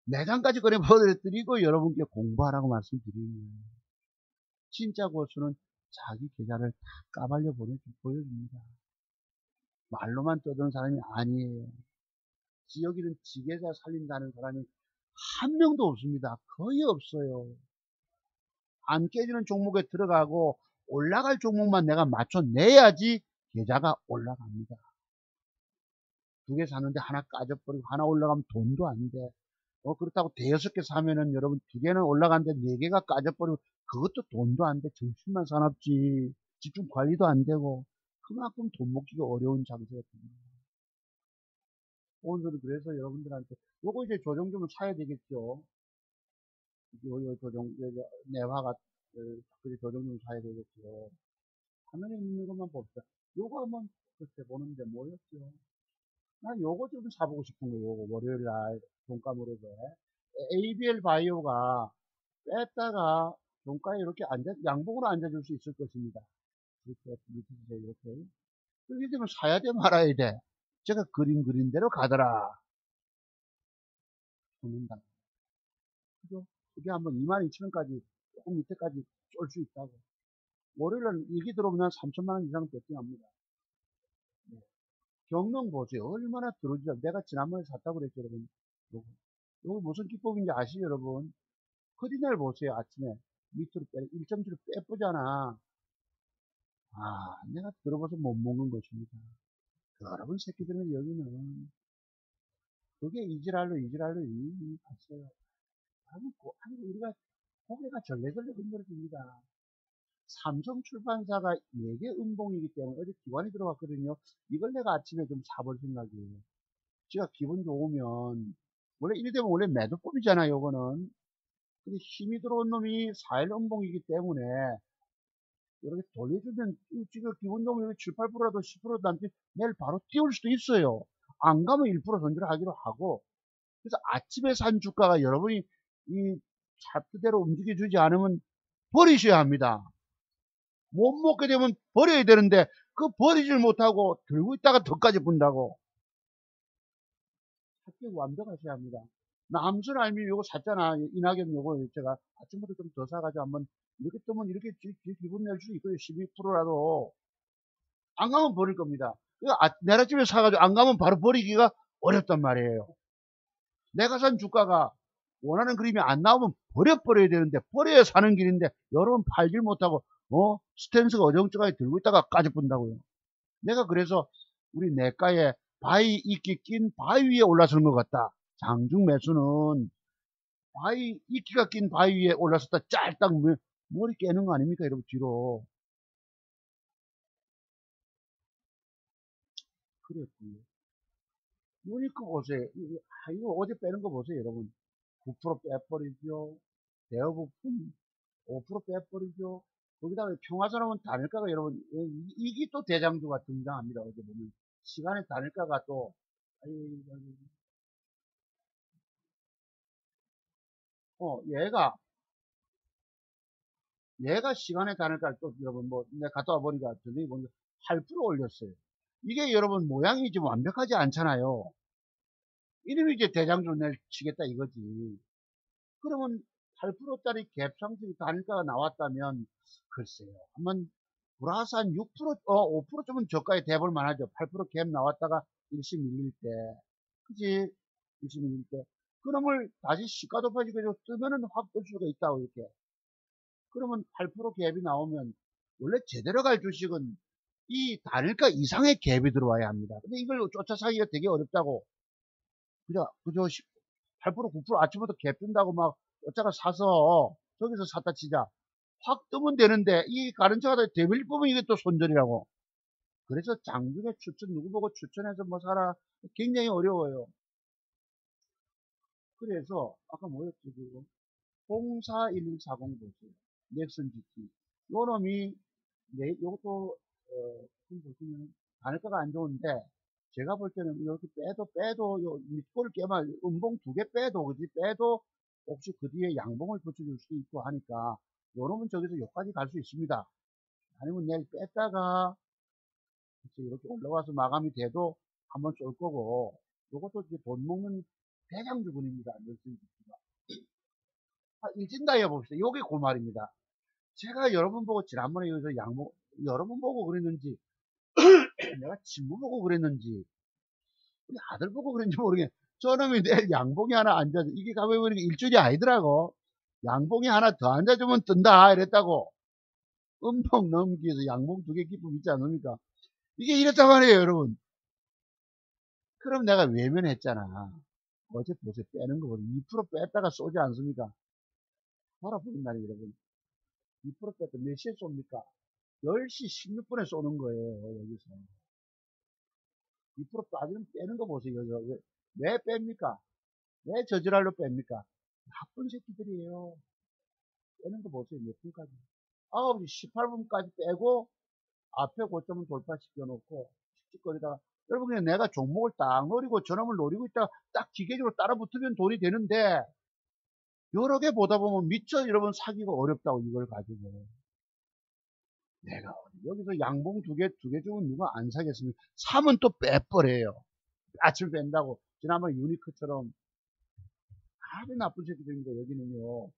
매장까지 꺼내 보여드리고 여러분께 공부하라고 말씀드리는 거예요. 진짜 고수는 자기 계좌를 다 까발려 보여줍니다. 말로만 떠드는 사람이 아니에요. 지역이든 지계좌 살린다는 사람이 한 명도 없습니다. 거의 없어요. 안 깨지는 종목에 들어가고 올라갈 종목만 내가 맞춰내야지 계좌가 올라갑니다. 두 개 사는데 하나 까져버리고 하나 올라가면 돈도 안 돼. 그렇다고 대여섯 개 사면은 여러분 두 개는 올라가는데 네 개가 까져버리고 그것도 돈도 안 돼. 정신만 사납지. 집중 관리도 안 되고 그만큼 돈 먹기가 어려운 장세가 됩니다. 오늘은 그래서 여러분들한테 요거 이제 조정 좀 사야 되겠죠. 요 조정, 내화가 그래 조정 좀 사야 되겠죠. 화면에 있는 것만 봅시다. 요거 한번 그때 보는데 뭐였죠? 난 요거 좀 사보고 싶은 거예요. 요거 월요일 날 종가 무렵에 ABL 바이오가 뺐다가 종가에 이렇게 양봉으로 앉아줄 수 있을 것입니다. 이렇게 밑에서 이렇게 그렇게 되면 사야 돼 말아야 돼. 제가 그린 대로 가더라. 죽는다. 그죠? 그게 한번 22,000원까지 조금 밑에까지 쏠 수 있다고. 월요일날 일기 들어오면 3천만 원 이상 베팅합니다. 네. 경영 보세요. 얼마나 들어오죠. 내가 지난번에 샀다고 그랬죠, 여러분. 요거 무슨 기법인지 아시죠, 여러분? 커디넬 보세요, 아침에. 밑으로 1.7로 빼보잖아. 아, 내가 들어봐서 못 먹는 것입니다. 여러분 새끼들은 여기는, 그게 이지랄로 갔어요. 아니, 우리가 고개가 절레절레 흔들어집니다. 삼성 출판사가 4개 음봉이기 때문에 어제 기관이 들어갔거든요. 이걸 내가 아침에 좀 사볼 생각이에요. 제가 기분 좋으면, 원래 이래 되면 원래 매도법이잖아요, 요거는. 근데 힘이 들어온 놈이 4일 음봉이기 때문에, 이렇게 돌려주면, 지금 기분 좋으면 7, 8%라도 10%도 남지, 내일 바로 띄울 수도 있어요. 안 가면 1% 손절 하기로 하고, 그래서 아침에 산 주가가 여러분이 이 차트대로 움직여주지 않으면 버리셔야 합니다. 못 먹게 되면 버려야 되는데 그 버리질 못하고 들고 있다가 덕까지 분다고. 합격 완벽하셔야 합니다. 남순 알면 요거 샀잖아. 이낙연 요거 제가 아침부터 좀 더 사가지고 한번 이렇게 뜨면 이렇게 기분 낼 수 있거든요. 12%라도. 안 가면 버릴 겁니다. 내일 아침에 사가지고 안 가면 바로 버리기가 어렵단 말이에요. 내가 산 주가가 원하는 그림이 안 나오면 버려야 되는데 버려야 사는 길인데 여러분 팔질 못하고 스탠스가 어정쩡하게 들고 있다가 까짓분다고요. 내가 그래서 우리 내과에 바위 이끼 낀 바위 위에 올라서는 것 같다. 장중 매수는 바위 이끼가 낀 바위 위에 올라섰다 짤딱 머리 깨는 거 아닙니까 여러분 뒤로. 그랬군요. 유니크 보세요. 이거 어제 빼는 거 보세요 여러분. 9% 빼버리죠. 대여부품 5% 빼버리죠. 거기다가 평화선언은 단일가가 여러분 이게 또 대장주가 등장합니다. 어제 보면 시간의 단일가가 또 얘가 시간의 단일가를 또 여러분 뭐 내가 갔다 와 보니까 저녁에 보니까 8% 올렸어요. 이게 여러분 모양이 좀 완벽하지 않잖아요. 이름이 이제 대장주를 치겠다 이거지. 그러면 8%짜리 갭상승 단일가가 나왔다면 글쎄요. 한번 플러스 한 6%, 5%쯤은 저가에 대볼 만하죠. 8%갭 나왔다가 일시 밀릴 때. 그지? 일시 밀릴 때. 그놈을 다시 시가 높아지고 뜨면은 확 뜰 수가 있다고 이렇게. 그러면 8% 갭이 나오면 원래 제대로 갈 주식은 이 단일가 이상의 갭이 들어와야 합니다. 근데 이걸 쫓아 사기가 되게 어렵다고. 그저 8% 9% 아침부터 갭 뜬다고 막 쫓아가 사서 저기서 샀다 치자. 확 뜨면 되는데 이 가른차가 대밀 부분 이게 또 손절이라고. 그래서 장중에 누구 보고 추천해서 뭐 사라 굉장히 어려워요. 그래서 아까 뭐였죠 지금 041140 보세요. 넥슨 GT. 요 놈이 요것도 지금 보시면 단가가 안 좋은데 제가 볼 때는 이렇게 빼도 요 밑골 깨만 음봉 2개 빼도 그지 빼도 혹시 그 뒤에 양봉을 붙여줄 수도 있고 하니까 요놈은 저기서 여기까지 갈 수 있습니다. 아니면 내일 뺐다가 이렇게 올라와서 마감이 돼도 한번 쏠 거고 요것도 이제 돈 먹는 대장주군입니다. 일진다이아 봅시다. 요게 그 말입니다. 제가 여러분 보고 지난번에 여기서 여러분 보고 그랬는지 내가 친구 보고 그랬는지 우리 아들 보고 그랬는지 모르겠네. 저놈이 내 양봉이 하나 앉아서 이게 가만히 보니까 일주일이 아니더라고. 양봉이 하나 더 앉아주면 뜬다 이랬다고. 음봉 넘기해서 양봉 2개 기쁨 있지 않습니까? 이게 이랬단 말이에요 여러분. 그럼 내가 외면했잖아. 어제 보세요. 빼는 거 보세요. 2% 뺐다가 쏘지 않습니까? 바라보는 날이 여러분. 2% 뺐다 몇 시에 쏩니까? 10시 16분에 쏘는 거예요. 여기서. 2% 빠지면 빼는 거 보세요. 왜 뺍니까? 왜 저지랄로 뺍니까? 나쁜 새끼들이에요. 빼는 거 보세요. 몇 분까지. 9시 18분까지 빼고 앞에 고점은 돌파시켜 놓고 씩씩거리다가 여러분 그냥 내가 종목을 딱 노리고 저놈을 노리고 있다가 딱 기계적으로 따라 붙으면 돈이 되는데 여러 개 보다 보면 미처 여러분 사기가 어렵다고 이걸 가지고 내가 여기서 양봉 두 개 주면 누가 안 사겠습니까? 사면 또 빼버려요. 아침 뺀다고 지난번 유니크처럼 아주 나쁜 새끼들입니다. 여기는요.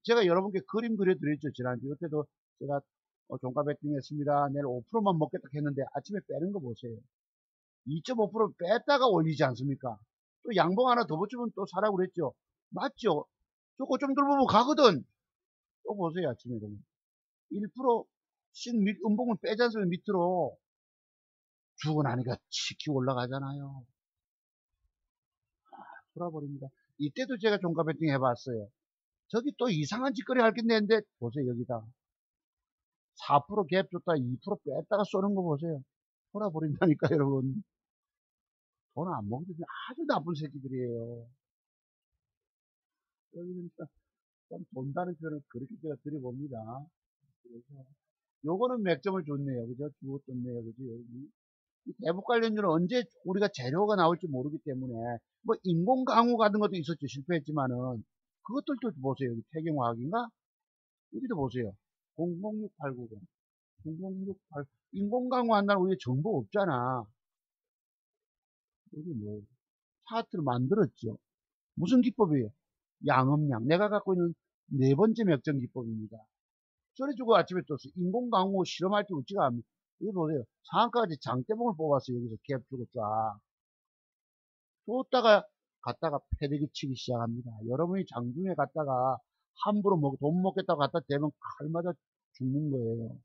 제가 여러분께 그림 그려드렸죠. 지난주 그때도 제가 종가 베팅 했습니다. 내일 5%만 먹겠다 했는데 아침에 빼는 거 보세요. 2.5% 뺐다가 올리지 않습니까? 또 양봉 하나 더 붙이면 또 사라고 그랬죠. 맞죠? 저거 좀 들보면 가거든. 또 보세요. 아침에 1%씩 음봉을 빼지 않으면 밑으로 주고 나니까 치키고 올라가잖아요. 돌아버립니다. 이때도 제가 종가 베팅 해봤어요. 저기 또 이상한 짓거리 할겠는데 보세요. 여기다 4%갭 줬다 2% 뺐다가 쏘는 거 보세요. 돌아버린다니까 여러분. 돈 안 먹는 아주 나쁜 새끼들이에요. 여기는 좀 돈다는 표현을 그렇게 제가 드려봅니다. 그래서 요거는 맥점을 줬네요. 그죠? 주고 떴네요. 그죠? 여기. 대북 관련주는 언제 우리가 재료가 나올지 모르기 때문에 뭐 인공 강우 같은 것도 있었죠. 실패했지만은 그것들도 보세요. 여기 태경화학인가? 여기도 보세요. 006890 0068 인공 강우 한다는 우리 정보 없잖아. 여기 뭐 차트를 만들었죠. 무슨 기법이에요? 양음양. 내가 갖고 있는 네 번째 맥점 기법입니다. 저래주고 아침에 떴어. 인공 강우 실험할 때 웃지가 않습니다. 여기 보세요. 상한가까지 장대봉을 뽑았어요. 여기서 갭 주고 쫙. 줬다가 갔다가 패대기 치기 시작합니다. 여러분이 장중에 갔다가 함부로 돈 먹겠다고 갖다 대면 칼 맞아 죽는 거예요.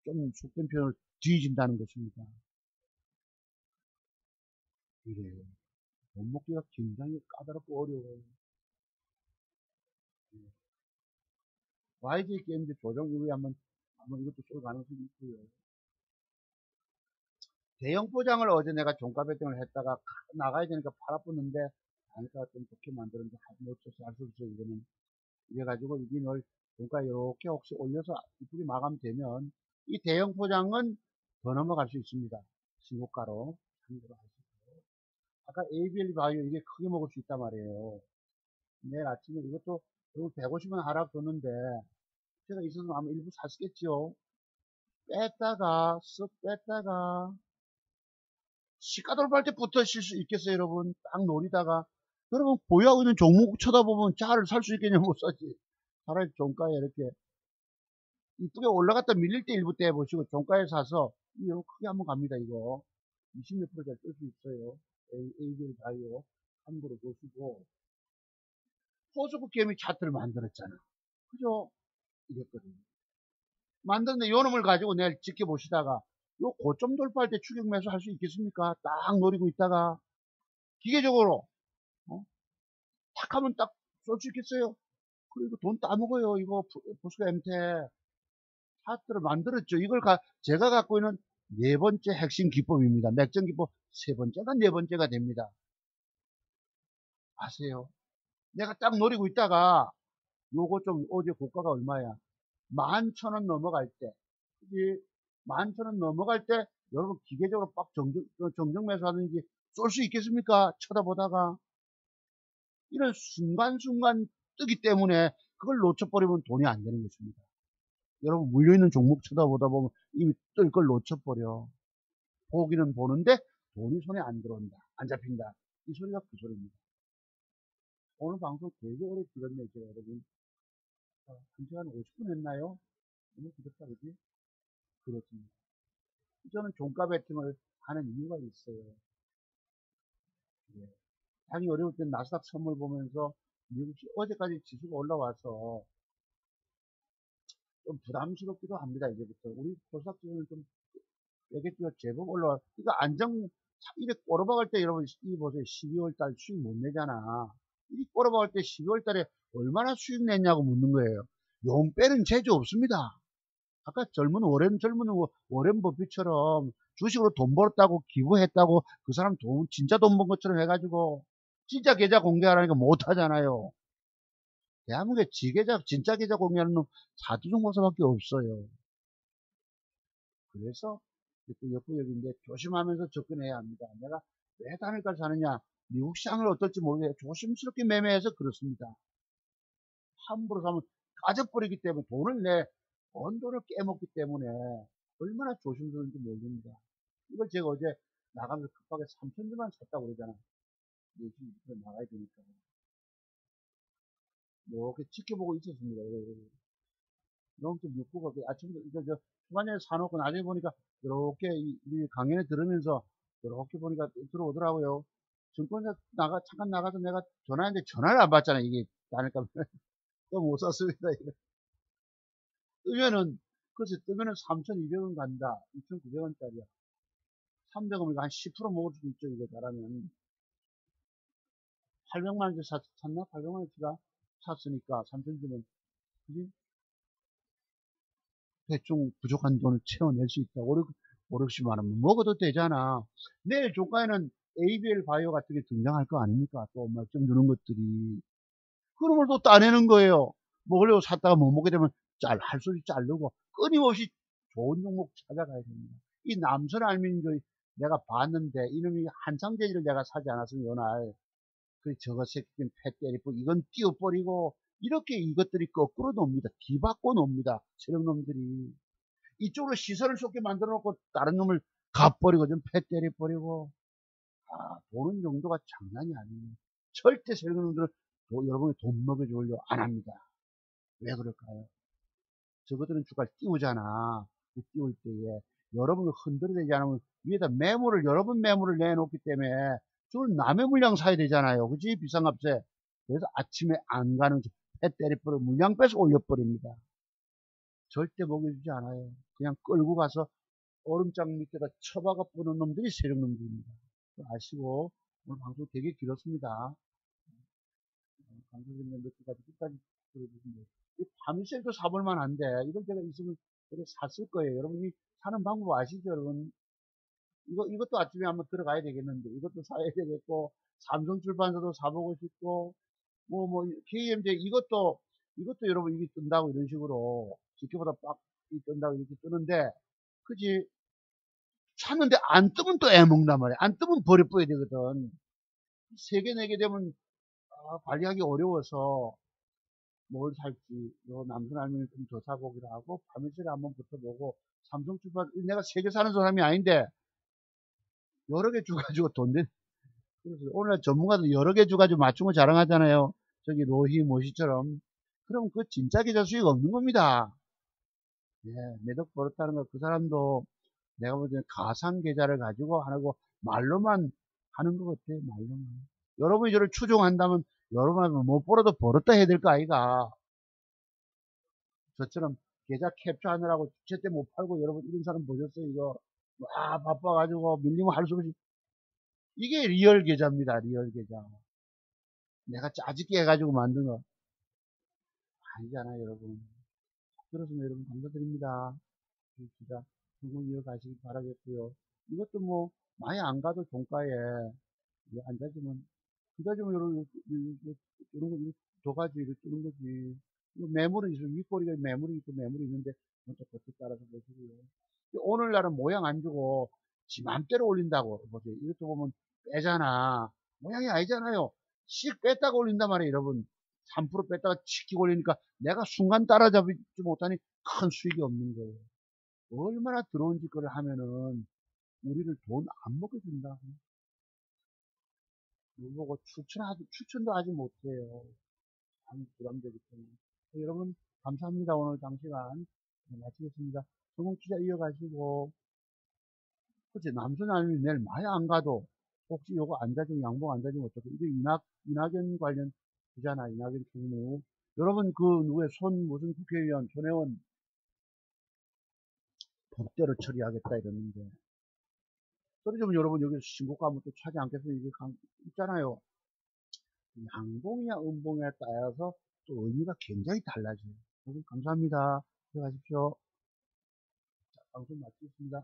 좀 속된 표현을 뒤진다는 것입니다. 이래요. 돈 먹기가 굉장히 까다롭고 어려워요. YJ 게임즈 조정 이후에 한번 이것도 쏠 가능성이 있고요. 대형 포장을 어제 내가 종가 배팅을 했다가 나가야 되니까 팔아붙는데 아니까 좀 좋게 만드는데 놓쳐서 할 수 없어. 이거는 이래가지고 이게 널 종가 이렇게 혹시 올려서 이쁘게 마감되면 이 대형 포장은 더 넘어갈 수 있습니다. 신고가로 참고로 하시고 아까 ABL 바이오 이게 크게 먹을 수 있단 말이에요. 내일 아침에 이것도 150원 하락 줬는데 제가 있어서 아마 일부 샀겠죠. 뺐다가 쓱 뺐다가 시가 돌파할 때 붙으실 수 있겠어요, 여러분? 딱 노리다가. 여러분, 보유하고 있는 종목 쳐다보면 차를 살 수 있겠냐, 못 사지. 차라리 종가에 이렇게 이쁘게 올라갔다 밀릴 때 일부 때 해보시고, 종가에 사서, 이거 크게 한번 갑니다, 이거. 20몇 프로 잘 뜰 수 있어요. ABL 바이오. 참고로 보시고. 호수국 개미 차트를 만들었잖아. 그죠? 이랬거든요. 만드는데 요 놈을 가지고 내일 지켜보시다가, 요 고점 돌파할 때 추격 매수 할 수 있겠습니까? 딱 노리고 있다가, 기계적으로, 어? 탁 하면 딱 쏠 수 있겠어요? 그리고 돈 따먹어요. 이거 보스가 MT 차트를 만들었죠. 이걸 제가 갖고 있는 네 번째 핵심 기법입니다. 맥점 기법 세 번째가 네 번째가 됩니다. 아세요? 내가 딱 노리고 있다가 요거 좀 어제 고가가 얼마야? 11,000원 넘어갈 때, 이 11,000원 넘어갈 때 여러분 기계적으로 빡 정정 매수하든지 쏠 수 있겠습니까? 쳐다보다가 이런 순간순간 뜨기 때문에 그걸 놓쳐버리면 돈이 안 되는 것입니다. 여러분 물려있는 종목 쳐다보다 보면 이미 뜰 걸 놓쳐버려. 보기는 보는데 돈이 손에 안 들어온다. 안 잡힌다. 이 소리가 그 소리입니다. 오늘 방송 되게 오래 길었네요. 제가 여러분. 한 시간 50분 했나요? 너무 길었다 그지? 그렇습니다. 저는 종가 베팅을 하는 이유가 있어요. 예. 장이 어려울 땐 나스닥 선물 보면서 미국이 어제까지 지수가 올라와서 좀 부담스럽기도 합니다. 이제부터 우리 코스닥 지수는 좀 매개지가 제법 올라와. 그러니까 이렇게 꼬라박을 때 여러분 이 보세요. 12월 달 수익 못 내잖아. 이 꼬라박을 때 12월 달에 얼마나 수익 냈냐고 묻는 거예요. 용 빼는 재주 없습니다. 아까 젊은 워렌 버핏처럼 주식으로 돈 벌었다고 기부했다고 그 사람 진짜 돈 번 것처럼 해가지고 진짜 계좌 공개하라니까 못 하잖아요. 대한민국에 진짜 계좌 공개하는 놈 사두종목사밖에 없어요. 그래서 또 역부역인데 조심하면서 접근해야 합니다. 내가 왜 단일가를 사느냐? 미국 시장을 어떨지 모르겠어요. 조심스럽게 매매해서 그렇습니다. 함부로 사면 까져버리기 때문에 번 돈을 깨먹기 때문에 얼마나 조심스러운지 모릅니다. 이걸 제가 어제 나가면서 급하게 3,000주만 샀다고 그러잖아. 요즘 나가야 되니까. 이렇게 지켜보고 있었습니다. 너무 좀 욕구가 아침부터 이거 후반전에 사놓고 나중에 보니까 이렇게 이 강연에 들으면서 이렇게 보니까 들어오더라고요. 증권사 잠깐 나가서 내가 전화했는데 전화를 안 받잖아. 이게 나니까 또 못 샀습니다. 이거. 뜨면은 3,200원 간다. 2,900원짜리야. 300원이면 한 10% 먹을 수도 있죠. 이거 잘하면. 800만 원치 샀나? 800만 원치가 샀으니까 3,000 주면 그지? 대충 부족한 돈을 채워낼 수 있다. 560만 원 먹어도 되잖아. 내일 조가에는 ABL 바이오 같은 게 등장할 거 아닙니까? 또 막 좀 주는 것들이. 그런 걸 또 따내는 거예요. 먹으려고 샀다가 못 먹게 되면 할 소리 자르고 끊임없이 좋은 종목 찾아가야 됩니다. 이 남선 알민조 내가 봤는데 이놈이 한창제지를 내가 사지 않았으면 요날 그 저거 새끼는 패 때리고 이건 띄워버리고 이렇게 이것들이 거꾸로 놉니다. 뒤바꿔 놉니다. 세력놈들이. 이쪽으로 시선을 쏟게 만들어 놓고 다른 놈을 가버리고 좀 패 때려버리고 보는 정도가 장난이 아니에요. 절대 세력놈들은 여러분이 돈 먹여주려 안 합니다. 왜 그럴까요? 저것들은 주가를 띄우잖아. 띄울 때에 여러분을 흔들어대지 않으면 위에다 여러분 매물을 내놓기 때문에 저걸 남의 물량 사야 되잖아요. 그치? 비싼 값에. 그래서 아침에 안 가는 배 때려버려 물량 빼서 올려버립니다. 절대 먹여주지 않아요. 그냥 끌고 가서 얼음장 밑에다 처박아 뿌는 놈들이 세력놈들입니다. 아시고 오늘 방송 되게 길었습니다. 강조진의 몇 개까지 끝까지 들어주시면 밤일셀도 사볼만 한데 이걸 제가 있으면 그래 샀을 거예요. 여러분이 사는 방법 아시죠? 여러분 이것도 아침에 한번 들어가야 되겠는데 이것도 사야 되겠고 삼성출판사도 사보고 싶고 KMJ 이것도 여러분 이게 뜬다고 이런 식으로 지켜보다 빡 뜬다고 이렇게 뜨는데 그지 샀는데 안 뜨면 또 애먹단 말이야. 안 뜨면 버려버려야 되거든. 3개, 4개 되면 관리하기 어려워서 뭘 살지, 남순 알면 좀 더 사보기로 하고, 밤이슬에 한번 붙어보고, 삼성출판, 내가 3개 사는 사람이 아닌데, 여러 개 주가지고 돈 내, 그래서 오늘 전문가들 여러 개 주가지고 맞춘 거 자랑하잖아요. 저기 로히 모시처럼. 그럼 그 진짜 계좌 수익 없는 겁니다. 예, 매덕 벌었다는 거, 그 사람도 내가 볼 때는 가상 계좌를 가지고 하고, 말로만 하는 것 같아요, 말로만. 여러분이 저를 추종한다면, 여러분은 못 벌어도 벌었다 해야 될 거 아이가. 저처럼 계좌 캡처하느라고 제때 못 팔고 여러분 이런 사람 보셨어요? 이거 바빠가지고 밀리면 할 수 없이 이게 리얼 계좌입니다. 리얼 계좌. 내가 짜집게 해가지고 만든 거 아니잖아요, 여러분. 그렇습니다, 여러분. 감사드립니다. 진짜 성공 이어가시기 바라겠고요. 이것도 뭐 많이 안 가도 종가에 앉아주면 그다지면 여러분 이런 거 두 가지 이렇게 뜨는 거지. 매물은 있어 윗꼬리가 매물이 있고 매물이 있는데 그것도 그것 따라서 보시고요. 오늘날은 모양 안 주고 지 맘대로 올린다고 보세요. 이것도 보면 빼잖아. 모양이 아니잖아요. 씩 뺐다가 올린단 말이에요, 여러분. 3% 뺐다가 치키고 올리니까 내가 순간 따라잡지 못하니 큰 수익이 없는 거예요. 얼마나 들어온 짓거리를 하면은 우리를 돈 안 먹게 준다고. 보고 추천도 하지 못해요. 참 부담되기 때문에. 여러분, 감사합니다. 오늘 장시간 마치겠습니다. 성공 투자 이어가시고, 그치, 남순 아니면 내일 많이 안 가도, 혹시 요거 안 자주면, 양봉 안 자주면 어떡해. 이게 이낙연 관련 주잖아, 이낙연 총무. 여러분, 누구의 무슨 국회의원, 손혜원, 법대로 처리하겠다 이러는데. 소리 좀 여러분, 여기서 신고가 한번 또 차지 않겠어요? 이게 있잖아요. 양봉이냐, 음봉에 따라서 또 의미가 굉장히 달라져요. 여러분, 감사합니다. 들어가십시오. 자, 방송 마치겠습니다.